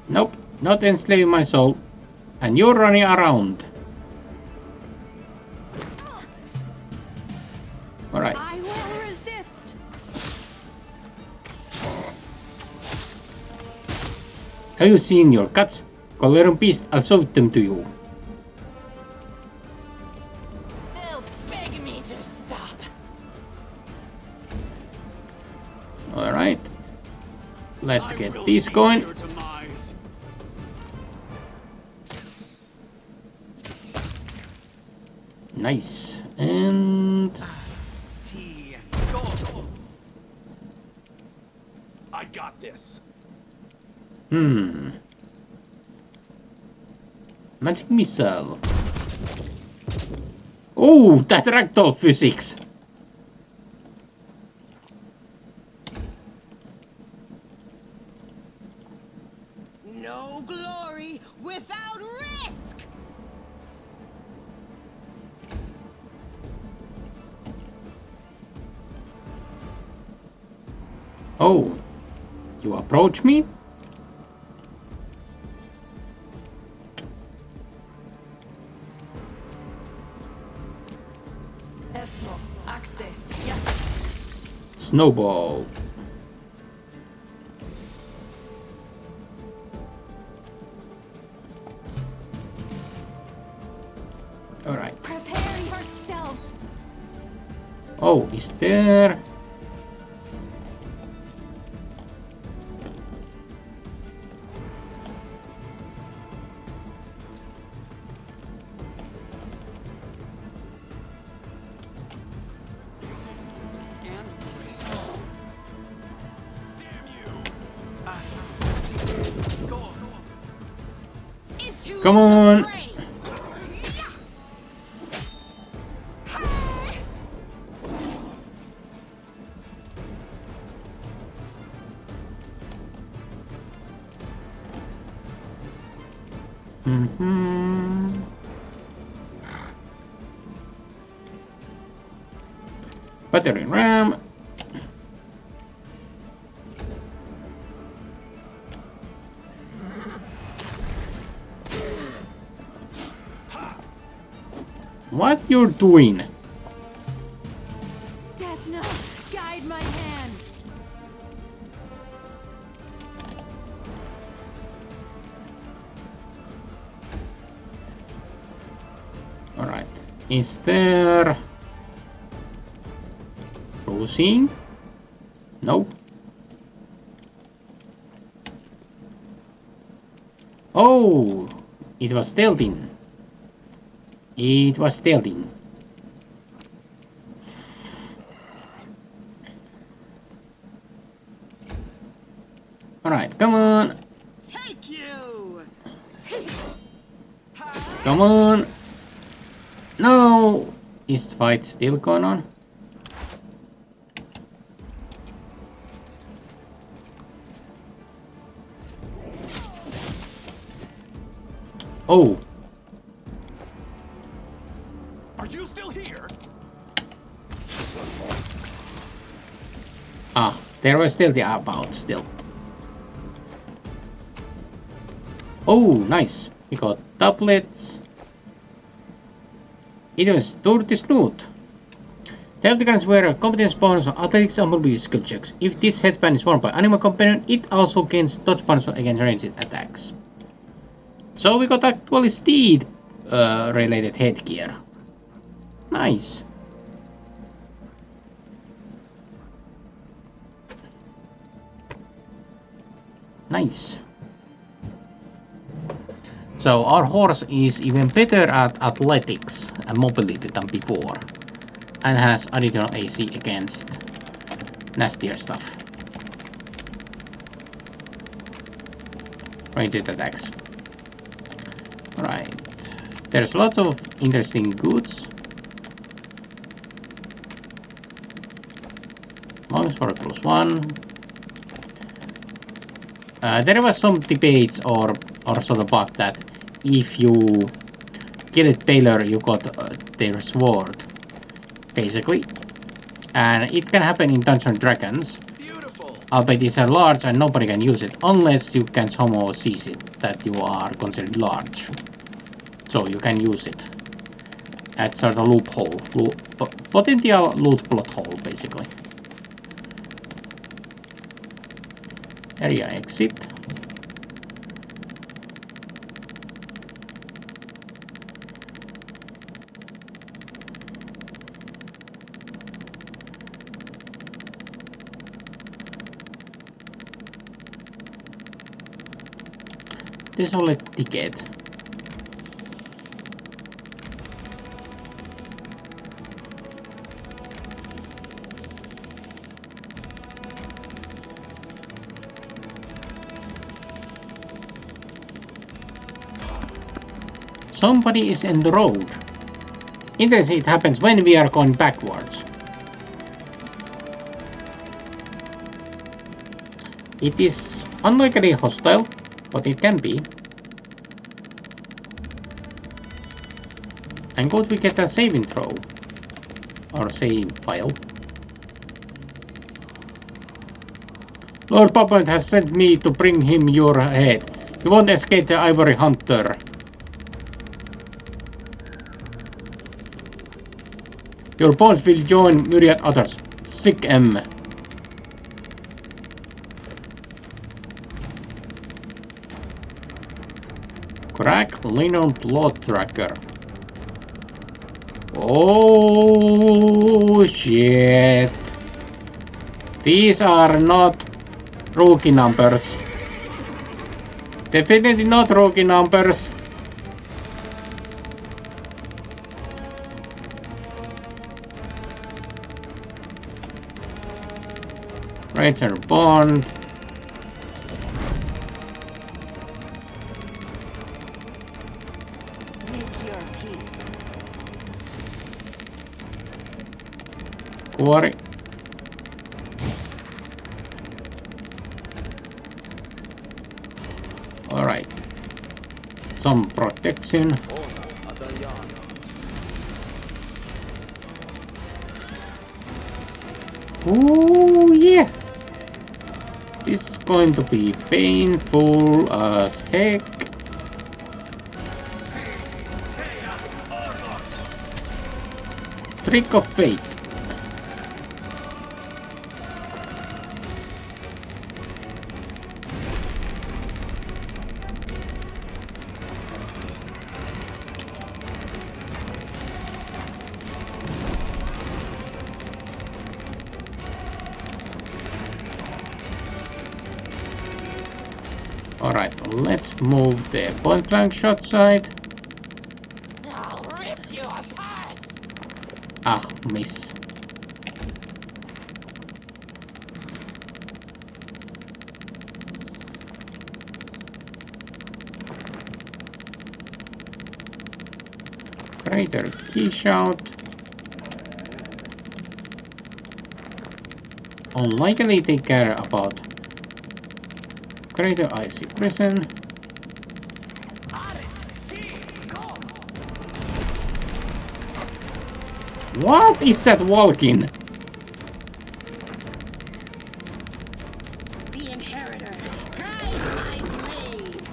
Speaker 1: Nope, not enslaving my soul. And you're running around. Alright.
Speaker 6: I will resist.
Speaker 1: Have you seen your cats? Cholerian beast, I'll show them to you.
Speaker 3: They'll beg me to stop.
Speaker 1: Alright. Let's get these going. Nice. And
Speaker 5: I got this.
Speaker 1: Magic missile. Oh, that ragdoll physics.
Speaker 2: No glory without risk!
Speaker 1: Oh, you approach me?
Speaker 3: Esmo, Axe, yes.
Speaker 1: Snowball. Alright.
Speaker 6: Prepare yourself.
Speaker 1: Oh, is there...
Speaker 4: And
Speaker 5: Damn you.
Speaker 4: go on, go on.
Speaker 2: Into
Speaker 1: Come
Speaker 2: the
Speaker 1: on.
Speaker 2: fray!
Speaker 1: Battering ram. What you're doing?
Speaker 6: Desna, guide my hand.
Speaker 1: Alright. Is there... Cruising? No. Oh! It was stealthing. It was stealthing. Alright, come on.
Speaker 2: Take you!
Speaker 1: Come on. No! Is the fight still going on? Oh!
Speaker 5: Are you still here?
Speaker 1: Ah, there was still the about still. Oh, nice. We got doublets. It was Dirty Snoot. The Elfgans were competence bonus on athletics and mobility skill checks. If this headband is worn by animal companion, it also gains dodge bonus against ranged attacks. So we got actually steed related headgear. Nice. Nice. So our horse is even better at athletics and mobility than before, and has additional AC against nastier stuff. Ranged attacks. Right. There's lots of interesting goods. Monks for a +1. There was some debates or sort of bug that if you killed Baylor, you got their sword, basically. And it can happen in Dungeons & Dragons.
Speaker 5: Beautiful.
Speaker 1: Albeit it's a large and nobody can use it unless you can somehow seize it, that you are considered large. So you can use it. At sort of loophole, potential loot plot hole, basically. Area exit. Desolate ticket. Somebody is in the road. Interesting, it happens when we are going backwards. It is unlikely hostile, but it can be. And could we get a saving throw? Or save file? Lord Puppet has sent me to bring him your head. You won't escape the ivory hunter. Your bones will join myriad others. Sick M. Crack Linen Blood Tracker. Oh shit. These are not rookie numbers. Definitely not rookie numbers. Razor Bond.
Speaker 6: Make your peace.
Speaker 1: Quarry. Alright. Some protection. Oh yeah. This is going to be painful as heck. Trick of Fate. Alright, let's move the point blank shot side.
Speaker 3: I'll rip you apart.
Speaker 1: Ah, miss. Greater key shout. Unlikely they care about Greater Icy Prison. What is that walking?
Speaker 2: The inheritor, guide my blade.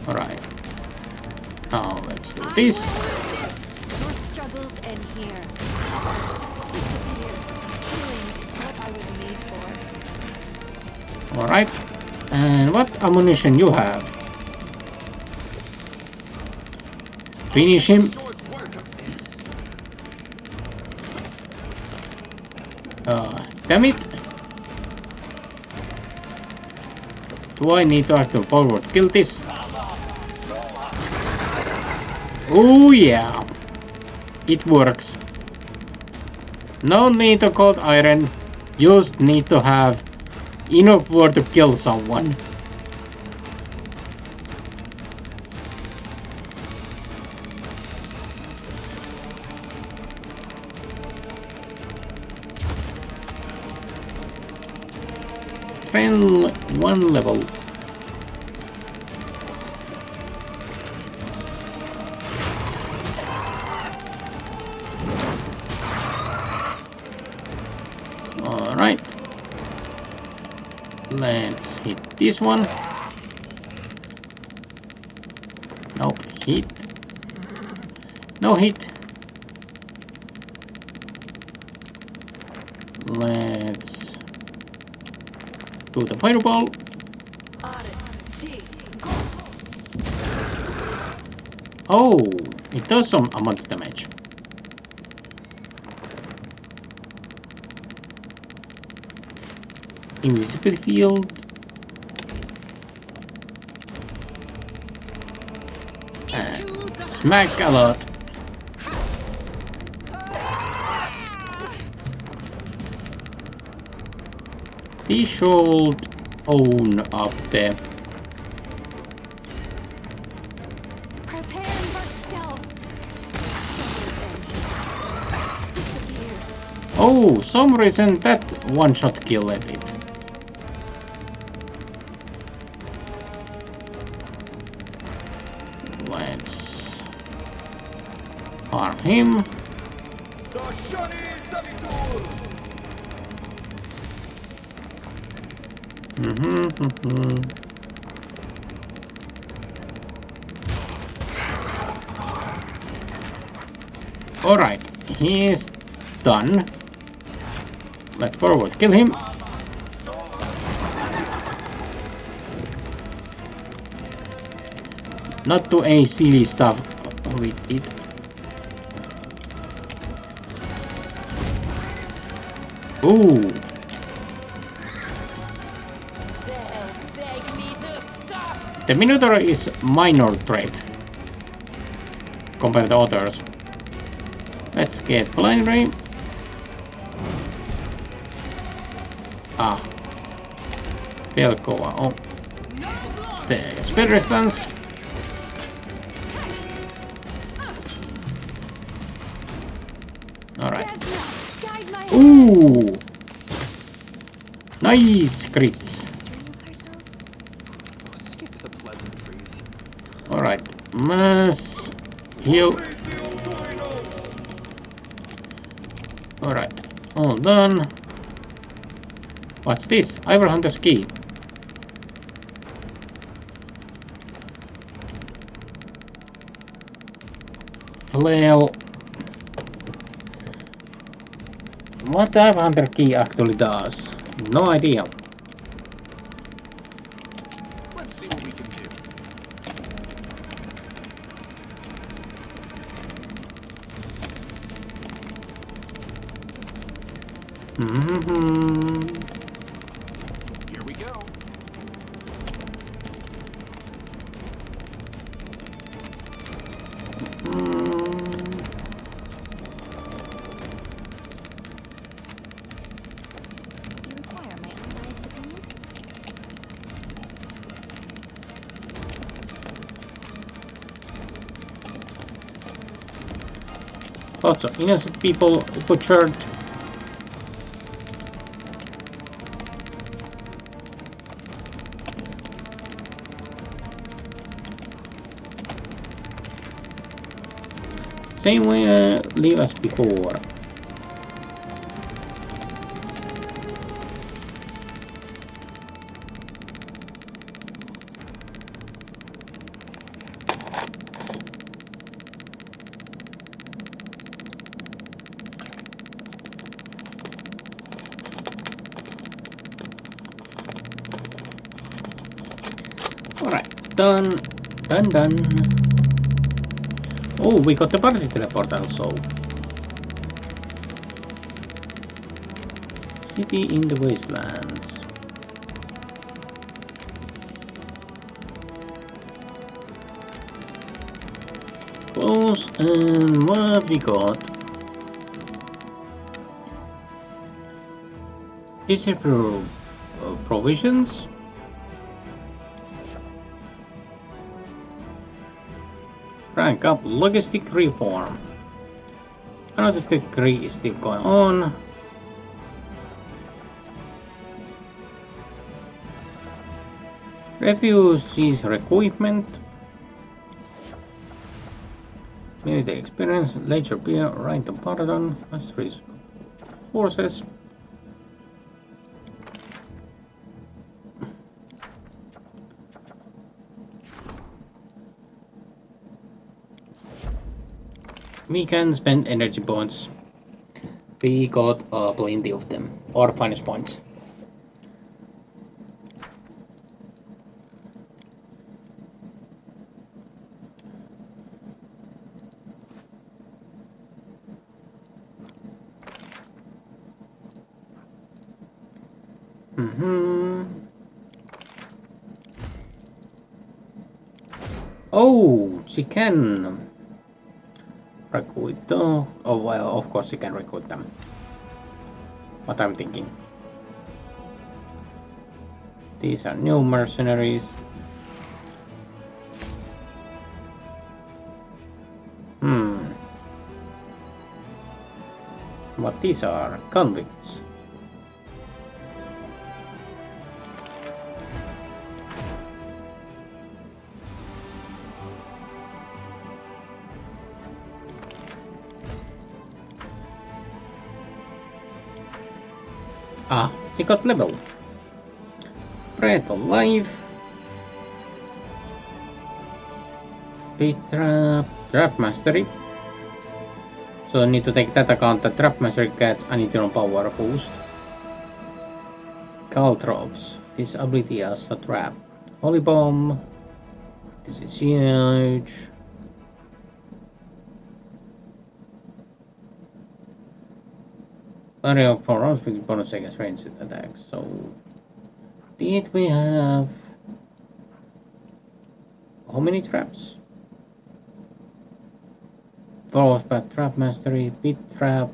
Speaker 1: Alright. Now let's do this.
Speaker 6: Your struggles end here. Disappear. Healing is what I was made for.
Speaker 1: Alright. And what ammunition you have? Finish him. Damn it. Do I need to active forward kill this? Oh yeah. It works. No need to cold iron. Just need to have enough word to kill someone. Train 1 level. Alright. Let's hit this one. Nope, hit. No hit. Let's do the fireball. Oh, it does some amount of damage. Invisible field. And smack a lot. He should own up the...
Speaker 6: Prepare for stealth. Disappear.
Speaker 1: Oh, some reason that one-shot killed it. Let's harm him. Alright, he is done. Let's forward kill him. Not do any silly stuff with it. Ooh.
Speaker 3: They'll beg me to stop.
Speaker 1: The Minotaur is minor threat compared to others. Let's get blind ray. Ah. Velkova. Oh. The spell resistance. Alright.
Speaker 6: Guide my
Speaker 1: Ooh. Nice crits.
Speaker 4: Skip the pleasantries.
Speaker 1: Alright. Mass heal. Alright. All done. What's this? Ivor Hunter's key. Flail. What the Ivor Hunter key actually does? No idea.
Speaker 5: Let's see what we can do. Here we go.
Speaker 6: You require my unbiased opinion?
Speaker 1: Lots of innocent people butchered. Same way leave as before. Alright, done. Done. Oh, we got the party teleport also. City in the wastelands. Close, and what we got? Is it provisions? Rank up logistic reform. Another degree is still going on. Refugees equipment. Military experience, leisure beer, right to pardon, masteries forces. We can spend energy points. We got plenty of them, or finest points. Oh, she can recruit. Oh, well, of course she can recruit them. What I'm thinking. These are new mercenaries. But these are convicts. Ah, she got level. Breath of life. Beat trap mastery. So I need to take that account that trap mastery gets an internal power boost. Caltrops. This ability as a trap. Holy bomb. This is huge. Area for rounds with bonus against ranged attacks. So did we have how many traps? Frostbat trap mastery, pit trap,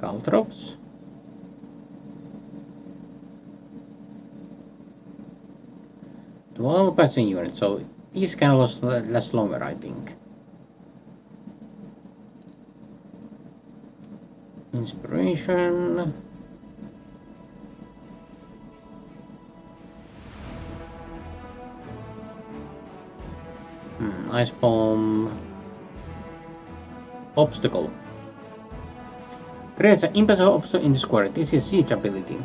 Speaker 1: caltrops. To all passing units, so these can last longer, I think. Inspiration. Ice bomb. Obstacle. Creates an impassable obstacle in the square. This is siege ability.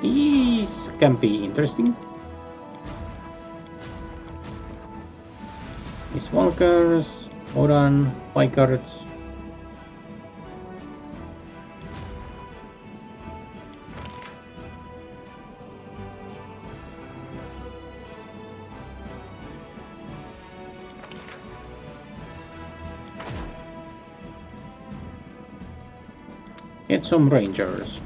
Speaker 1: These can be interesting. These walkers, Oran, Picards. Get some rangers.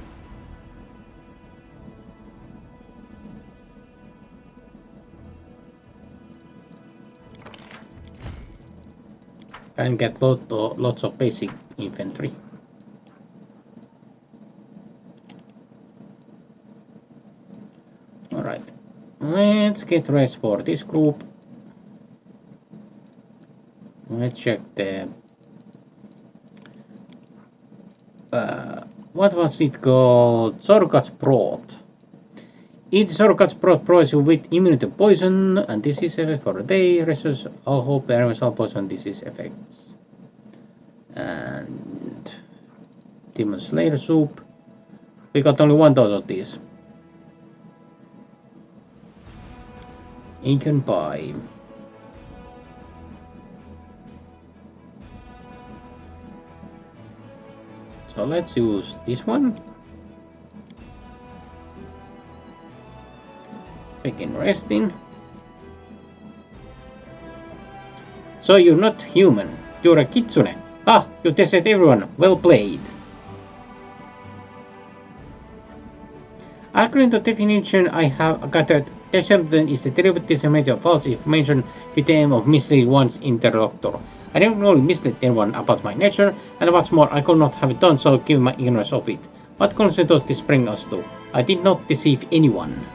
Speaker 1: And get lots of basic infantry. Alright, let's get rest for this group. Let's check the what was it called? Sorgat's Broth. Eat Sorgat's Broth provides you with immunity to poison and disease effect for a day. Restores all hope, enemies, all poison disease effects. And Demon Slayer soup. We got only 1 dose of these. Aiken pie. So let's use this one. Begin resting. So you're not human, you're a Kitsune. Ah, you tested everyone, well played. According to definition I have gathered, deception is the deliberate dissemination of false information with the aim of misleading one's interlocutor. I never really misled anyone about my nature, and what's more, I could not have done so given my ignorance of it. What concern does this bring us to? I did not deceive anyone.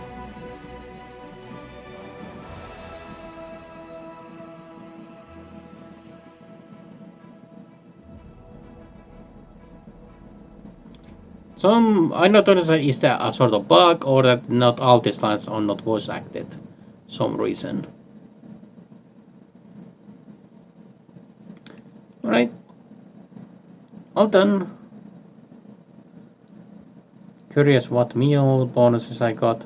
Speaker 1: I not understand is there a sort of bug or that not all these lines are not voice acted. Some reason. Alright. All done. Curious what meal bonuses I got.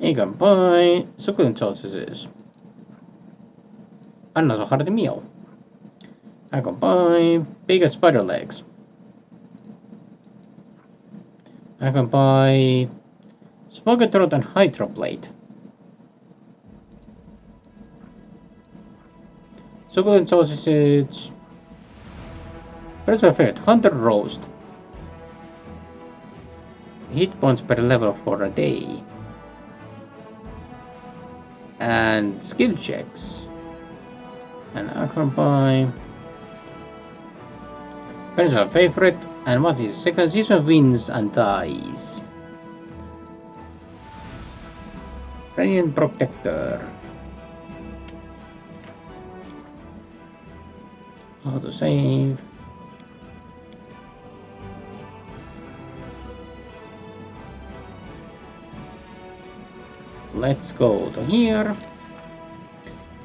Speaker 1: You can buy succulent sausages. Anna så hade meal. I can buy bigger spider legs. I can buy smoked throat and hydro plate. Succulent sausage. Personal favorite, hunter roast. Hit points per level for a day. And skill checks. And I can buy personal favorite, And what is second season wins and dies? Radiant Protector. How to save? Let's go to here.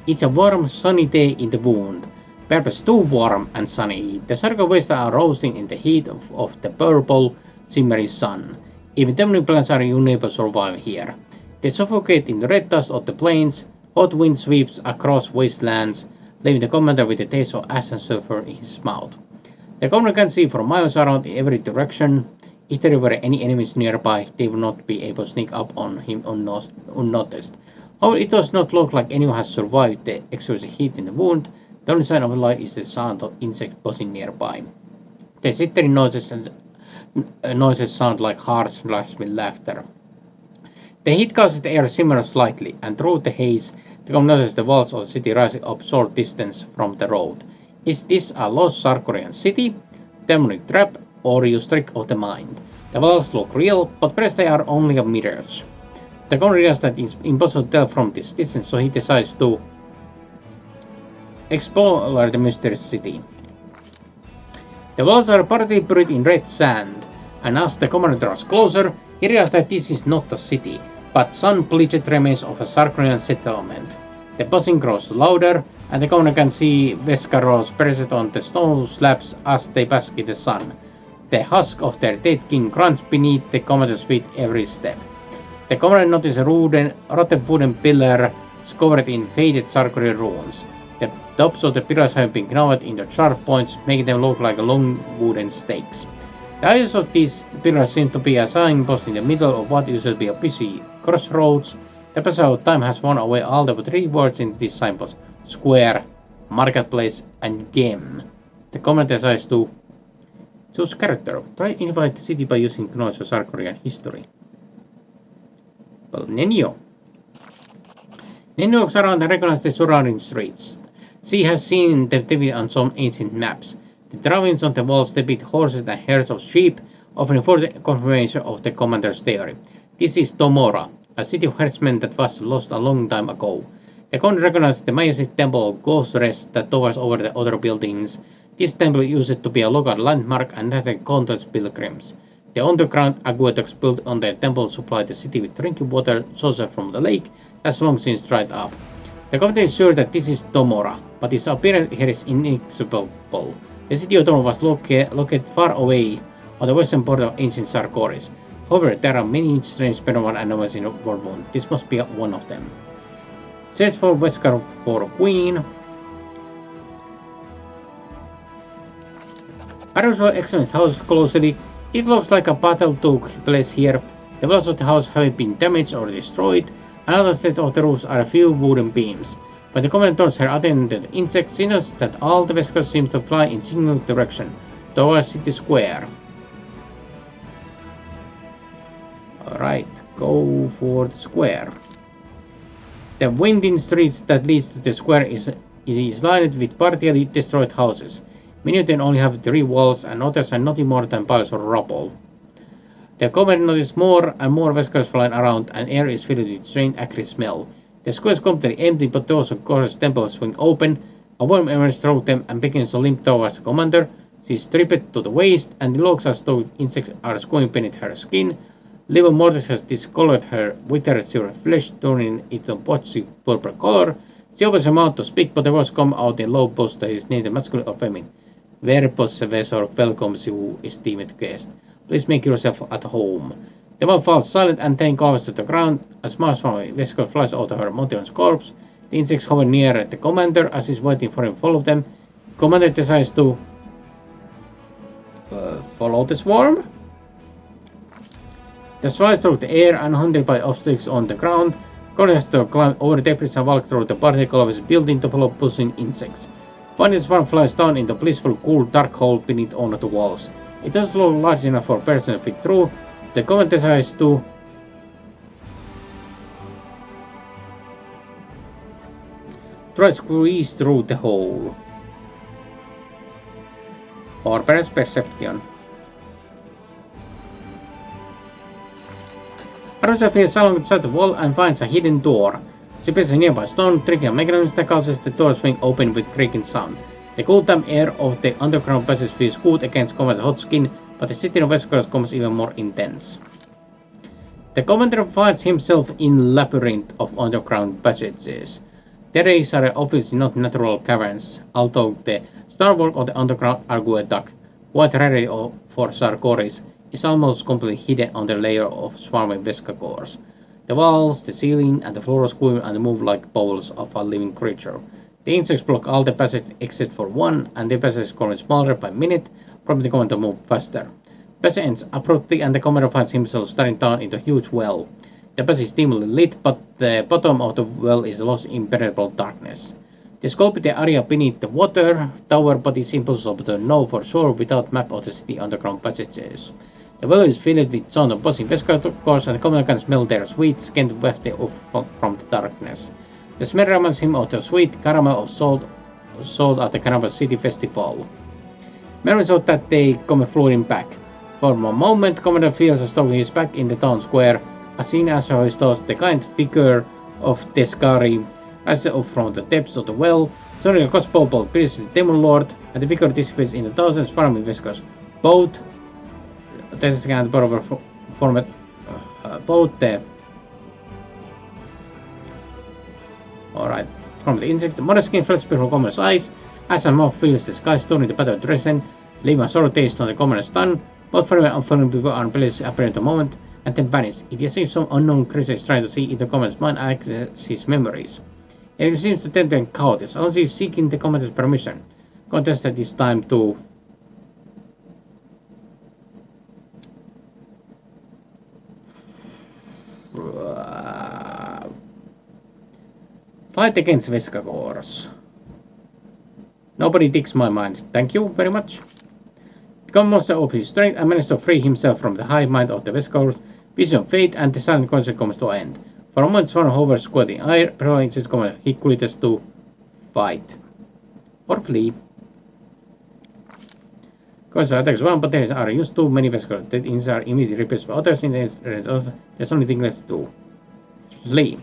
Speaker 1: It's a warm, sunny day in the wound. Perhaps too warm and sunny. The circle waves are roasting in the heat of the purple, shimmery sun. Even temporary plants are unable to survive here. They suffocate in the red dust of the plains. Hot wind sweeps across wastelands, leaving the commander with a taste of ash and sulfur in his mouth. The commander can see for miles around in every direction. If there were any enemies nearby, they would not be able to sneak up on him unnoticed. However, it does not look like anyone has survived the excessive heat in the wound. The only sign of life is the sound of insects buzzing nearby. The chittering noises sound like harsh, raspy laughter. The heat causes the air to simmer slightly, and through the haze, the commander notices the walls of the city rising up short distance from the road. Is this a lost Sarkorian city, demonic trap, or a trick of the mind? The walls look real, but perhaps they are only a mirage. The commander realizes that it's impossible to tell from this distance, so he decides to explore the mysterious city. The walls are partly buried in red sand, and as the commander draws closer, he realizes that this is not a city, but sun-bleached remains of a Sarkorian settlement. The buzzing grows louder, and the commander can see Vescaros present on the stone slabs as they bask in the sun. The husk of their dead king grunts beneath the commander's feet every step. The commander notices a rotten wooden pillar covered in faded Sarkorian runes. The tops of the pillars have been gnawed into sharp points, making them look like long wooden stakes. The edges of these pillars seem to be a signpost in the middle of what used to be a busy crossroads. The passage of time has worn away all the 3 words in this signpost: square, marketplace, and game. The commander decides to choose character. Try invite the city by using knowledge of Sarkorian history. Well, Nenio. Nenio looks around and recognizes the surrounding streets. She has seen them depicted on some ancient maps. The drawings on the walls depict horses and herds of sheep, offering further confirmation of the commander's theory. This is Tomora, a city of herdsmen that was lost a long time ago. The commander recognizes the majestic temple of Ghost Rest that towers over the other buildings. This temple used to be a local landmark and had countless pilgrims. The underground aqueducts built on the temple supplied the city with drinking water sourced from the lake that's long since dried up. The commander is sure that this is Tomora, but its appearance here is inexplicable. The city of Tomora was located far away on the western border of ancient Sarkoris. However, there are many strange paranormal anomalies in the world moon. This must be one of them. Search for Wesker for Queen. Aruso examines the house closely. It looks like a battle took place here. The walls of the house haven't been damaged or destroyed. Another set of the roofs are a few wooden beams. When the commander turns her attention to the insects, she notices that all the Veskers seem to fly in single direction, towards City Square. Alright, go for the square. The winding street that leads to the square is lined with partially destroyed houses. Many of them only have 3 walls, and others are nothing more than piles of rubble. The commander notices more and more Veskers flying around, and air is filled with strange acrid smell. The square is completely empty, but doors of Gore's temple swing open. A worm emerges through them and begins to limp towards the commander. She is stripped to the waist, and it looks as though insects are squirming beneath her skin. Living mortis has discolored her withered silver flesh, turning it a blotchy purple color. She opens her mouth to speak, but the words come out in low voice that is neither masculine or feminine. Verbosvesor welcomes you, esteemed guest. Please make yourself at home. The woman falls silent and then collapses to the ground. A small Vesker flies out of her mountain's corpse. The insects hover near the commander as he's waiting for him to follow them. Commander decides to follow the swarm. They fly through the air and hunted by obstacles on the ground. Commander has to climb over the debris and walk through the particle of his building to follow buzzing insects. Finally, the swarm flies down in the blissful, cool, dark hole beneath one of the walls. It doesn't look large enough for a person to fit through. The commander decides to try to squeeze through the hole. Or perhaps perception. Arusa feels along the side of the wall and finds a hidden door. She presses a nearby stone, triggering a mechanism that causes the door to swing open with creaking sound. The cool damp air of the underground passage feels good against Commander's hot skin, but the sitting of Vesicles becomes even more intense. The Commander finds himself in a labyrinth of underground passages. These are obviously not natural caverns, although the stonework of the underground aqueduct, quite rarely for Sarkoris, is almost completely hidden under a layer of swarming Vesicles. The walls, the ceiling, and the floor squirm and move like bowls of a living creature. The insects block all the passages except for one, and the passage is growing smaller by minute, prompting the commander to move faster. Passage ends abruptly, and the commander finds himself staring down into a huge well. The passage is dimly lit, but the bottom of the well is lost in impenetrable darkness. The scope of the area beneath the water tower, but it's impossible to know for sure without map of the city underground passages. The well is filled with sound of buzzing Vesicles, and the commander can smell their sweet scent wafting off from the darkness. The smell reminds him of the sweet caramel of salt at the Carnival City Festival. Memories of that day come flooding back. For a moment, Commander feels as though he is back in the town square, as soon as he thought the kind figure of Teskari rises up from the depths of the well, suddenly a crossbow bolt pierces the Demon Lord, and the figure dissipates into thousands farming Vesicles. Both Alright, from the insects, the mother skin flashes before Commander's eyes, as a mouth fills the sky, storing the battle of Dresden, leaving a sore taste on the Commander's stun. Both forever and unfurling people are abilities appear in a moment, and then vanish. It is as if some unknown creature is trying to see into Commander's mind and access his memories. It seems to tend to encounters, only seeking the Commander's permission. Contested this time to fight against Vesicles. Nobody digs my mind. Thank you very much. The monster opens his strength and manages to free himself from the hive mind of the Vesicles. Vision of fate and the silent concert comes to an end. For a moment, Swarm hovers squat in air, prolonging his command. He quits to fight. Or flee. Concert attacks one, but there are used too many Vesicles. Dead ins are immediately replaced by others. There's only thing left to do. Flee.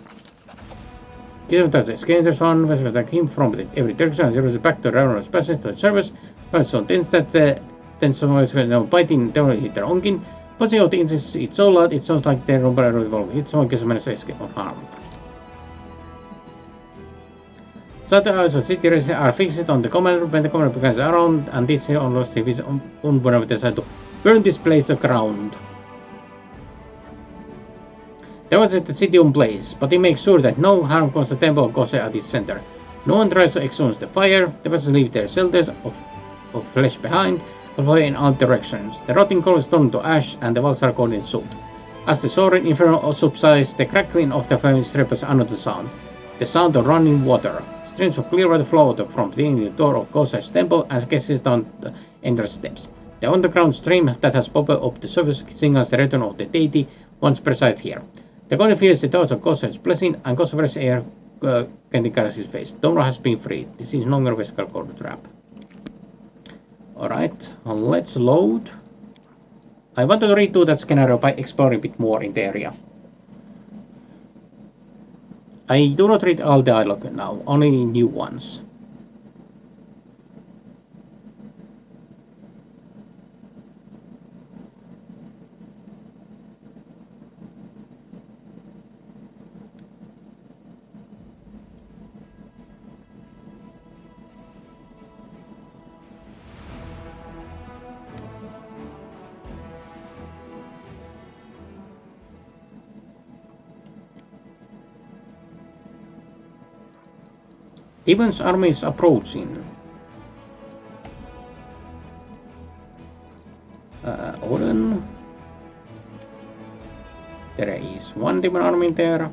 Speaker 1: Kizabum touches the skaters one, Vesicles attack him from every direction and zeroes back to the ravenous passage to the surface. But so tense that then some Vesicles now biting down hit their own kin. Buzzing out the insects, it's so loud it sounds like their robot revolver hit someone because managed to escape unharmed. Southern eyes of city residents are fixed on the commander when the commander becomes around, and this here almost his unborn decide to burn this place to ground. They want to set the city on blaze, but he makes sure that no harm comes to the temple of Kose at its center. No one tries to extinguish the fire, the vessels leave their shelters of flesh behind, and fly in all directions. The rotting coal is turned to ash, and the walls are covered in soot. As the soaring inferno subsides, the crackling of the flames ripples another sound, the sound of running water. Streams of clear water flow from the door of Kose's temple and cascades down the entrance steps. The underground stream that has popped up the surface signals the return of the deity once preside here. The god feels the thoughts of Kose's blessing, and Kose's fresh air can caress his face. Domra has been freed. This is no longer a Vesicle cord trap. Alright, let's load. I want to redo that scenario by exploring a bit more in the area. I do not read all the dialogue now, only new ones. Demon's army is approaching. Odin. There is one demon army there.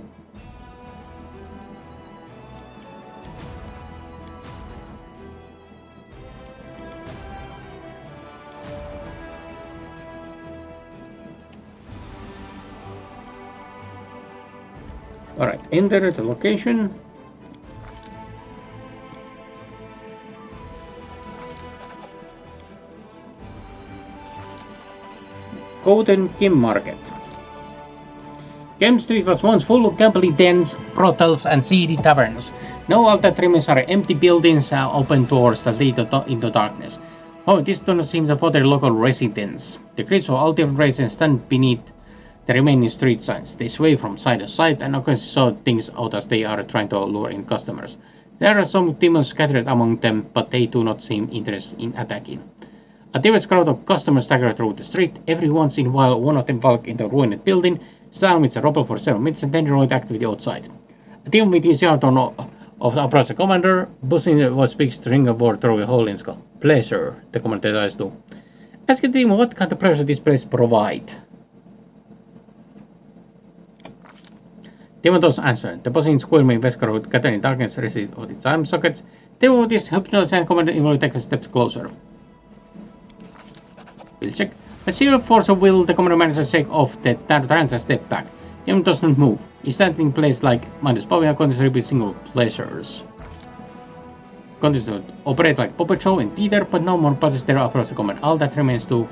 Speaker 1: Alright, enter the location. Golden Kim Market. Game Street was once full of gambling dens, brothels, and seedy taverns. Now all that remains are empty buildings and open doors that lead into darkness. Oh, this does not seem to bother local residents. The creatures of all different races stand beneath the remaining street signs. They sway from side to side and occasionally shout things out as they are trying to lure in customers. There are some demons scattered among them, but they do not seem interested in attacking. A diverse crowd of customers stagger through the street. Every once in a while, one of them walks into a ruined building, stand with a rubble for several minutes, and then join activity outside. A team with his yard of the approach the commander, buzzing what speaks string of word through a hole in skull. Pleasure, the commander tries to. Ask the team what kind of pleasure this place provide. Demon doesn't answer. The buzzing squirming Vescar with gathering darkness received of its arm sockets. Demon with his hypnosis and commander immediately takes a step closer. We'll check. A sheer force of will, the commander manages to shake off the trance and step back. Demon does not move. He stands in place like mindless power and continues to repeat single pleasures. Continues to operate like puppet show in theater, but no more buzzes there approach the commander. All that remains to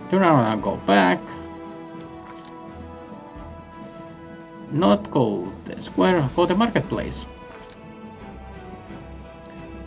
Speaker 1: turn around and go back. Not go the square, go the marketplace.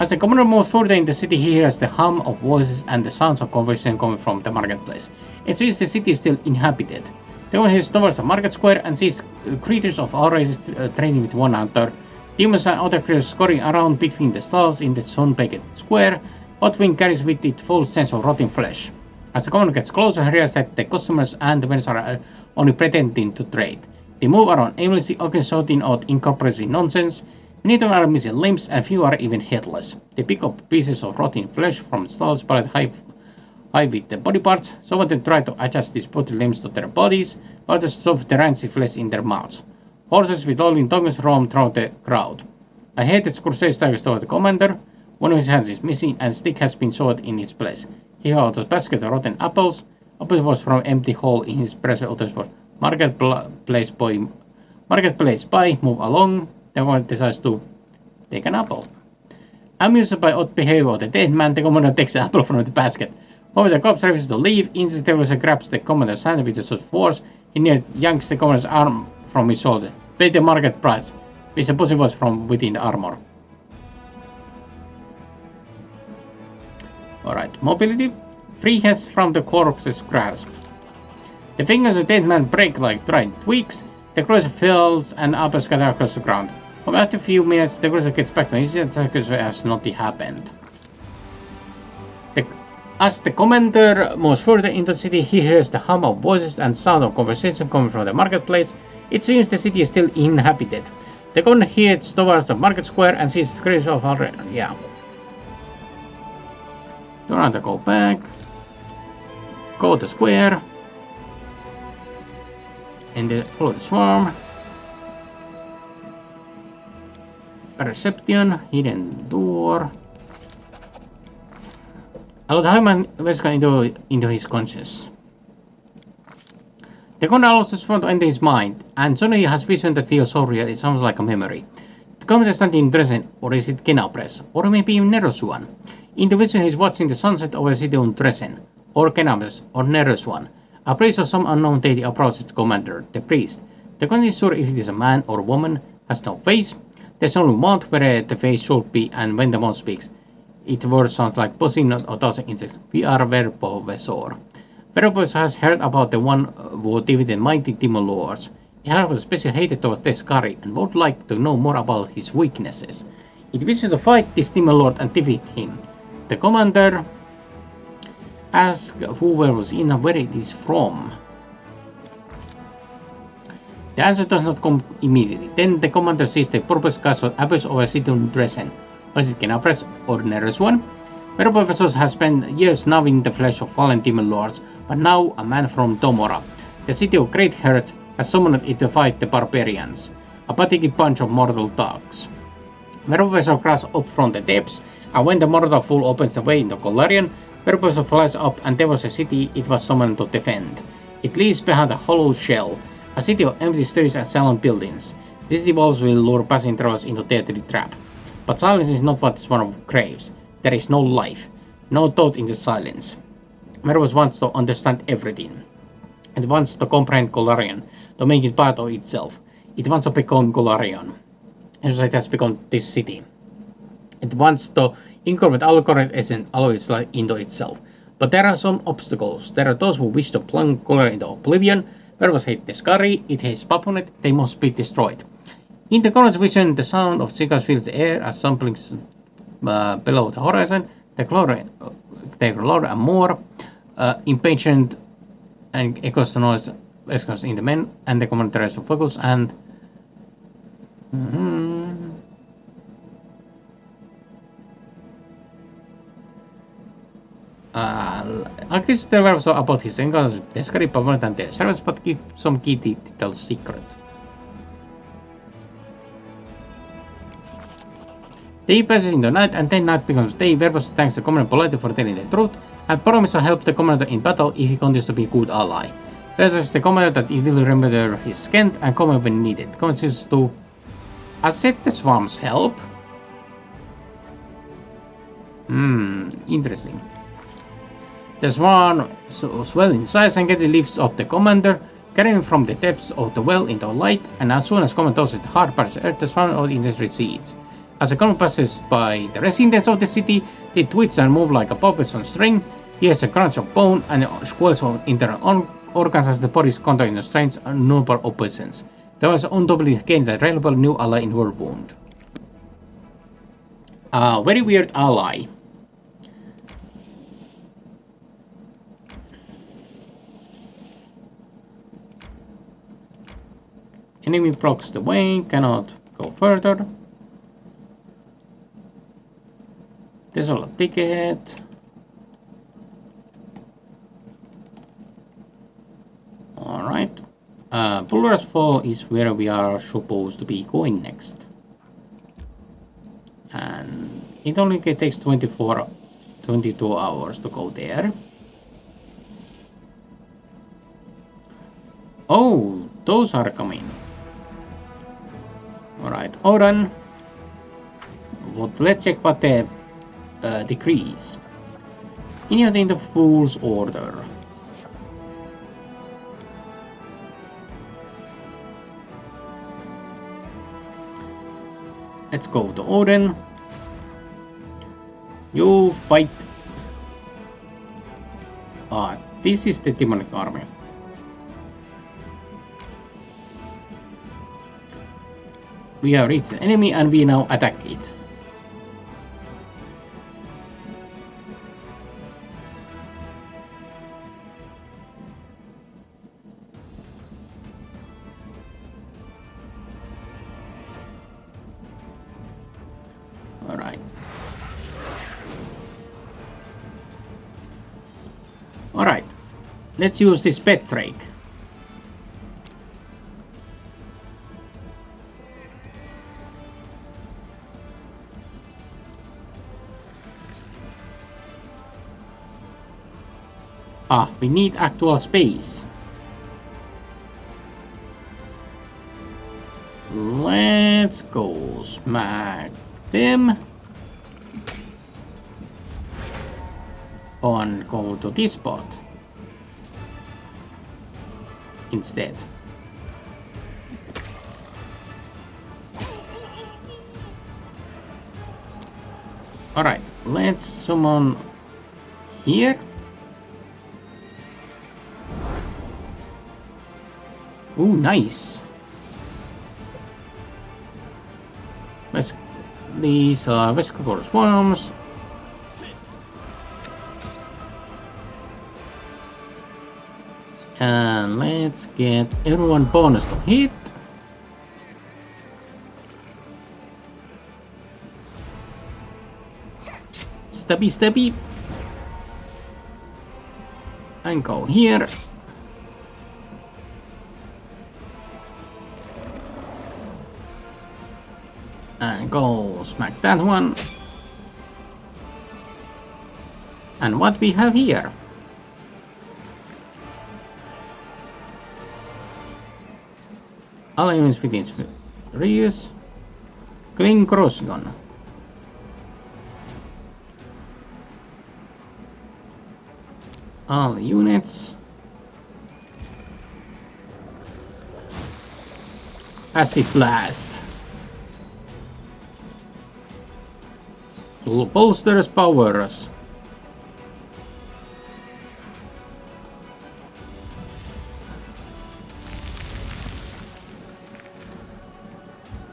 Speaker 1: As the commander moves further in the city, he hears the hum of voices and the sounds of conversation coming from the marketplace. It seems the city is still inhabited. The commander heads towards the market square and sees creatures of all races trading with one another. Demons and other creatures scurrying around between the stalls in the sun-baked square. Hotwing carries with it full sense of rotting flesh. As the commander gets closer, he realizes that the customers and the vendors are only pretending to trade. They move around aimlessly, often shouting out incompréhensible nonsense. Many of them are missing limbs and few are even headless. They pick up pieces of rotting flesh from stalls piled high with the body parts. Some of them try to adjust these spotted limbs to their bodies, while others stuff the rancid flesh in their mouths. Horses with lolling tongues roam through the crowd. A hated Crusade staggers toward the commander. One of his hands is missing and a stick has been sawed in its place. He holds a basket of rotten apples. Apples was from an empty hole in his present autosport. Marketplace by, move along. The commander decides to take an apple. Amused by odd behavior of the dead man, the commander takes the apple from the basket. However, the cops refuses to leave. Instantly, grabs the commander's hand with such force, he nearly yanks the commander's arm from his shoulder. Pay the market price, which the pussy was from within the armor. Alright, mobility. Free hands from the corpse's grasp. The fingers of the dead man break like dried twigs. The cruiser falls and apples scatter across the ground. After a few minutes, the cruiser gets back to his attackers as nothing happened. As the commander moves further into the city, he hears the hum of voices and sound of conversation coming from the marketplace. It seems the city is still inhabited. The commander heads towards the market square and sees creatures of already. Yeah. Don't have to go back. Go to square. And follow the swarm. Perception, hidden door. Allows Hyman Vesca into his conscience. The commander allows the swarm to enter his mind, and suddenly he has vision that feels so real it sounds like a memory. The commander is standing in Dresden, or is it Kenabres, or maybe even Nerosuan. In the vision he is watching the sunset over the city of Dresden, or Kenabres, or Nerosuan. A priest of some unknown deity approaches the commander, the priest. The commander is sure if it is a man or a woman, has no face. There's only mouth where the face should be, and when the mouth speaks, its words sound like buzzing or thousand insects. We are Verbovesor. Verbovesor has heard about the one who defeated mighty demon lords. He has a special hatred towards Teskari and would like to know more about his weaknesses. It wishes to fight this demon lord and defeat him. The commander asks whoever was in and where it is from. The answer does not come immediately. Then the commander sees the purple castle appears over city of Dresden. Or is it Kenabres or Nerosuan? Verbovesor has spent years gnawing the flesh of fallen demon lords, but now a man from Domora, the city of Great Hurt, has summoned it to fight the barbarians, a pathetic bunch of mortal dogs. Verbovesor crashes up from the depths, and when the mortal fool opens the way into Golarion, Verbovesor flies up and there was a city it was summoned to defend. It leaves behind a hollow shell, a city of empty streets and silent buildings. This city walls will lure passing travelers into deadly trap. But silence is not what this one craves. There is no life, no thought in the silence. Verbovesor wants to understand everything. It wants to comprehend Golarion, to make it part of itself. It wants to become Golarion. And it has become this city. It wants to incorporate all correct essence always into itself. But there are some obstacles. There are those who wish to plunge Golarion into oblivion. Werewolves hate the scurry, it hates Papunet, they must be destroyed. In the current vision, the sound of cicadas fills the air as something's below the horizon. They glory and more, impatient and echoes the noise in the men and the commentaries of focus and Akis the werewolf about his encounters with Descari, Papunet and their servants, but keep some key details secret. Day passes into night, and then night becomes day. Werewolf thanks the commander politely for telling the truth, and promises to help the commander in battle if he continues to be a good ally. Werewolf the commander that he will remember his strength and come when needed. Continues to accept the swarm's help. Interesting. The swarm swells in size and gets the leaves of the commander, carrying from the depths of the well into light, and as soon as commander touches the hard parts of earth, the swarm of interest recedes. As the commander passes by the residents of the city, they twitch and move like a puppet on string. He has a crunch of bone and squeals of internal organs as the body is contoured in strange and noble oppositions. There was undoubtedly gained a reliable new ally in her wound. Very weird ally. Enemy blocks the way, cannot go further. Desolate ticket. Alright. Bulwar's Fall is where we are supposed to be going next. And it only takes 22 hours to go there. Oh, those are coming. Alright, Oran. Let's check what the decrees. In the Fool's Order. Let's go to Odin. You fight. This is the demonic army. We have reached the enemy and we now attack it. Alright. Let's use this pet drake. We need actual space. Let's go smack them. And go to this spot instead. Alright, let's summon here. Ooh, nice. These are Vesicor Swarms. And let's get everyone bonus to hit. Stabby, stabby. And go here. And go smack that one. And what we have here? All units within radius. Clean cross gun. All units. Acid blast. Bolsters powers.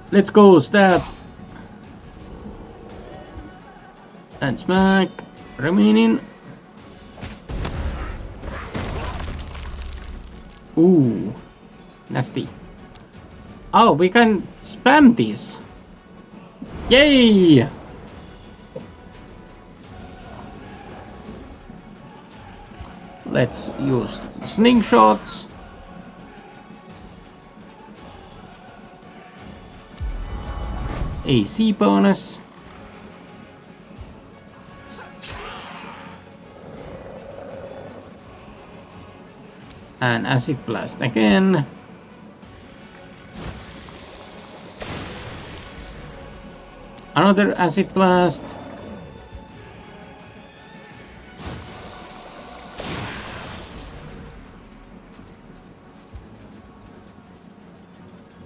Speaker 1: Let's go, stab. And smack. Remaining. Ooh. Nasty. Oh, we can spam this. Yay! Let's use slingshots. AC bonus. And acid blast again. Another acid blast.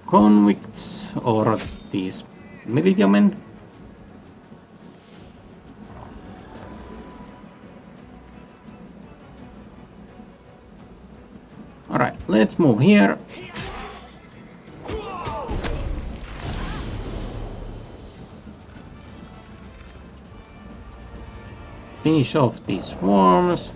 Speaker 1: Convicts or these military men. Alright, let's move here. Finish off these swarms.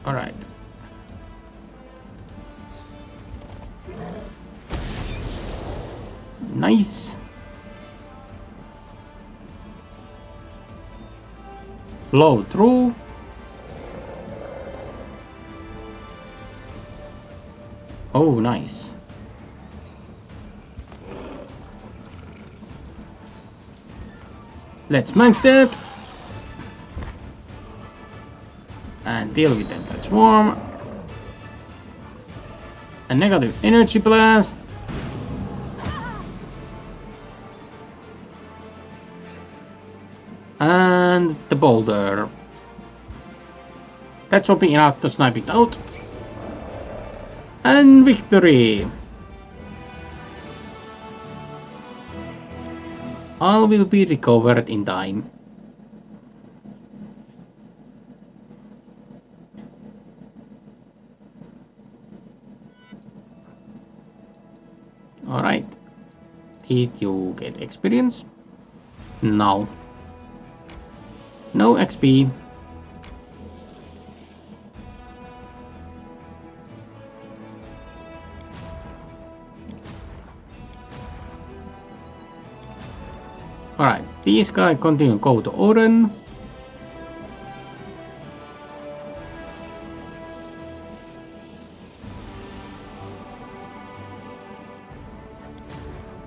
Speaker 1: Alright. Nice. Blow through. Oh, nice. Let's smack that. And deal with that swarm. A negative energy blast. And the boulder. That should be enough to snipe it out. And victory! All will be recovered in time. Alright. Did you get experience? No. No XP. Alright, these guys continue to go to Oren.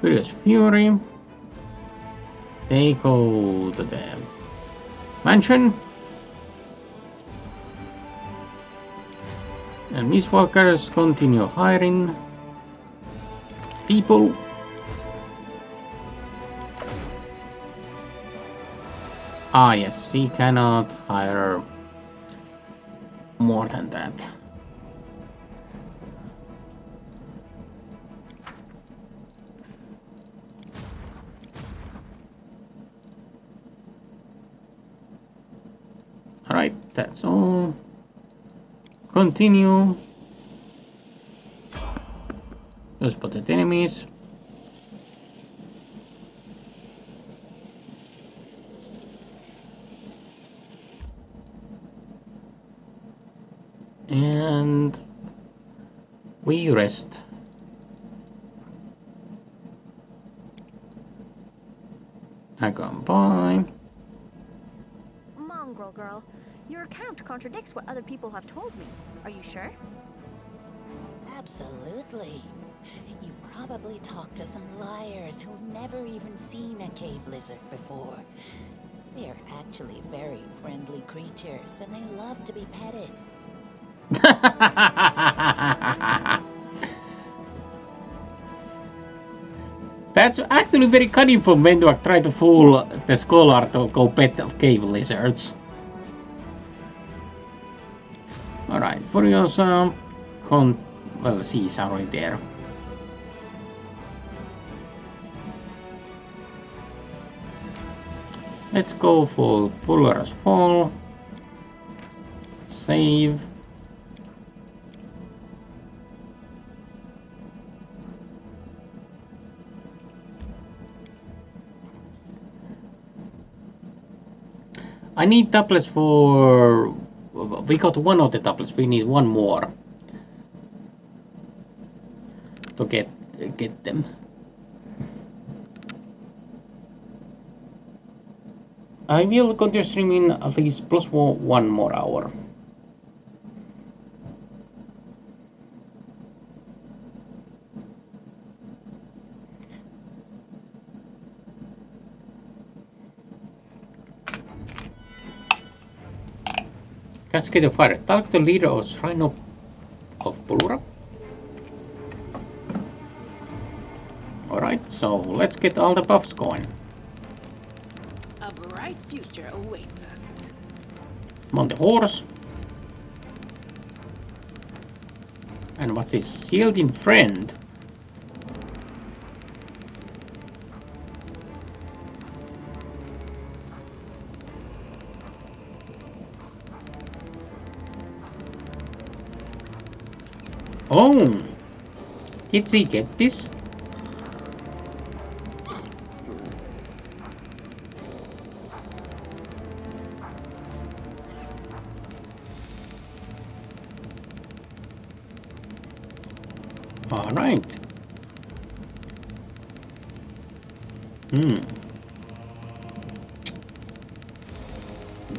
Speaker 1: Furious Fury. They go to the mansion. And Miss Walkers continue hiring people. Ah yes, she cannot hire more than that. Alright, that's all. Continue. You spotted enemies. And we rest. I gone by.
Speaker 6: Mongrel girl, your account contradicts what other people have told me. Are you sure?
Speaker 3: Absolutely. You probably talked to some liars who've never even seen a cave lizard before. They're actually very friendly creatures, and they love to be petted.
Speaker 1: That's actually very cunning for men to try to fool the scholar to go pet of cave lizards. Alright, Furiosa, well, she's already there. Let's go for Fuller's Fall. Save. I need tablets for... We got one of the tablets, we need one more to get them. I will continue streaming at least plus one more hour. Cascade of Fire. Talk to the leader of Shrine of Pulura. Alright, so let's get all the buffs going.
Speaker 2: A bright future awaits us.
Speaker 1: I'm on the horse. And what's this? Shielding Friend. Oh! Did he get this? Alright.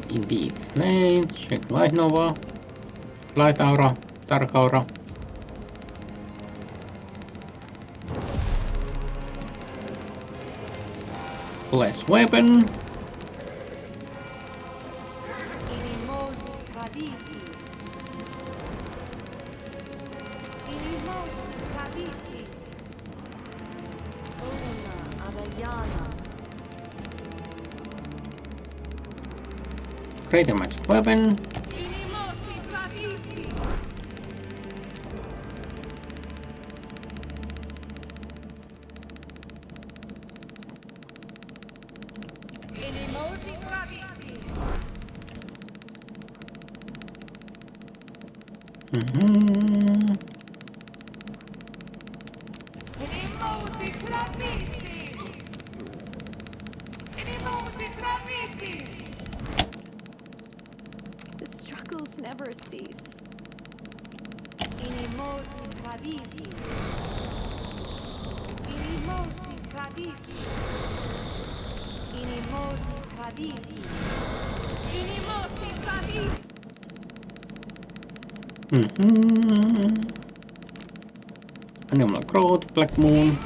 Speaker 1: Indeed. Slate, check Light Nova, Light Aura, Dark Aura. Bless Weapon. Greater Magic Weapon.
Speaker 7: The struggles never cease.
Speaker 1: Animal Growth, Black Moon.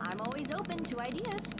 Speaker 6: I'm always open to ideas.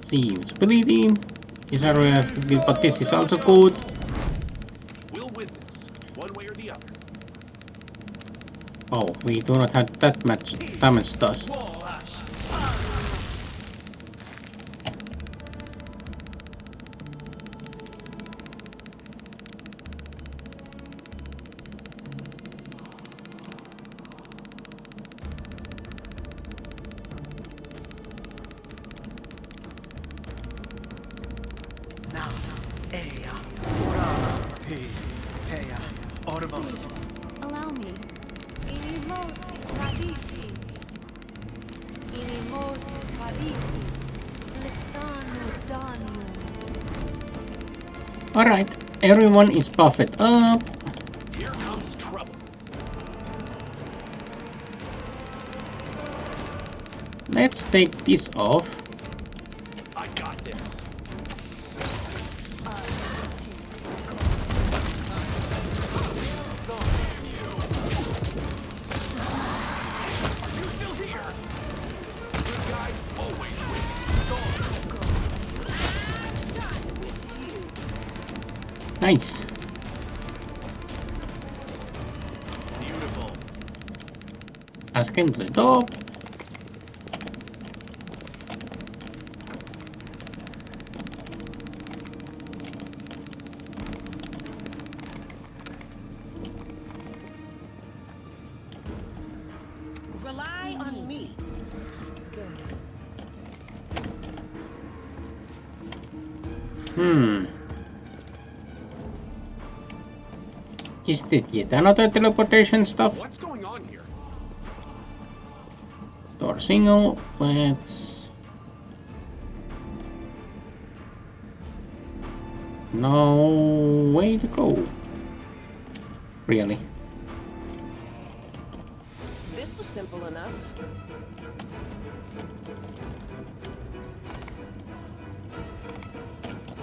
Speaker 1: Seems bleeding. Is but this is also good.
Speaker 5: We'll win this, one way or the other.
Speaker 1: Oh, we do not have that much damage dust.
Speaker 7: Allow me.
Speaker 1: Alright, everyone is buffed up.
Speaker 5: Here comes trouble.
Speaker 1: Let's take this off.
Speaker 5: I got this. You still here? Good guys always win.
Speaker 1: Nice.
Speaker 5: Beautiful.
Speaker 1: Asken the top.
Speaker 2: Rely on me.
Speaker 1: Is that yet another teleportation stuff?
Speaker 5: What's going on here?
Speaker 1: Door single, let's... No way to go. Really?
Speaker 2: This was simple enough.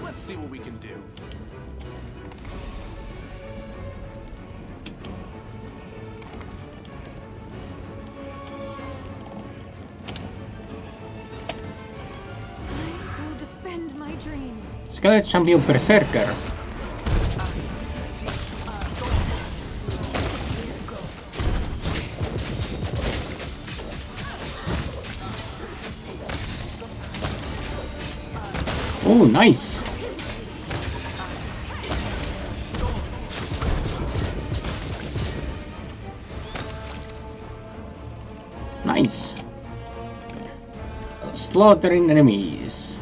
Speaker 5: Let's see what we can do.
Speaker 7: Will defend my dream.
Speaker 1: Skeleton Champion Berserker. Oh, nice. Nice. Slaughtering enemies.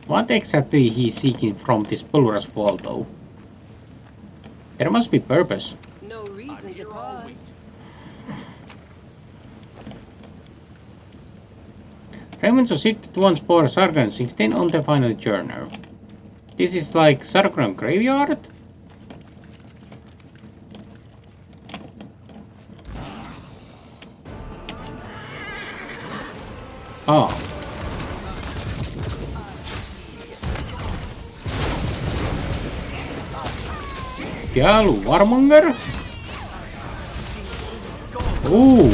Speaker 1: What exactly he's seeking from this Pulver's Fall, though? There must be purpose.
Speaker 2: No reason to pause.
Speaker 1: Remember to sit at once for Sargon 16 on the final journey. This is like Sargon Graveyard? Oh. Gal Warmonger? Ooh.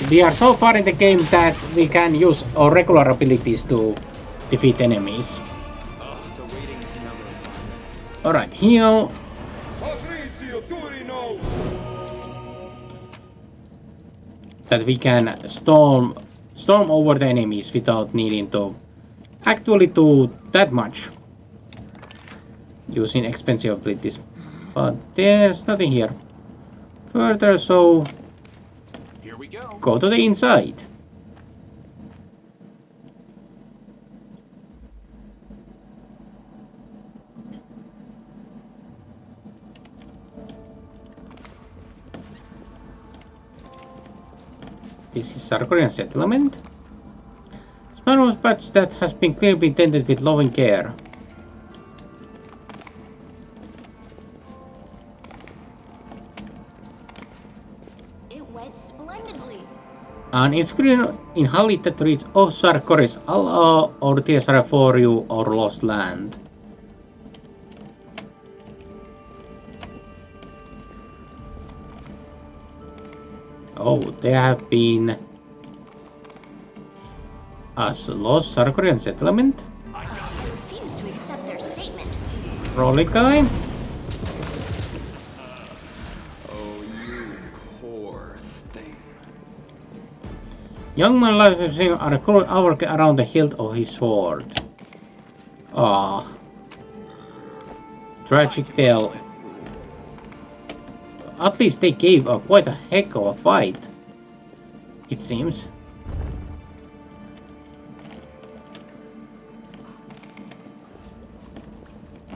Speaker 1: We are so far in the game that we can use our regular abilities to defeat enemies. Alright, heal. That we can storm over the enemies without needing to actually do that much using expensive abilities. But there's nothing here further, so
Speaker 5: Here we go.
Speaker 1: go to the inside. This is Sarkorian settlement. Small patch that has been clearly tended with loving care.
Speaker 6: It went splendidly.
Speaker 1: An inscription in Hali that reads, "O Sarkoris, Allah our tears are for you, our lost land." Oh, there have been a lost Sarkorian settlement?
Speaker 6: I refuse to accept their statement.
Speaker 1: Roll it, guy.
Speaker 4: Oh, you poor thing.
Speaker 1: Young man lies are crawling around the hilt of his sword. Ah. Tragic tale. At least they gave quite a heck of a fight, it seems.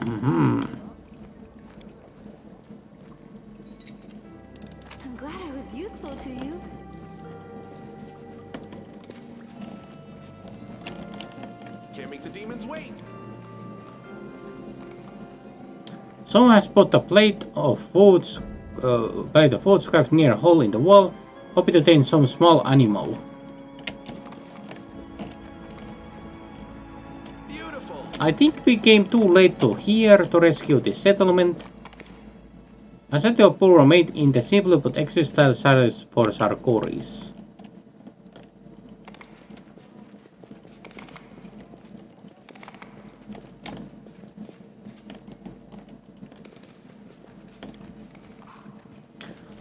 Speaker 7: I'm glad I was useful to you.
Speaker 5: Can't make the demons wait.
Speaker 1: Someone has put a plate of food scarf near a hole in the wall, hoping to obtain some small animal.
Speaker 5: Beautiful.
Speaker 1: I think we came too late to here to rescue this settlement. A set of poor made in the simple but extra salaries for Sarkoris.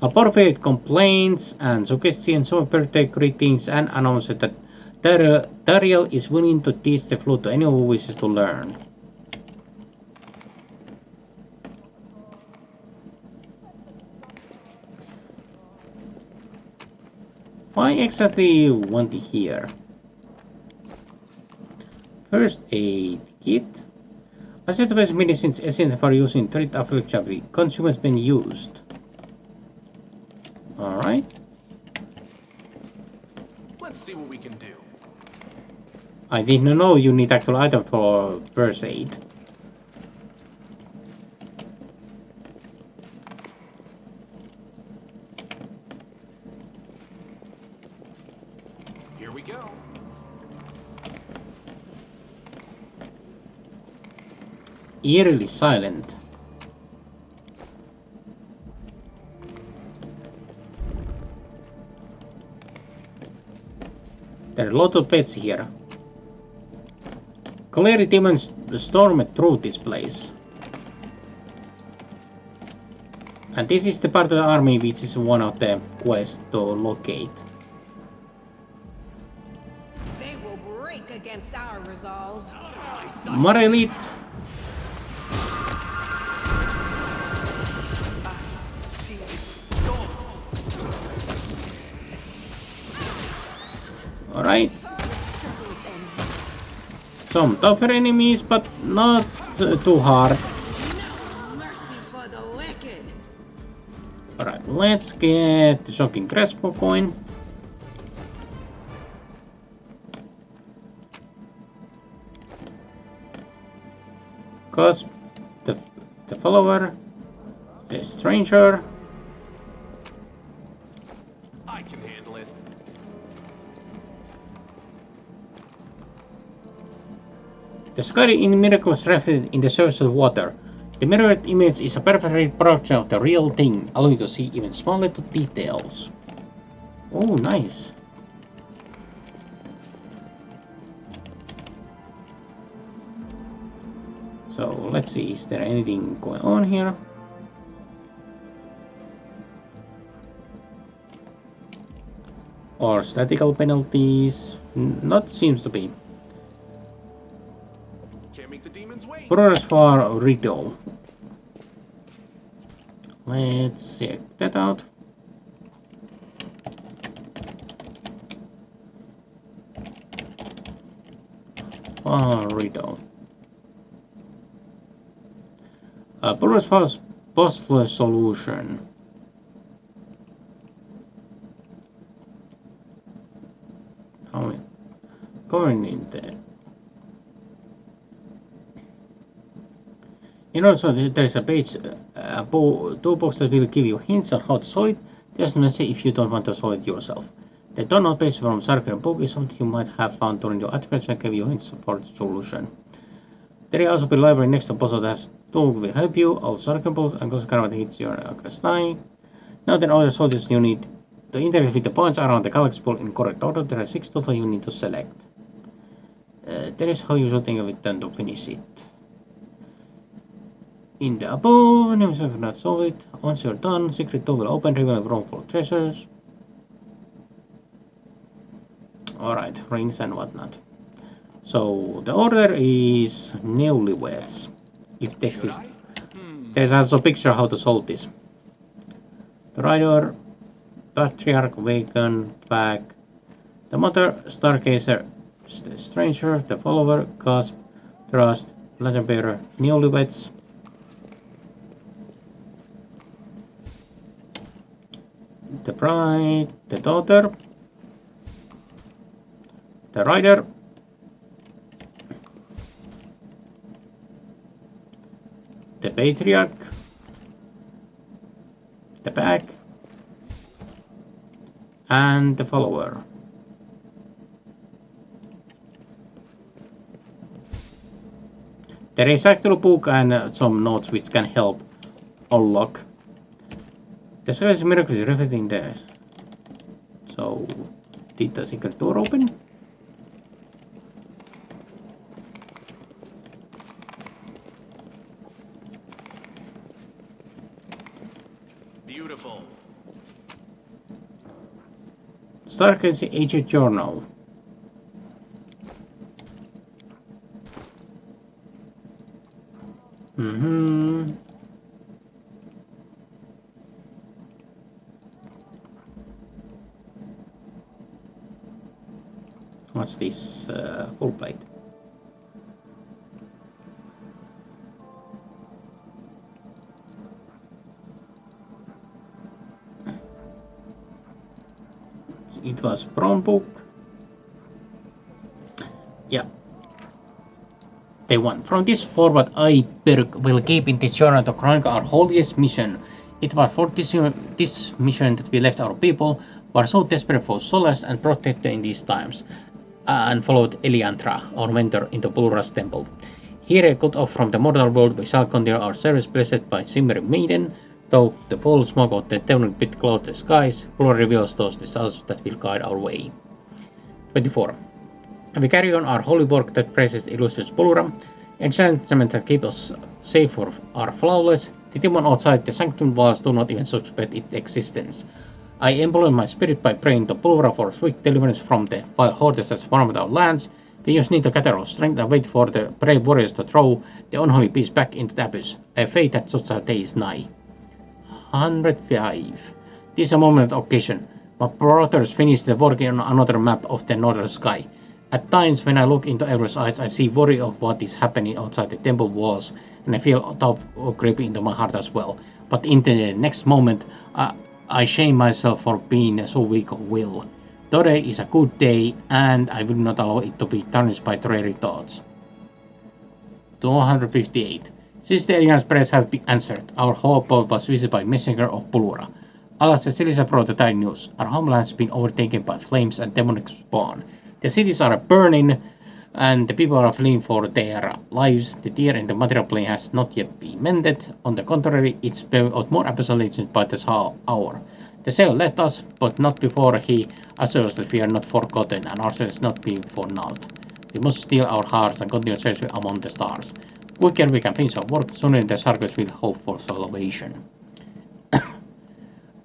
Speaker 1: Appropriate complaints and suggestions, some birthday greetings, and announce that Dariel is willing to teach the flute to anyone who wishes to learn. Why exactly you want it here? First aid kit. A set of medicines essential for using treat affliction consumers been used. Alright.
Speaker 5: Let's see what we can do.
Speaker 1: I didn't know you need actual item for first aid.
Speaker 5: Here we go.
Speaker 1: Eerily silent. There are a lot of pets here. Clearly demons stormed through this place. And this is the part of the army which is one of the quests to locate.
Speaker 2: They will break against our resolve.
Speaker 1: Marelit. Alright. Some tougher enemies, but not too hard.
Speaker 2: No mercy for the wicked.
Speaker 1: Alright, let's get the shocking Crespo coin. Cause the follower, the stranger.
Speaker 5: I can handle it.
Speaker 1: sky in miracles reflected in the surface of the water. The mirrored image is a perfect reproduction of the real thing, allowing you to see even small little details. Oh, nice. So let's see, is there anything going on here? Or statical penalties? Not seems to be.
Speaker 5: Can't make the demons wait.
Speaker 1: Progress for Riddle. Let's check that out. Riddle. Progress for puzzle solution. Going in there. And also there is a page, two books that will give you hints on how to solve it. Just say if you don't want to solve it yourself. The download page from Sorcerer book is something you might have found during your adventure and give you hints for the solution. There will also be a library next to puzzle that has tool will help you. All Sorcerer books and also kind of hits your Crusade. Now then, all the soldiers you need to interact with the points around the galaxy pool in correct order. There are 6 total you need to select. That is how you should think of it then to finish it. In the above, names have not solved it. Once you're done, secret door will open, revealing wrongful treasures. Alright, rings and whatnot. So the order is newlyweds. If text is there's also a picture how to solve this. The rider, patriarch, wagon, back, the mother, stargazer, stranger, the follower, cusp, trust, legend bearer, newlyweds. The bride, the daughter, the rider, the patriarch, the pack, and the follower. There is actually a book and some notes which can help unlock. The sky's miracle is reflecting there. So, did the secret door open?
Speaker 5: Beautiful.
Speaker 1: Stargaze Age Journal. What's this? Full plate. It was Brown book. Yeah. They won. From this forward, I will keep in the journal to chronicle our holiest mission. It was for this mission that we left our people, who are so desperate for solace and protection in these times, and followed Eliantra, our mentor, into Bulra's temple. Here, cut off from the mortal world, we shall continue our service blessed by Shimmering Maiden. Though the full smoke of the demonic pit clouds the skies, Bulra reveals those the stars that will guide our way. 24. We carry on our holy work that praises illustrious Bulra. Enchantment that keeps us safe are flawless. The demon outside the sanctum walls do not even suspect its existence. I employ my spirit by praying to Bulra for swift deliverance from the vile hordes that swarm our lands. We just need to gather our strength and wait for the brave warriors to throw the unholy beast back into the abyss. I faith that such a day is nigh. 105. This is a moment of occasion. My brothers finished the work on another map of the northern sky. At times when I look into Ever's eyes, I see worry of what is happening outside the temple walls, and I feel a thought creeping into my heart as well. But in the next moment, I shame myself for being so weak of will. Today is a good day, and I will not allow it to be tarnished by dreary thoughts. 258. Since the Alliance prayers have been answered, our hope was visited by messenger of Bulra. Alas, the cities have brought the dire news. Our homeland has been overtaken by flames and demonic spawn. The cities are burning, and the people are fleeing for their lives. The tear in the material plane has not yet been mended. On the contrary, it's spelled out more apostolations by this hour. The sailor left us, but not before he assures that we are not forgotten and ourselves not being for naught. We must steal our hearts and continue searching among the stars. Quicker we can finish our work, sooner the circus will hope for salvation.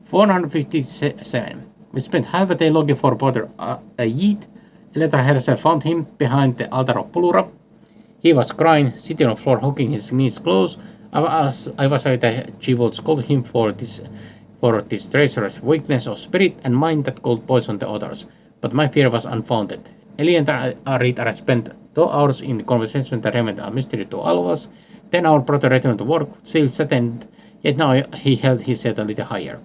Speaker 1: 457. We spent half a day looking for Brother Yeet. Electra herself found him behind the altar of Pulura. He was crying, sitting on the floor, hugging his knees close. I was afraid that she would scold him for this treacherous weakness of spirit and mind that could poison the others. But my fear was unfounded. Ellie and Rita spent 2 hours in the conversation that remained a mystery to all of us. Then our brother returned to work, still saddened, yet now he held his head a little higher.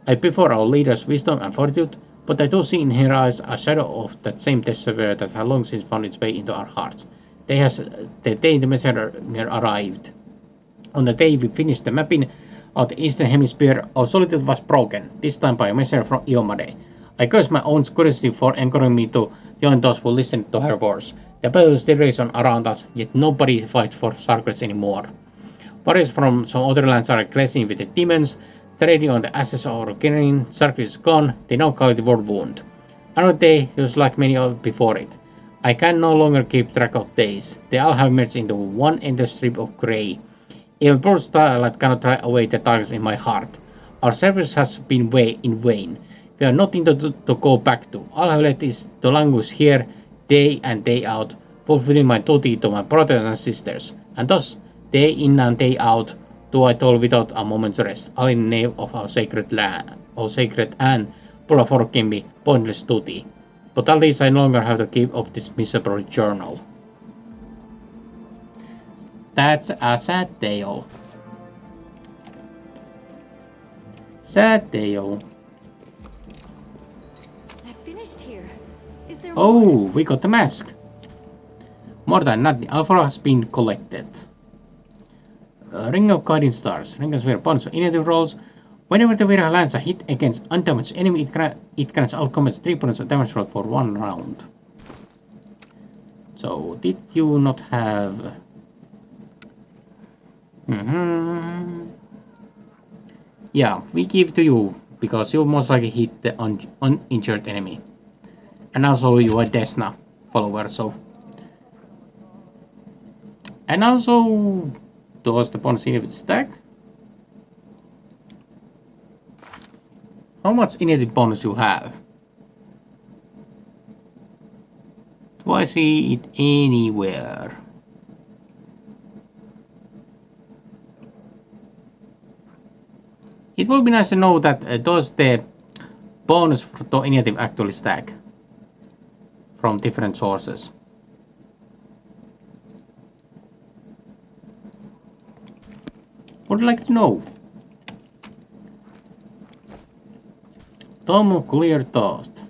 Speaker 1: I prefer our leader's wisdom and fortitude, but I do see in her eyes a shadow of that same despair that had long since found its way into our hearts. The day the messenger arrived. On the day we finished the mapping of the Eastern Hemisphere, our solitude was broken, this time by a messenger from Iomade. I cursed my own curiosity for encouraging me to join those who listened to her words. The battle still rages on around us, yet nobody fights for Sarkres anymore. Warriors from some other lands are clashing with the demons, trading on the ashes of Orgrimmar. Sarkres is gone, they now call it the World Wound. Another day was like many before it. I can no longer keep track of days. They all have merged into one endless strip of grey. Even broad starlight cannot drive away the darkness in my heart. Our service has been in vain. We have nothing to go back to. All I have left is to languish here, day and day out, fulfilling my duty to my brothers and sisters. And thus, day in and day out, do I toil without a moment's rest, all in the name of our sacred land, our sacred and, Pula forgive me, pointless duty. But at least I no longer have to keep up this miserable journal. That's a sad tale. Sad tale.
Speaker 7: I finished here. Is there
Speaker 1: Oh,
Speaker 7: more?
Speaker 1: we got the mask. More than nothing, Alpha has been collected. Ring of Guiding Stars. Ring of bonus initiative rolls. Whenever the wearer lands a hit against undamaged enemy, it grants all combatants 3 points of damage roll for 1 round. So, did you not have... Yeah, we give to you, because you most likely hit the uninjured enemy. And also you are Desna follower, so... And also... Does the bonus initiative stack? How much initiative bonus you have? Do I see it anywhere? It would be nice to know that does the bonus to initiative actually stack from different sources. Would like to know. Tom Clear Thought.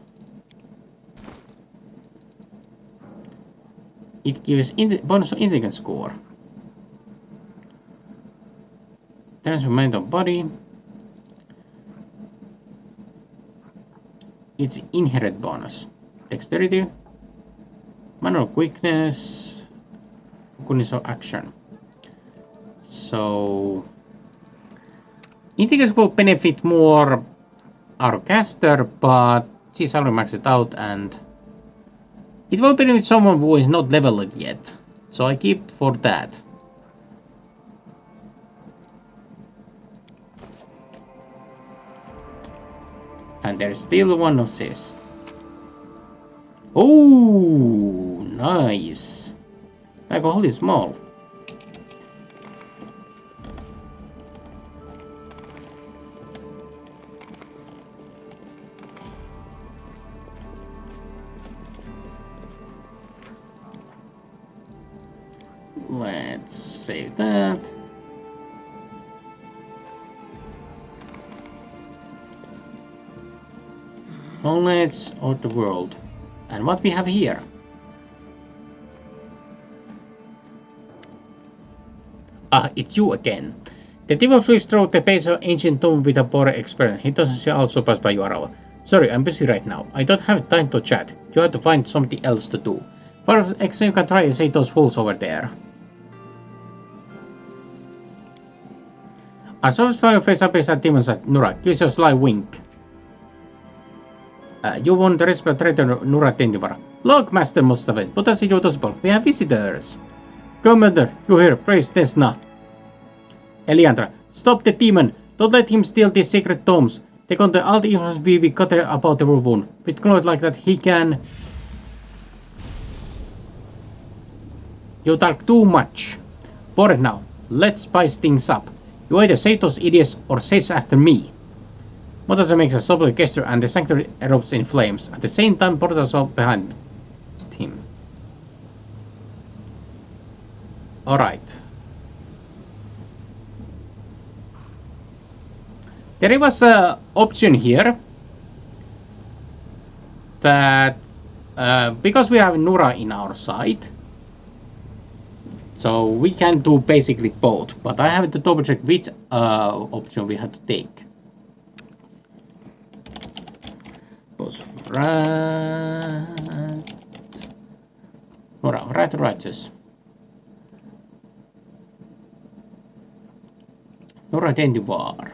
Speaker 1: It gives bonus of intelligence score. Transformation of body. It's inherent bonus. Dexterity. Manual quickness. Goodness of action. So intelligence will benefit more our caster, but she's already maxed it out, and it will benefit someone who is not leveled yet. So I keep for that. And there's still one assist. Oh, nice. Like holy small. Let's save that. Knowledge of the world. And what we have here? Ah, it's you again. The devil flies through the base of ancient tomb with a poor experience. He doesn't also pass by your hour. Sorry, I'm busy right now. I don't have time to chat. You have to find something else to do. For example, you can try and say those fools over there. Our service for your face appears at demons at Nura. Gives you a sly wink. You want the respect traitor Nura Tendivara. Look, Master Mustafa, put us in your possible. We have visitors. Commander, you hear, praise Desna. Eliandra, stop the demon. Don't let him steal these secret tomes. They contain all the information we gather about the wound. With clothes like that, he can... You talk too much. For now, let's spice things up. You either say those idiots or say after me. Motasa makes a subtle gesture and the sanctuary erupts in flames. At the same time, portals open behind him. Alright. There was an option here that because we have Nura in our side, so we can do basically both, but I have to double check which option we have to take. Right, righteous. Nura Dendivar.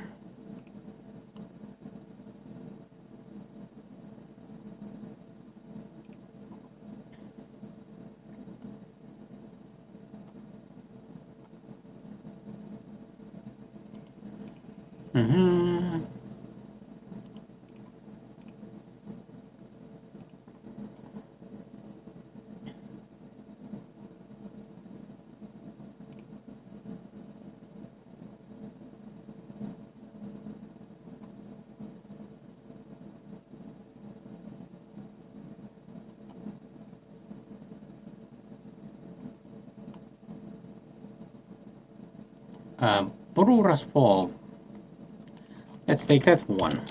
Speaker 1: Borura's Fall. Let's take that one.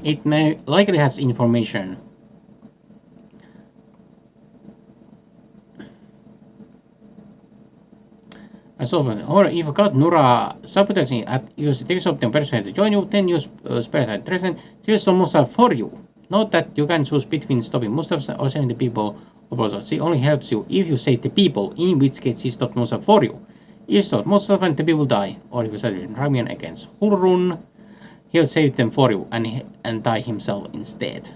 Speaker 1: It may likely has information. Or if you got Nura sabotaging at use tricks of the person to join you, then use Spirit Treason. She's Mustafa for you. Note that you can choose between stopping Mustafa or saving the people. She only helps you if you save the people, in which case she stops Mustafa for you. If you stop Mustafa and the people die, or if you save Ramian against Hulrun, he'll save them for you and die himself instead.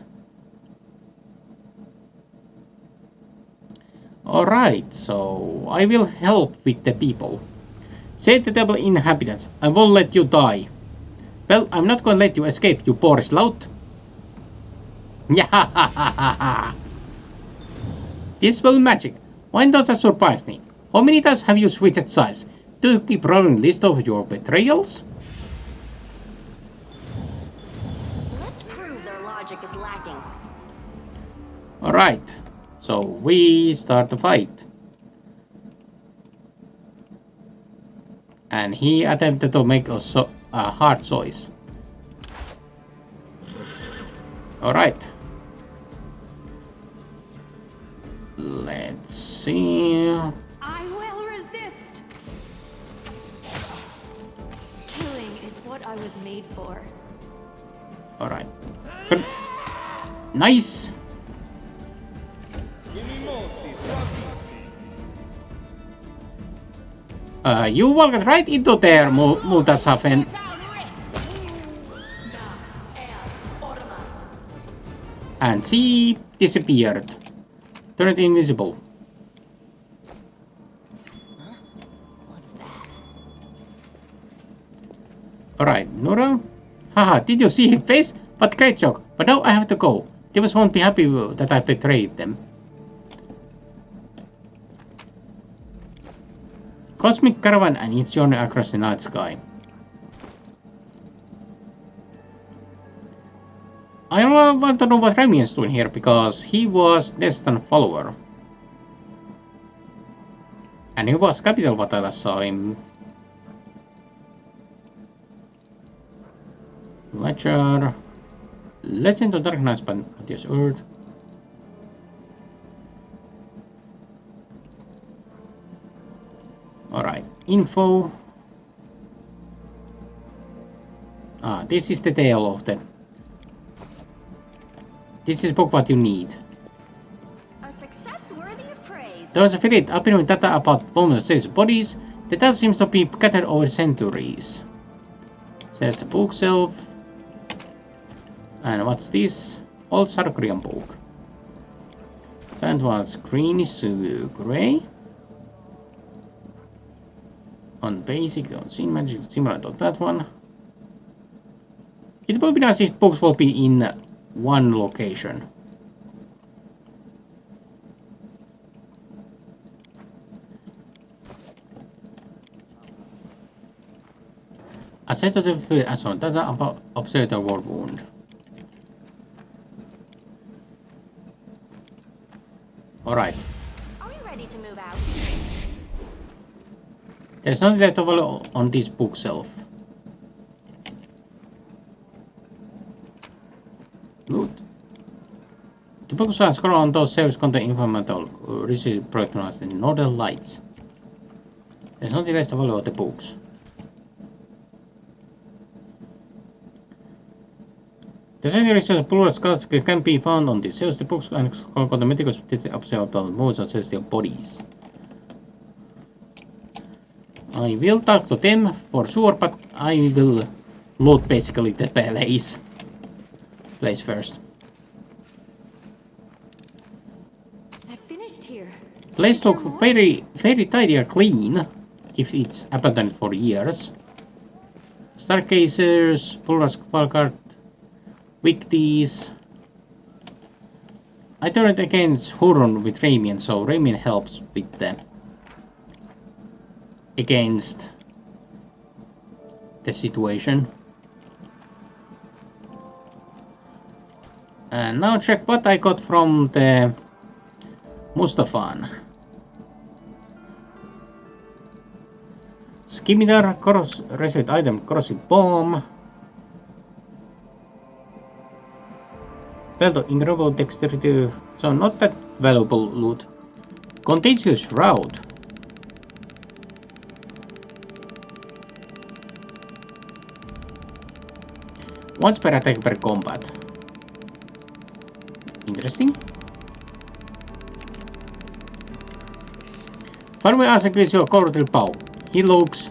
Speaker 1: Alright, so I will help with the people. Save the devil inhabitants. I won't let you die. Well, I'm not going to let you escape, you poor slout. Yahahaha. This will magic. Why does that surprise me? How many times have you switched sides? Do you keep rolling a list of your betrayals?
Speaker 7: Let's prove their logic is lacking.
Speaker 1: Alright, so we start the fight. And he attempted to make a hard choice. Alright. Let's see.
Speaker 7: I will resist. Killing is what I was made for.
Speaker 1: Alright. Nice. You walked right into there, Mutasafen. And she disappeared. Turned invisible.
Speaker 3: Huh? What's that?
Speaker 1: Alright, Nura. Haha, did you see his face? But great joke. But now I have to go. Devils won't be happy that I betrayed them. Cosmic Caravan and its journey across the night sky. I want to know what Ramian's doing here, because he was Destin's follower. And he was capital what I last saw him. Ledger. Legend of Dark Knights by Matthias Urt. Alright, info. This is the tale of the This is book what you need.
Speaker 7: A success worthy of praise.
Speaker 1: There was a vivid appearing data about women's sales bodies. The data seems to be scattered over centuries. Says the bookshelf. And what's this? Old Sarkorian book. That was greenish gray. On basic, on scene magic, similar to that one. It will be nice if books will be in one location. A set of the data about observed a war wound. Alright.
Speaker 7: Are we ready to move out?
Speaker 1: There's nothing left available on this bookshelf. Loot. The books are scroll on those shelves contain informational receipt projections in northern lights. There's nothing left available on the books. The second research plural skulls can be found on the shelves. The books and the meticulous observe about modes of celestial bodies. I will talk to them for sure, but I will loot basically the place first.
Speaker 7: I finished here.
Speaker 1: Place look very tidy and clean if it's abandoned for years. Stargazers, plural skull Victies. I turned against Huron with Ramian, so Ramian helps with them. Against the situation. And now check what I got from the Mustafan. Scimitar, reset item, corrosive bomb. Belt of incredible dexterity, so not that valuable loot. Contagious shroud. Once per attack per combat. Interesting. Farmer asks your Corporal Pau. He looks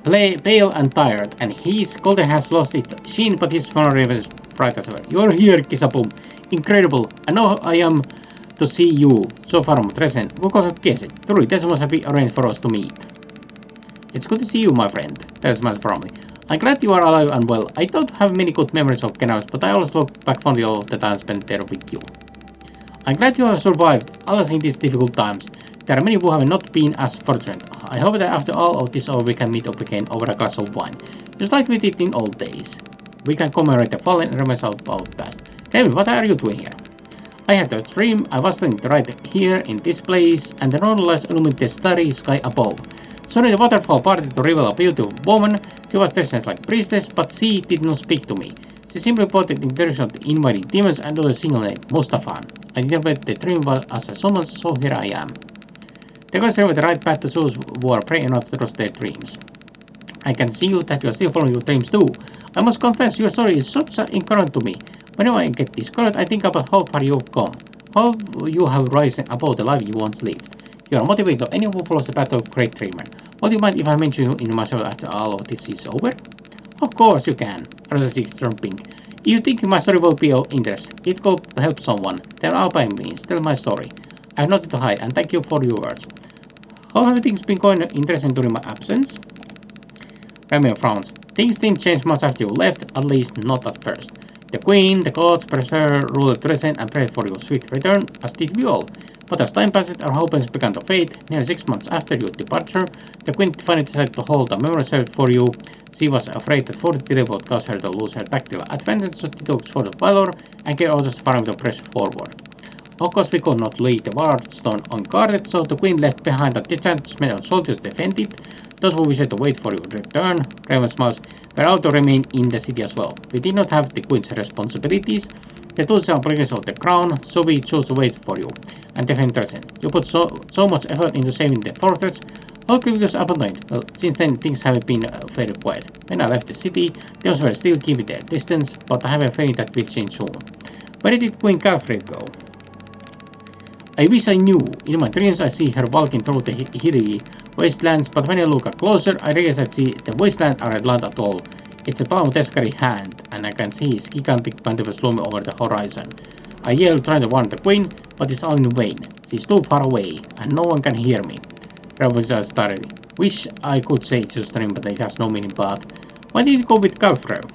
Speaker 1: pale and tired, and his golden has lost its sheen, but his smile is bright as ever. You're here, Kizabum. Incredible. I know I am to see you so far from present. Who could have guessed it? Truly, this must have been arranged for us to meet. It's good to see you, my friend. There's my promise. I'm glad you are alive and well. I don't have many good memories of Kenavs, but I always look back fondly of the time spent there with you. I'm glad you have survived, alas in these difficult times. There are many who have not been as fortunate. I hope that after all of this we can meet up again over a glass of wine, just like we did in old days. We can commemorate the fallen and reminisce of our past. Tell me, what are you doing here? I had a dream. I was standing right here in this place, and the northern lights illumined the starry sky above. Suddenly the waterfall parted to reveal a beautiful woman. She was dressed like priestess, but she did not speak to me. She simply pointed in the direction of the inviting demons and uttered a single name, Mustafan. I interpreted the dream as a summons, so here I am. The gods have the right path to those who are praying not to trust their dreams. I can see you that you are still following your dreams too. I must confess, your story is such incredible to me. Whenever I get discouraged, I think about how far you've come, how you have risen above the life you once lived. You are motivated to anyone who follows the path of great dreamer. Would you mind if I mention you in myself after all of this is over? Of course you can, Rosa Six jumping. If you think my story will be of interest, it could help someone, then all by means, tell my story. I have nothing to hide, and thank you for your words. How have things been going interesting during my absence? Ramian frowns. Things didn't change much after you left, at least not at first. The Queen, the gods, Preserver, ruled Trickster and prayed for your swift return, as did we all. But as time passed, our hopes began to fade. Nearly 6 months after your departure, the Queen finally decided to hold a memorial service for you. She was afraid that 40 delay would cause her to lose her tactile advantage, so she took Sword of Valor and gave orders for him to press forward. Of course, we could not leave the Wardstone unguarded, so the Queen left behind a detachment of soldiers to defend it. Those who wished to wait for your return, Raven smiles, were allowed to remain in the city as well. We did not have the Queen's responsibilities. The tools and obligations of the crown, so we chose to wait for you and defend Trickster. You put so much effort into saving the fortress. How quickly was abandoned? Well, since then things have been very quiet. When I left the city, things were still keeping their distance, but I have a feeling that will change soon. Where did Queen Catherine go? I wish I knew. In my dreams I see her walking through the hilly wastelands, but when I look closer, I realize that the wastelands aren't land at all. It's a palm Teskari hand, and I can see his gigantic mandibles looming over the horizon. I yell trying to warn the queen, but it's all in vain. She's too far away, and no one can hear me. Ravija started. Wish I could say it's just a dream, but it has no meaning. But why did you go with Galfrew?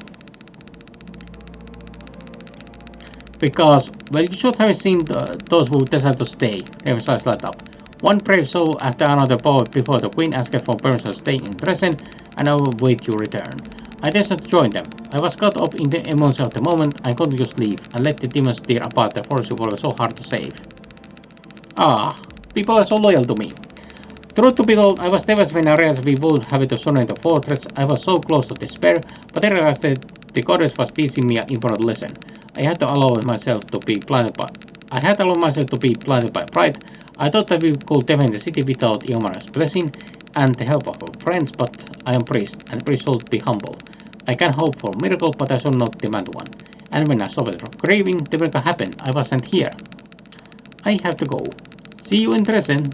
Speaker 1: Because, well, you should have seen those who decided to stay. Raven's eyes light up. One brave soul after another bowed before the queen asked for permission to stay in Dresden, and I will wait your return. I decided to join them. I was caught up in the emotions of the moment, and couldn't just leave, and let the demons tear apart the force you were so hard to save. Ah, people are so loyal to me. Truth to be told, I was devastated when I realized we would have to surrender the fortress. I was so close to despair, but I realized that the goddess was teaching me an important lesson. I had to allow myself to be blinded by pride. I thought that we could defend the city without Ilmara's blessing and the help of our friends, but I am priest, and priests should be humble. I can hope for a miracle, but I should not demand one. And when I stopped craving, the miracle happened. I wasn't here. I have to go. See you in Dresden.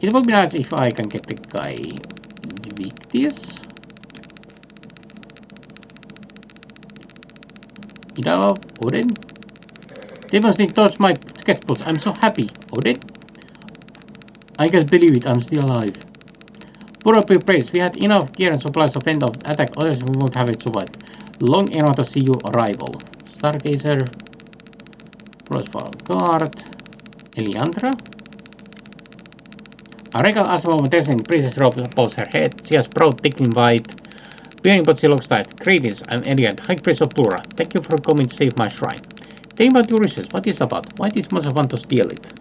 Speaker 1: It would be nice if I can get the guy Victius. Ida, Odin. Demons need touch my sketchbooks. I'm so happy, Odin. I can't believe it, I'm still alive. Pura be praised, we had enough gear and supplies to fend off attack, others we won't have it survived. Long enough to see your arrival. Stargazer, Prosper Guard, Eliandra. A regal as a moment in the princess robe above her head. She has broad, thickly white bearing, but she looks tight. Greetings, I'm Eliand, High Priest of Plura. Thank you for coming to save my shrine. Tell me about your research. What is about? Why did Monster want to steal it?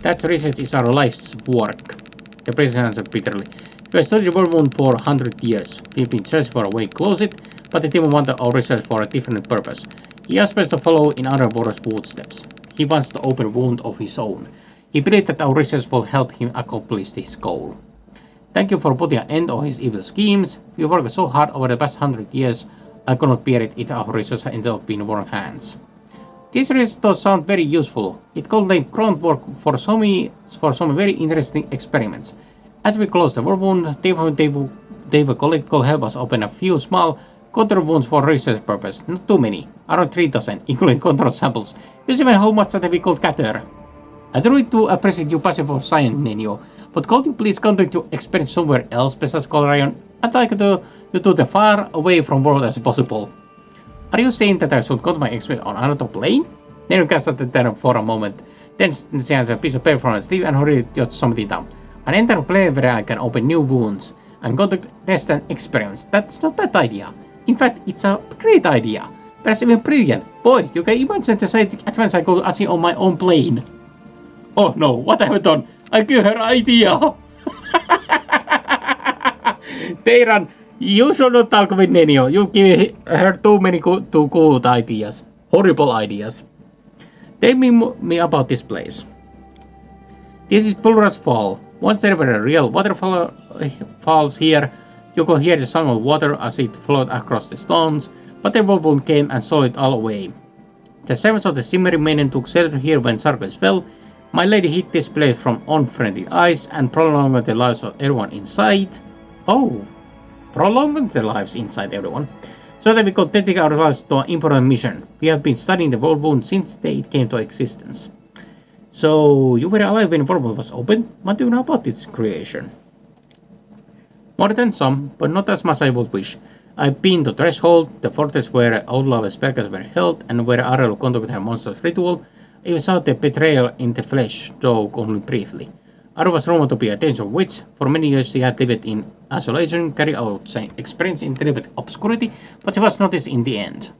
Speaker 1: That research is our life's work, the princess answered bitterly. We have studied the world wound for 100 years. We've been searching for a way to close it, but the demon wanted our research for a different purpose. He asked us to follow in other warriors' footsteps. He wants to open a wound of his own. He believes that our research will help him accomplish his goal. Thank you for putting an end to his evil schemes. We worked so hard over the past 100 years, I could not bear it if our research ended up in wrong hands. This research does sound very useful. It could lay groundwork for some very interesting experiments. As we close the war wound, Dave Colleague could help us open a few small control wounds for research purpose. Not too many, around 3 dozen, including control samples. You see how much that we could gather. I truly do appreciate your passion for science, Nenio, but could you please conduct your experiment somewhere else besides Colorion? I'd like to the far away from world as possible. Are you saying that I should go to my experiment on another plane? Nenio glanced at them for a moment. Then she has a piece of paper from her sleeve and hurried to something down. An entire plane where I can open new wounds and conduct tests and experiments. That's not a bad idea. In fact, it's a great idea. Perhaps even brilliant. Boy, you can imagine the scientific advance I could achieve on my own plane. Oh no, what have I done? I gave her idea! Teiran, you should not talk with Nenio. You give her too many good ideas. Horrible ideas. Tell me about this place. This is Plura's Fall. Once there were real waterfalls here, you could hear the sound of water as it flowed across the stones, but the whirlwind came and stole it all away. The servants of the Cimmerian Maiden took shelter here when Sarkis fell. My lady hid this place from unfriendly eyes and prolonged the lives of everyone inside. Oh, prolonged the lives inside everyone. So that we could dedicate our lives to an important mission. We have been studying the world wound since the day it came to existence. So, you were alive when the world was opened? What do you know about its creation? More than some, but not as much as I would wish. I've been to Threshold, the fortress where Outlaw Vesperkas were held, and where Arel conducted her monstrous ritual. I even saw the betrayal in the flesh, though only briefly. Arel was rumored to be a dangerous witch. For many years she had lived in isolation, carried out experience in deliberate obscurity, but she was noticed in the end.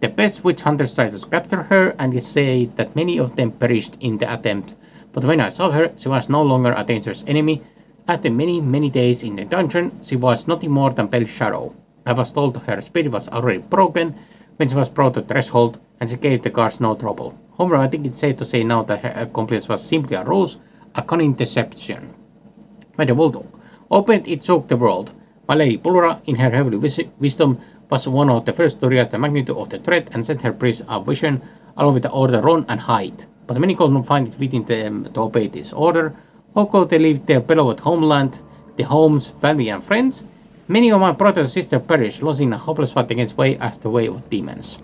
Speaker 1: The best witch hunters tried to capture her, and they say that many of them perished in the attempt. But when I saw her, she was no longer a dangerous enemy. After many days in the dungeon, she was nothing more than pale shadow. I was told her spirit was already broken when she was brought to Threshold, and she gave the guards no trouble. However, I think it's safe to say now that her accomplice was simply a ruse, a cunning deception. When the world opened, it shook the world. My lady Plura, in her heavenly wisdom, was one of the first to realize the magnitude of the threat and sent her priests a vision along with the order run and hide. But many could not find it within them to obey this order. How could they leave their beloved homeland, their homes, family and friends? Many of my brothers and sisters perished, losing a hopeless fight against way after way of demons.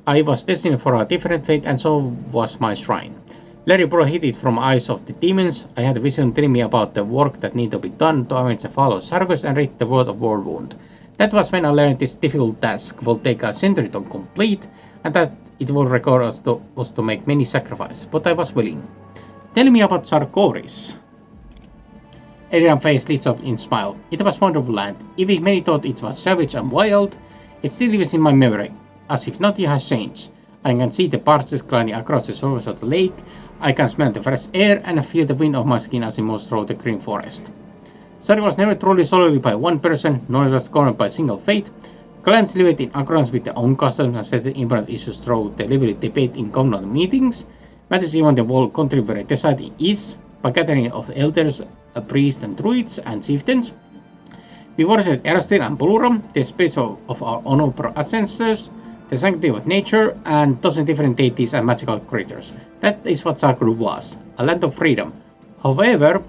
Speaker 1: I was destined for a different fate, and so was my shrine. Larry prohibited from eyes of the demons. I had a vision telling me about the work that needed to be done to avenge the fall of Sargus and rid the world of Worldwound. That was when I learned this difficult task will take a century to complete, and that it will require us to make many sacrifices, but I was willing. Tell me about Sarkoris. Adrian's face lit up in a smile. It was wonderful land. Even many thought it was savage and wild, it still lives in my memory, as if nothing has changed. I can see the parcels gliding across the surface of the lake. I can smell the fresh air and feel the wind of my skin as it moves through the green forest. Sorry was never truly solely by one person, nor was governed by a single fate. Clans lived in accordance with their own customs and settled important issues through the lively debate in communal meetings. Matters even the world country where deciding is, by gathering of the elders, priests and druids and chieftains. We worship Erastil and Buluram, the spirits of our honorable ancestors, the sanctity of nature, and dozen different deities and magical creatures. That is what Sarkuru was, a land of freedom. However,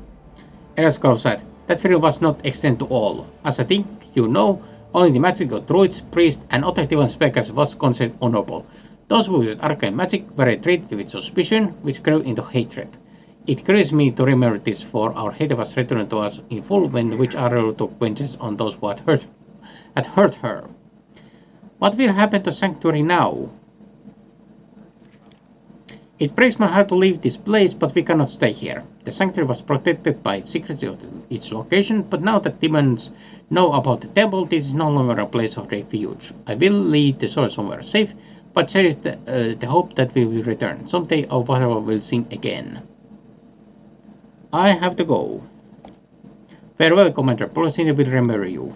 Speaker 1: Erastil said, that freedom was not extended to all. As I think you know, only the magic of druids, priests, and other divine speakers was considered honorable. Those who used arcane magic were treated with suspicion, which grew into hatred. It grieves me to remember this, for our hate was returned to us in full when the witch Arrow took vengeance on those who had hurt her. What will happen to Sanctuary now? It breaks my heart to leave this place, but we cannot stay here. The Sanctuary was protected by secrecy of its location, but now that demons know about the temple, this is no longer a place of refuge. I will lead the soul somewhere safe, but cherish the hope that we will return. Someday our whatever will sing again. I have to go. Farewell, Commander. Policy will remember you.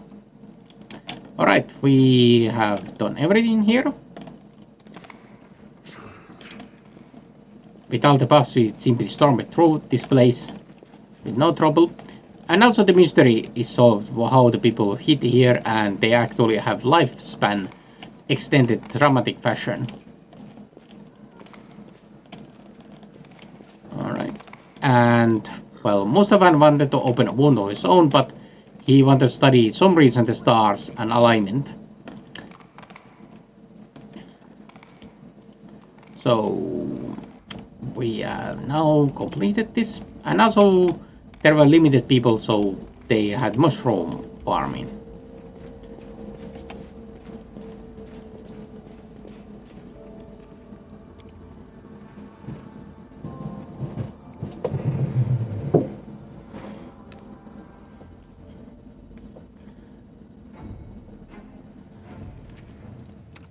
Speaker 1: Alright, we have done everything here. With all the buffs, we simply storm it through this place with no trouble. And also the mystery is solved, how the people hit here and they actually have lifespan extended dramatic fashion. Alright. And, well, Mustafa wanted to open a wound of his own, but he wanted to study some reason the stars and alignment. So we have now completed this, and also there were limited people, so they had mushroom farming.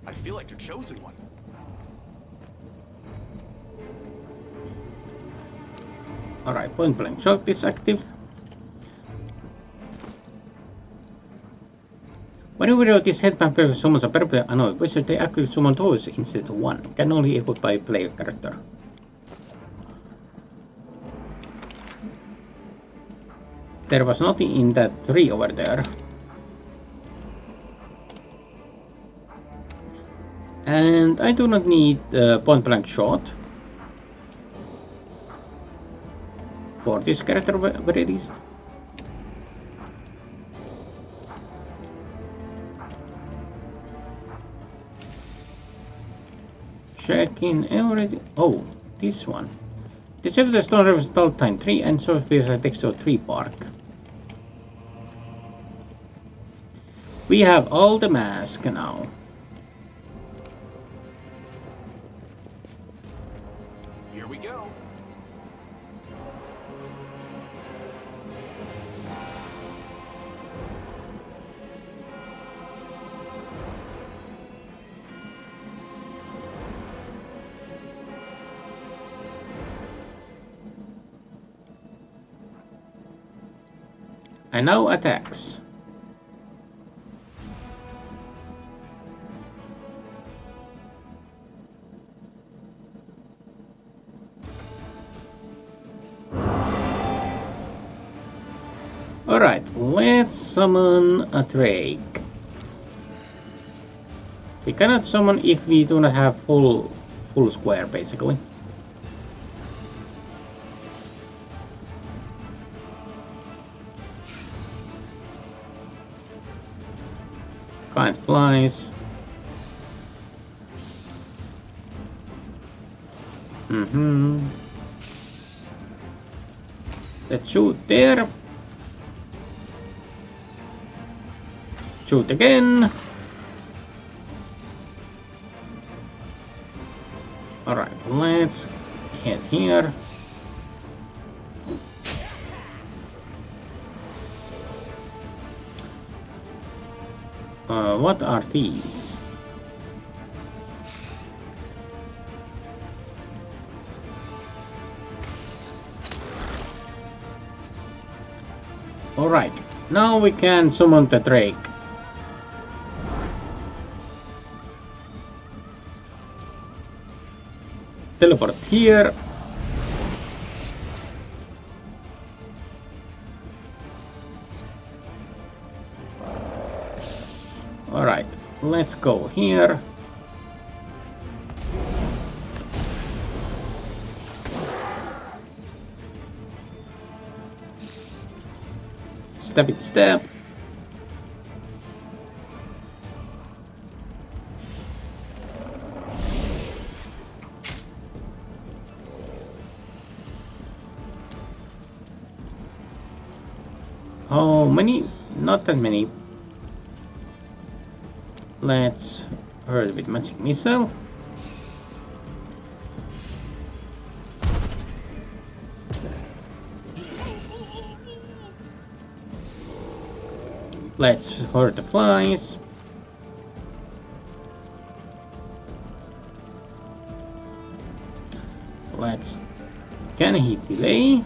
Speaker 5: I feel like the chosen one.
Speaker 1: Alright, point blank shot is active. Whenever this headband player summons a purple annoyed wizard, they actually summon those instead of one. Can only equip by player character. There was nothing in that tree over there. And I do not need point blank shot for this character very least. Checking everything. Oh, this one. This is the stone reverse Taltine tree and so appears a texture tree bark. We have all the mask now.
Speaker 5: Here we go.
Speaker 1: And now attacks. Alright, let's summon a Drake. We cannot summon if we do not have full square, basically. Giant flies. Let's shoot there. Shoot again. Alright, let's head here. What are these? Alright, now we can summon the Drake. Teleport here. Alright, let's go here. Steppity step. How many? Not that many. Let's hurt with magic missile. Let's hurt the flies. Let's... Can he delay?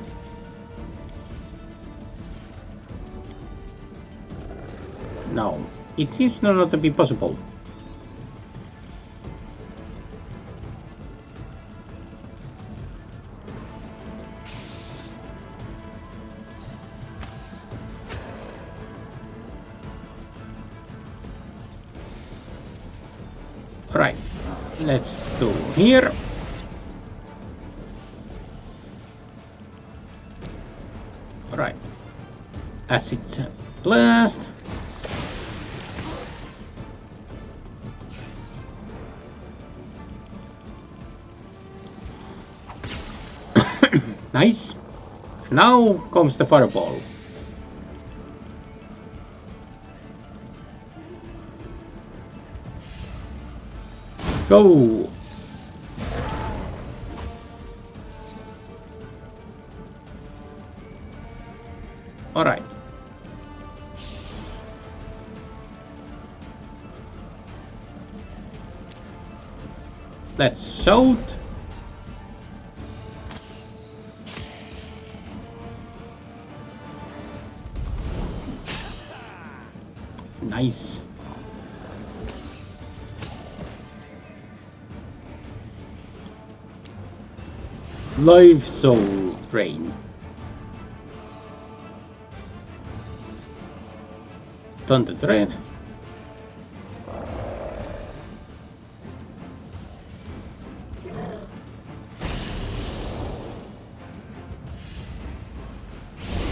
Speaker 1: No, it seems not to be possible. Right, let's do here. Right, acid blast. Nice. Now comes the fireball. Go. All right. Let's shoot. Nice. Life soul drain. Thunder thread.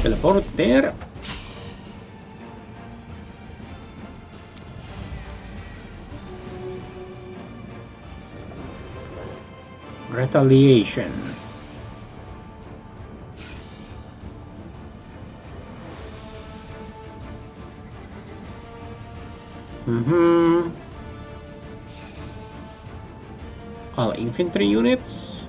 Speaker 1: Teleport there. Retaliation. All infantry units.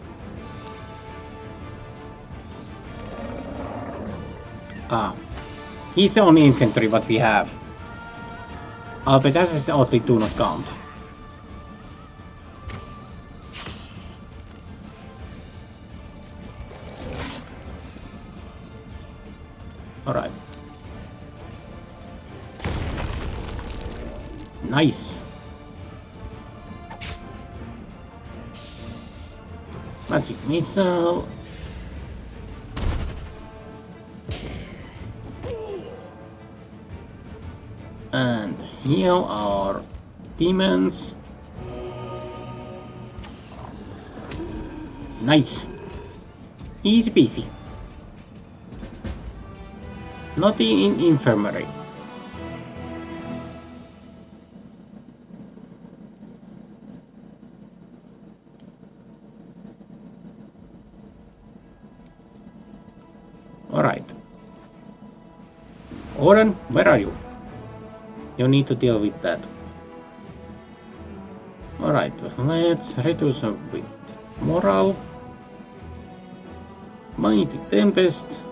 Speaker 1: Ah, he's the only infantry what we have. But that is oddly do not count. Alright. Nice. Magic missile. And heal our demons. Nice. Easy peasy. Not in infirmary. Alright. Oren, where are you? You need to deal with that. Alright, let's reduce a bit morale. Mighty Tempest.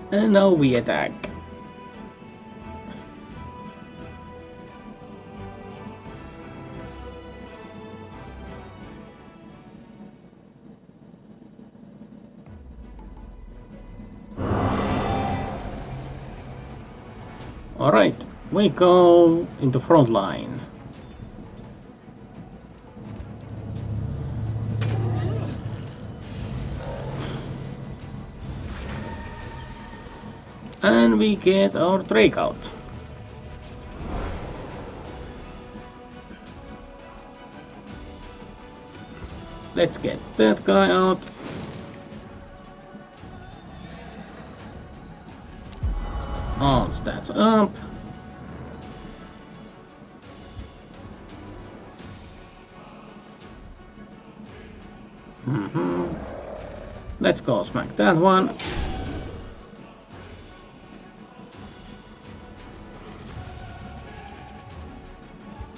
Speaker 1: And now we attack. Alright, we go into front line. And we get our Drake out. Let's get that guy out. All stats up. Let's go smack that one.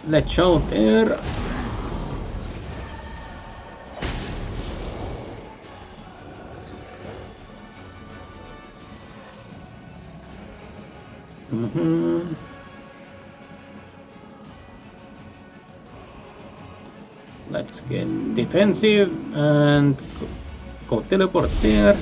Speaker 1: Let's show there. Let's get defensive and go teleport there.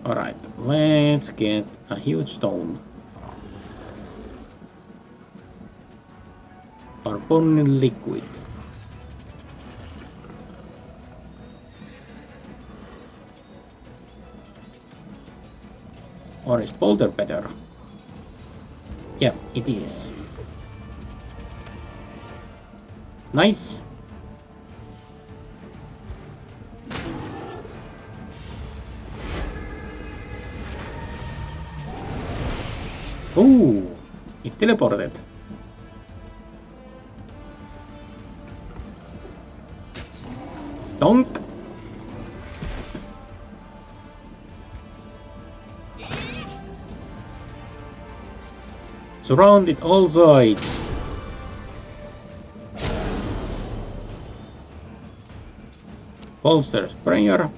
Speaker 1: Alright, let's get a huge stone. Or burning liquid. Or is boulder better? Yeah, it is. Nice. Ooh, it teleported. Donk. Surrounded all sides. Bolster sprayer.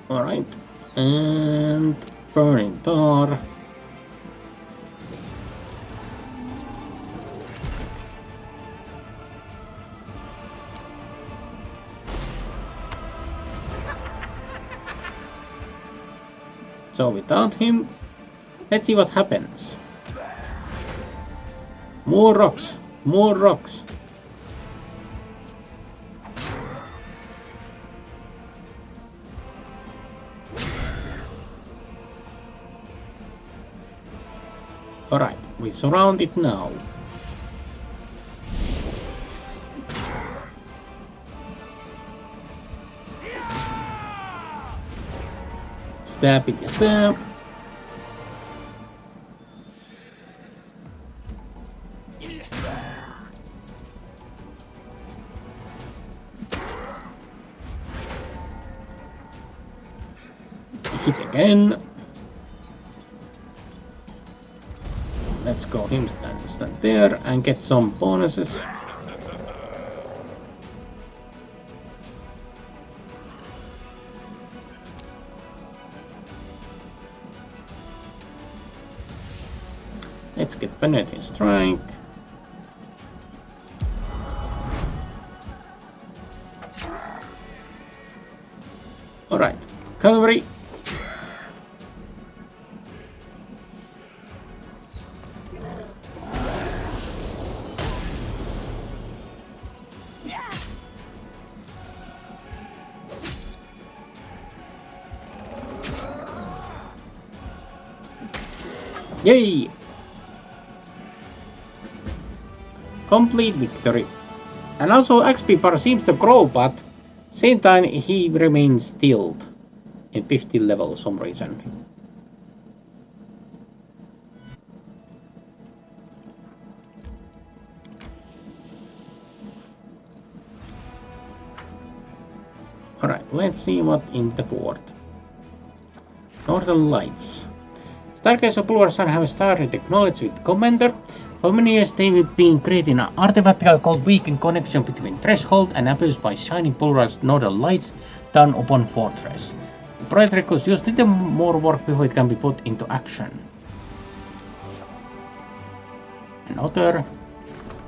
Speaker 1: Alright, and burning tar. So without him, let's see what happens. More rocks, more rocks. Alright, we surround it now. Stab it, stab. Hit again. Let's go him stand there and get some bonuses. Let's get penetrating strike. Alright, cavalry. Yay! Complete victory. And also XP bar seems to grow, but same time he remains stilled in 50 level for some reason. Alright, let's see what in the board. Northern Lights. Stargazer Bulwark have started technology with Commander. For many years they've been creating an artifact called Weakened Connection between Threshold and abused by shining Bulwark's Northern Lights down upon Fortress. The project requires just little more work before it can be put into action. Another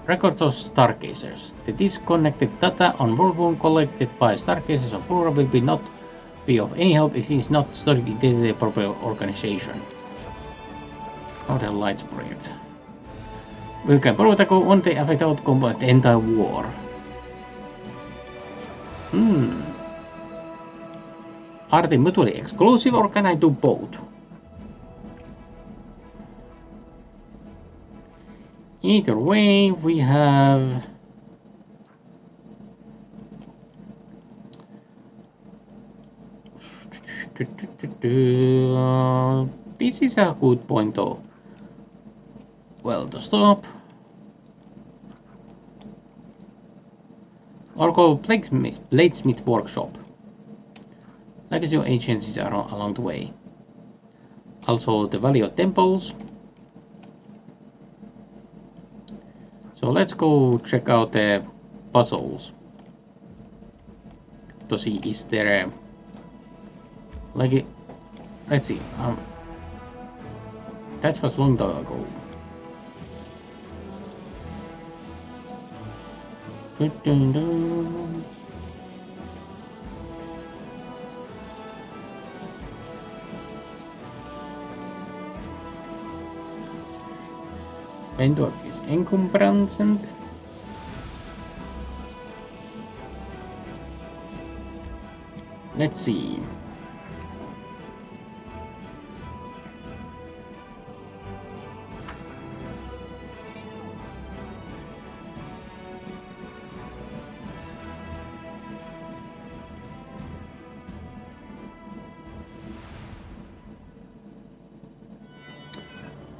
Speaker 1: records of Stargazers. The disconnected data on World collected by Stargazers of Bulwark will not be of any help if it is not stored in the proper organization. Northern Lights project. We can protocol one day affect outcome of the entire war. Are they mutually exclusive or can I do both? Either way, we have this is a good point though. Well, to stop. Or go Bladesmith Workshop. Legacy of Ancients are along the way. Also the Valley of Temples. So let's go check out the puzzles. To see is there like let's see. That was long time ago. Vendor is encumbrance. Let's see.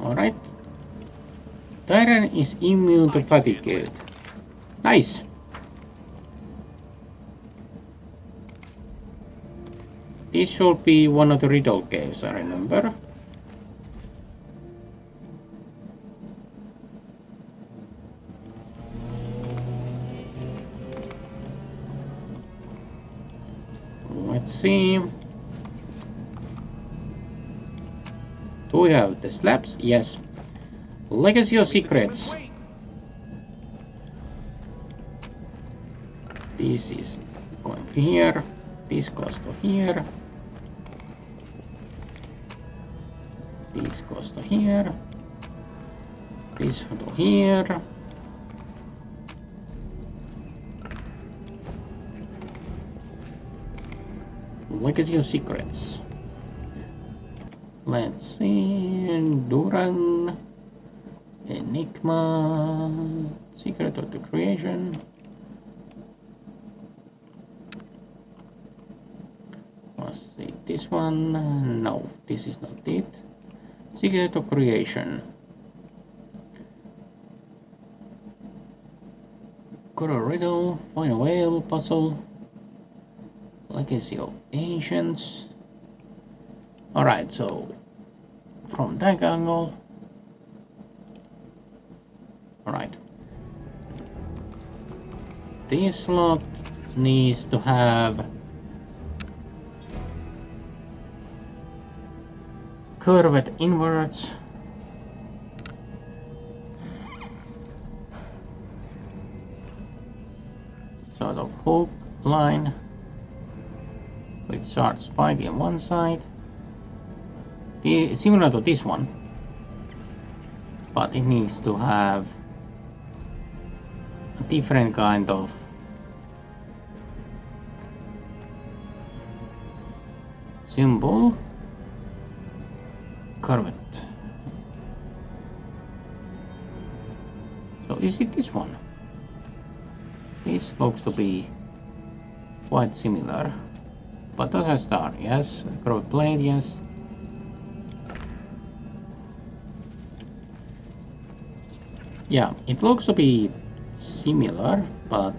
Speaker 1: Alright. Tyrant is immune to fatigue. Nice. This should be one of the riddle caves, I remember. Let's see. Do we have the slabs? Yes. Legacy of Secrets. This is going here. This goes to here. This goes to here. This to here. Legacy of Secrets. Let's see. Duran. Enigma. Secret of the Creation. Let's see. This one. No, this is not it. Secret of Creation. Coral Riddle. Find a Whale Puzzle. Legacy of Ancients. Alright, so from that angle. Alright. This slot needs to have curved inwards. sort of hook line with short spike in one side, similar to this one, but it needs to have a different kind of symbol. Curved. So is it this one? This looks to be quite similar, but does a star, yes. Curved blade, yes. Yeah, it looks to be similar, but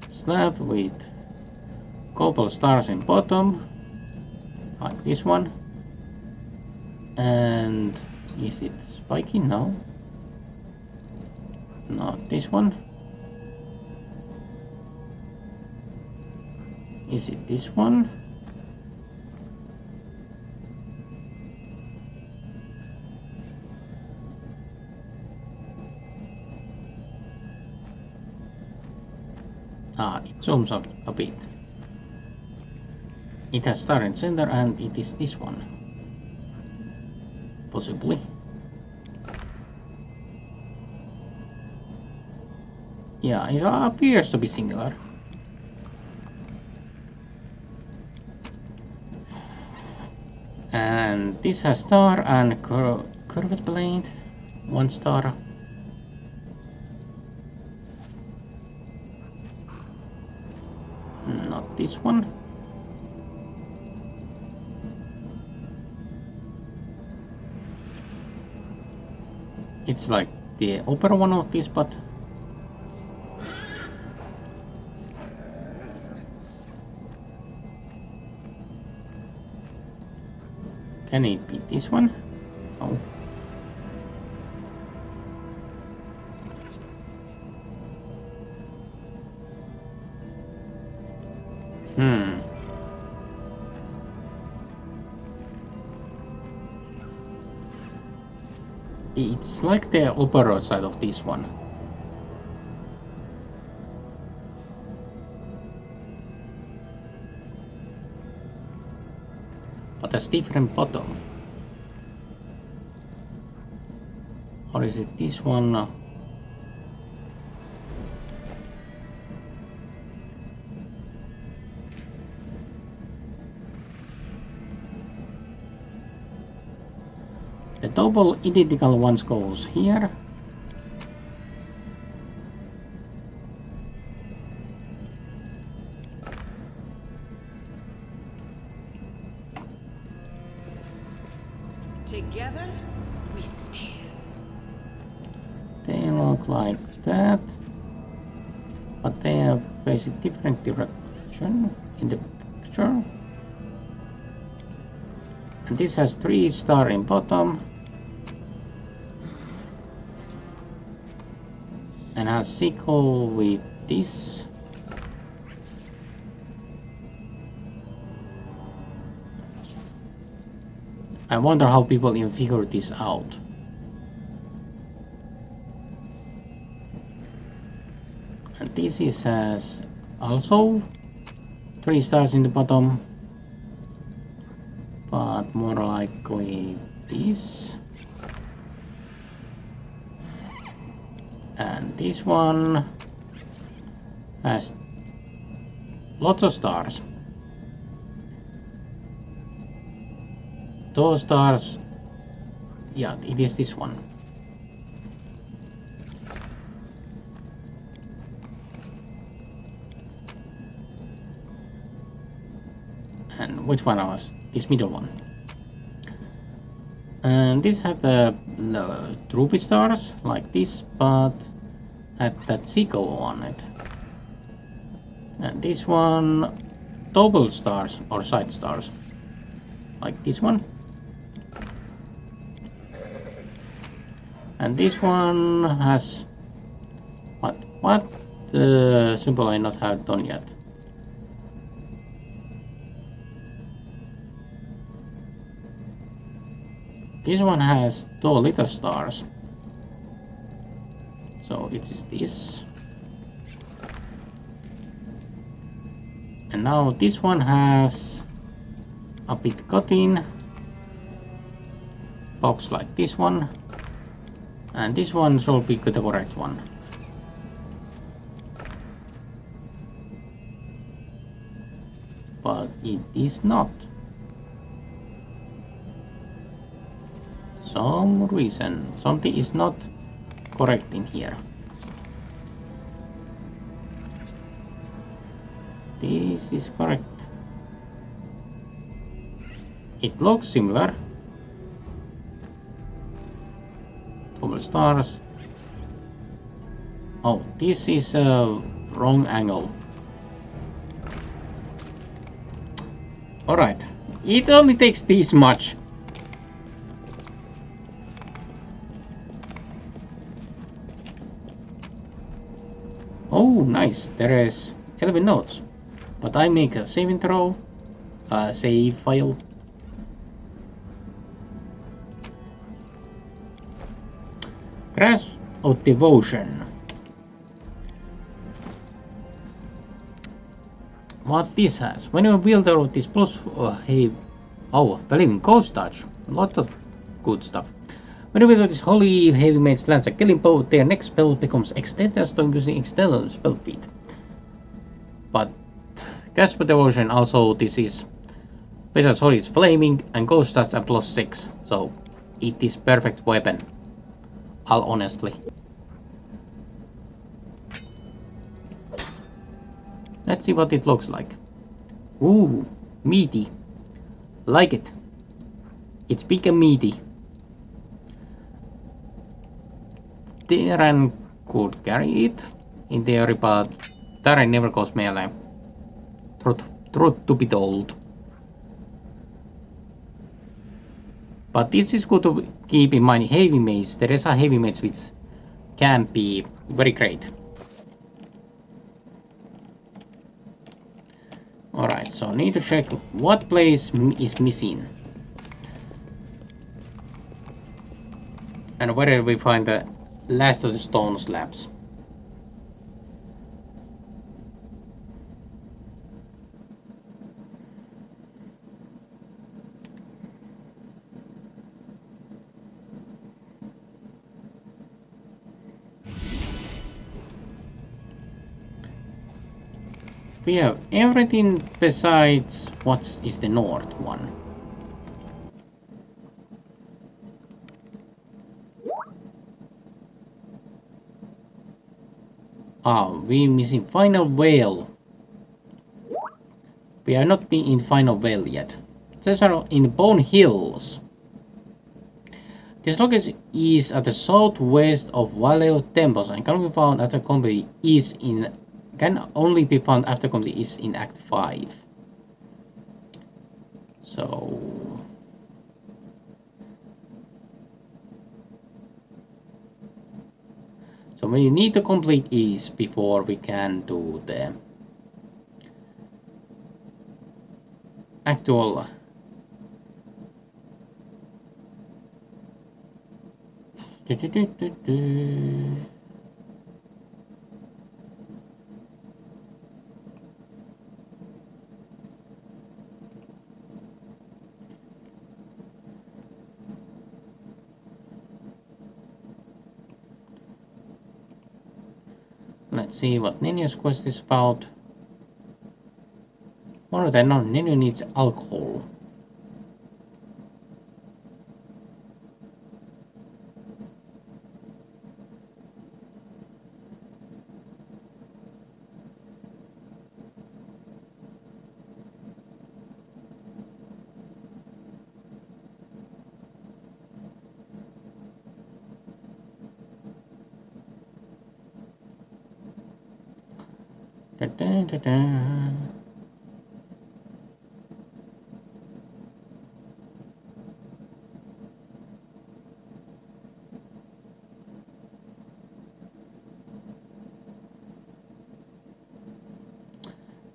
Speaker 1: slab with couple stars in bottom, like this one. And is it spiky? No. Not this one. Is it this one? Ah, it zooms up a bit. It has star in center and it is this one. Possibly. Yeah, it appears to be similar. And this has star and curved blade. One star. Not this one. It's like the upper one of this, but can it be this one? Oh. It's like the opposite side of this one. But has different bottom. Or is it this one? The double identical ones goes here.
Speaker 2: Together, we stand.
Speaker 1: They look like that, but they have facing different direction in the picture. And this has 3 stars in bottom and has sickle with this. I wonder how people even figure this out. And this is has also 3 stars in the bottom, but more likely this. And this one has lots of stars. Those stars, yeah, it is this one. And which one was this middle one? And this had the ruby stars like this, but had that sickle on it. And this one double stars or side stars like this one. And this one has what symbol I not have done yet. this one has 2 little stars. So it is this. And now this one has a bit cutting box like this one. And this one should be the correct one. But it is not. Some reason. Something is not correct in here. This is correct. It looks similar. 12 stars. Oh, this is a wrong angle. Alright, it only takes this much. Oh, nice, there is 11 notes. But I make a saving throw, save file. Grasp of Devotion. What this has? When you build out this plus, believing ghost touch. A lot of good stuff. When you build out this holy heavy mates lands a killing blow, their next spell becomes extended stone using external spell feat. But Grasp of Devotion also this is besides holy is flaming and ghost touch and +6, so it is perfect weapon. All honestly. Let's see what it looks like. Ooh, meaty. Like it. It's big and meaty. Terran could carry it in theory, but Terran never goes melee. Truth to be told. But this is good to keep in mind. Heavy mace. There is a heavy mace which can be very great. Alright, so need to check what place is missing. And where we find the last of the stone slabs. We have everything besides what is the north one. We missing final veil. We are not in final veil yet. These are in Bone Hills. This location is at the southwest of Valley of Temples and can be found after combat is in. Can only be found after complete is in Act 5. So we need to complete is before we can do the actual Let's see what Ninja's quest is about. More than none, Ninja needs alcohol.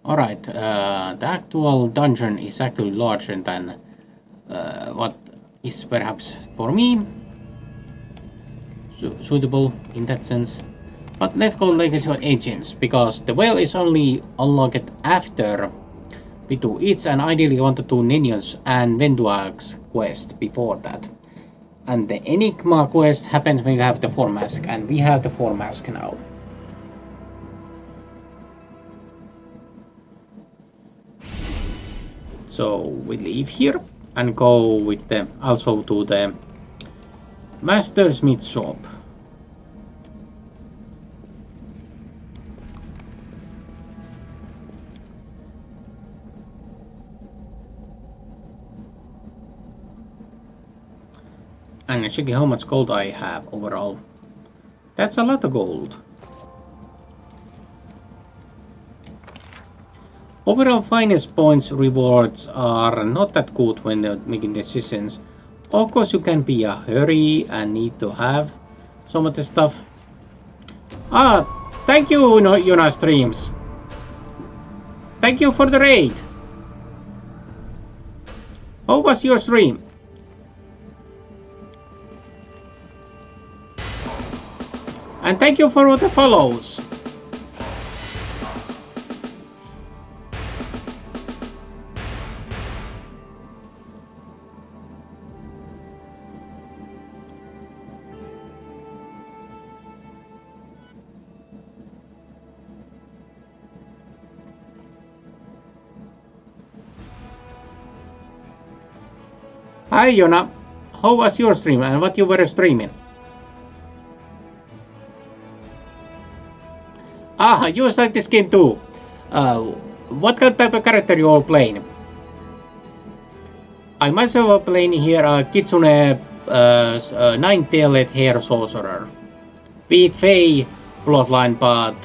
Speaker 1: Alright, the actual dungeon is actually larger than what is perhaps for me suitable in that sense. But let's go Legacy of Agents, because the whale is only unlocked after we do it, and ideally want to do Ninions and Venduag's quest before that. And the Enigma quest happens when you have the 4 mask, and we have the 4 mask now. So we leave here and go with the also to the Mastersmith shop. And checking how much gold I have overall. That's a lot of gold. Overall finance points rewards are not that good when making decisions. Of course you can be a hurry and need to have some of the stuff. Ah, thank you, Yuna Streams. Thank you for the raid. How was your stream? And thank you for all the follows. Hi Yona, how was your stream and what you were streaming? Ah, you like this game too. What type of character you are playing? I myself are playing here Kitsune 9-tailed heir sorcerer. With Fey bloodline but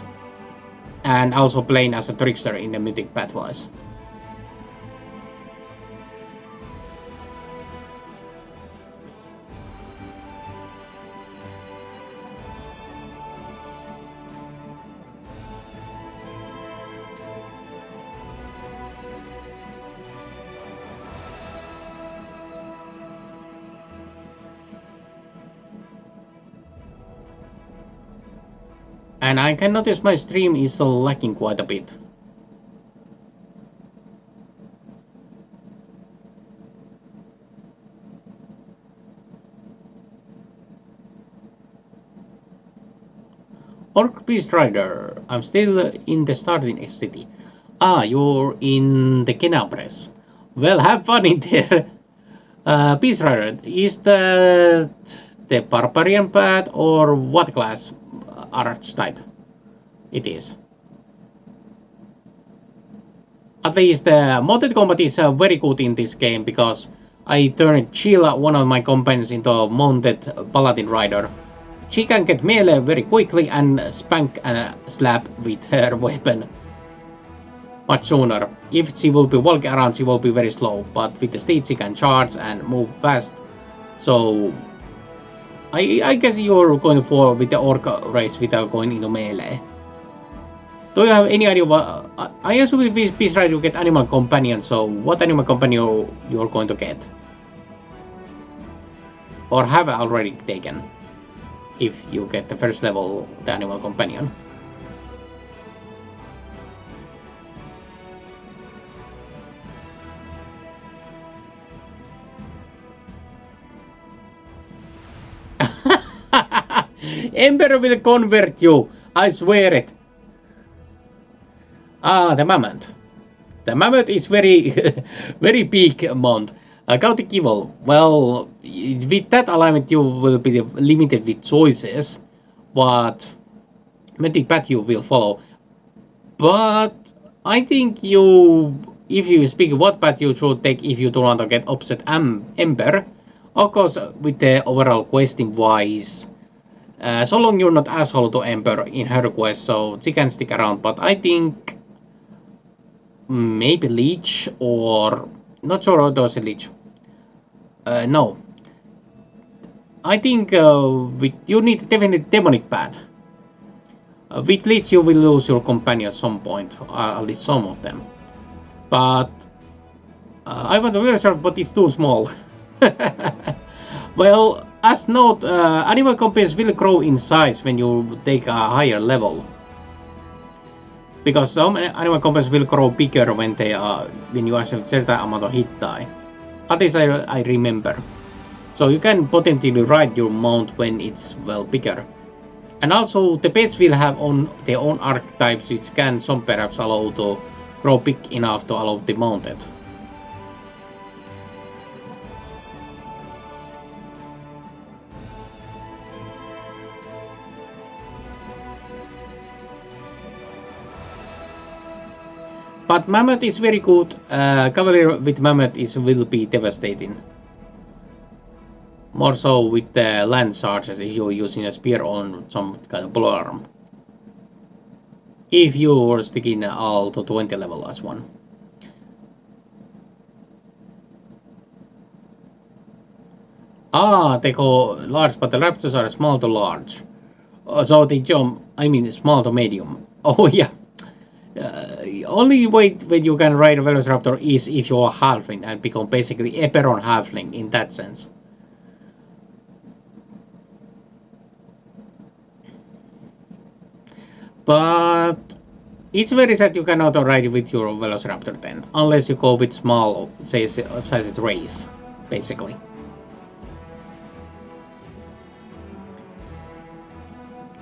Speaker 1: and also playing as a trickster in the mythic pathwise. And I can notice my stream is lagging quite a bit. Orc Beast Rider, I'm still in the starting city. Ah, you're in the Kenabres. Well, have fun in there. Beast Rider, is that the barbarian path or what class archetype it is? At least mounted combat is very good in this game because I turned Sheila, one of my companions, into a mounted paladin rider. She can get melee very quickly and spank and slap with her weapon much sooner. If she will be walking around, she will be very slow, but with the steed she can charge and move fast. So I guess you're going for with the orc race without going into melee. Do you have any idea what? I assume with Beast Rider you get animal companion, so what animal companion you're going to get? Or have already taken? If you get the first level, the animal companion. Emperor will convert you, I swear it. Ah, the mammoth. The mammoth is very, very big mount. Chaotic Evil. Well, with that alignment you will be limited with choices, but Mythic Path you will follow. But I think if you speak what path you should take if you don't want to get upset Ember, of course with the overall questing wise, so long you're not asshole to Ember in her quest, so she can stick around, but I think maybe Leech or not sure how does Leech. No. I think you need definitely demonic path. With Leech you will lose your companion at some point, at least some of them. But I want to very sure, but it's too small. Well, as note, animal companions will grow in size when you take a higher level. Because some animal companions will grow bigger when you achieve certain amount of hit die. At least I remember. So you can potentially ride your mount when it's well bigger. And also the pets will have their own archetypes, which can some perhaps allow to grow big enough to allow the mounted. But mammoth is very good. Cavalry with mammoth will be devastating. More so with the land charges if you're using a spear on some kind of blow arm. If you're sticking all to 20 level as one. Ah, they go large, but the raptors are small to large. So they jump, small to medium. Oh yeah. Only way when you can ride a Velociraptor is if you're a halfling and become basically Eperon halfling in that sense. But it's very sad you cannot ride with your Velociraptor then, unless you go with small sized race, basically.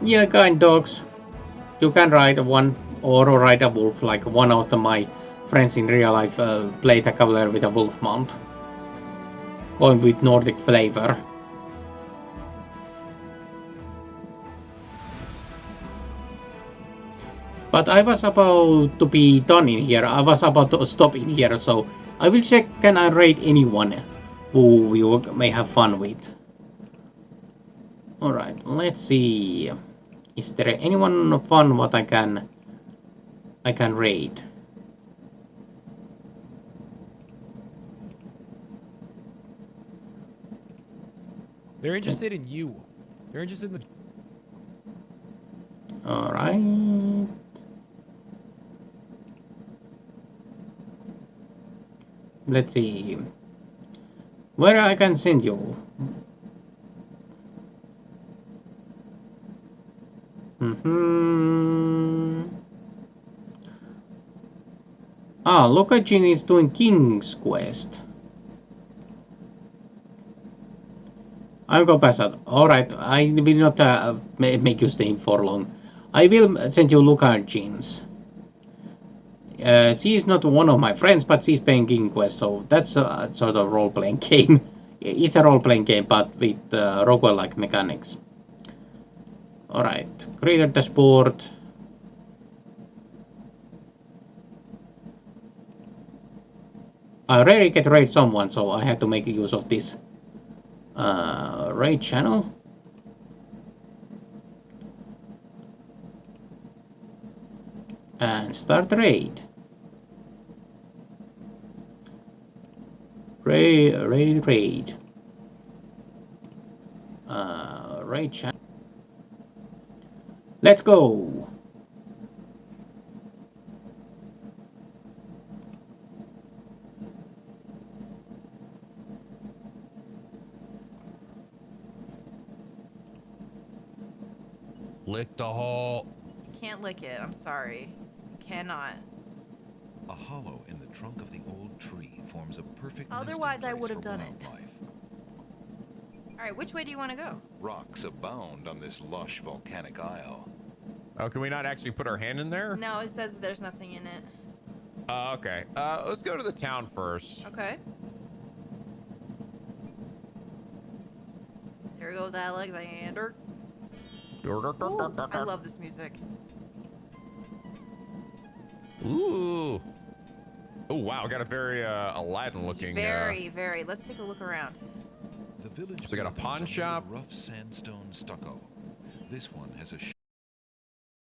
Speaker 1: Yeah, kind dogs. You can ride one or ride a wolf, like one of my friends in real life played a cavalier with a wolf mount. Going with Nordic flavor. But I was about to be done in here. I was about to stop in here, so I will check can I raid anyone who you may have fun with. Alright, let's see. Is there anyone fun what I can raid?
Speaker 5: They're interested in you. They're interested in the...
Speaker 1: Alright. Let's see. Where I can send you? Ah, Lokajin is doing King's Quest. I'll go pass out. Alright, I will not make you stay for long. I will send you Lokajin's. She is not one of my friends, but she's playing King Quest, so that's a sort of role-playing game. It's a role-playing game, but with roguelike mechanics. Alright, create dashboard. I rarely get raid someone, so I had to make use of this raid channel. And start raid. Raid. Raid channel. Let's go.
Speaker 5: Lick the hole.
Speaker 8: You can't lick it. I'm sorry. You cannot.
Speaker 9: A hollow in the trunk of the old tree forms a perfect
Speaker 8: Otherwise, I would have
Speaker 9: nesting
Speaker 8: done
Speaker 9: place for
Speaker 8: it.
Speaker 9: wildlife.
Speaker 8: All right, which way do you want to go?
Speaker 9: Rocks abound on this lush volcanic isle.
Speaker 10: Oh, can we not actually put our hand in there?
Speaker 8: No, it says there's nothing in it.
Speaker 10: Okay. Let's go to the town first.
Speaker 8: Okay. There goes Alexander. Ooh, I love this music.
Speaker 10: Ooh. Oh, wow. Got a very Aladdin looking.
Speaker 8: Very. Let's take a look around.
Speaker 9: The village
Speaker 10: so we got a pawn shop.
Speaker 9: rough sandstone stucco. This one has a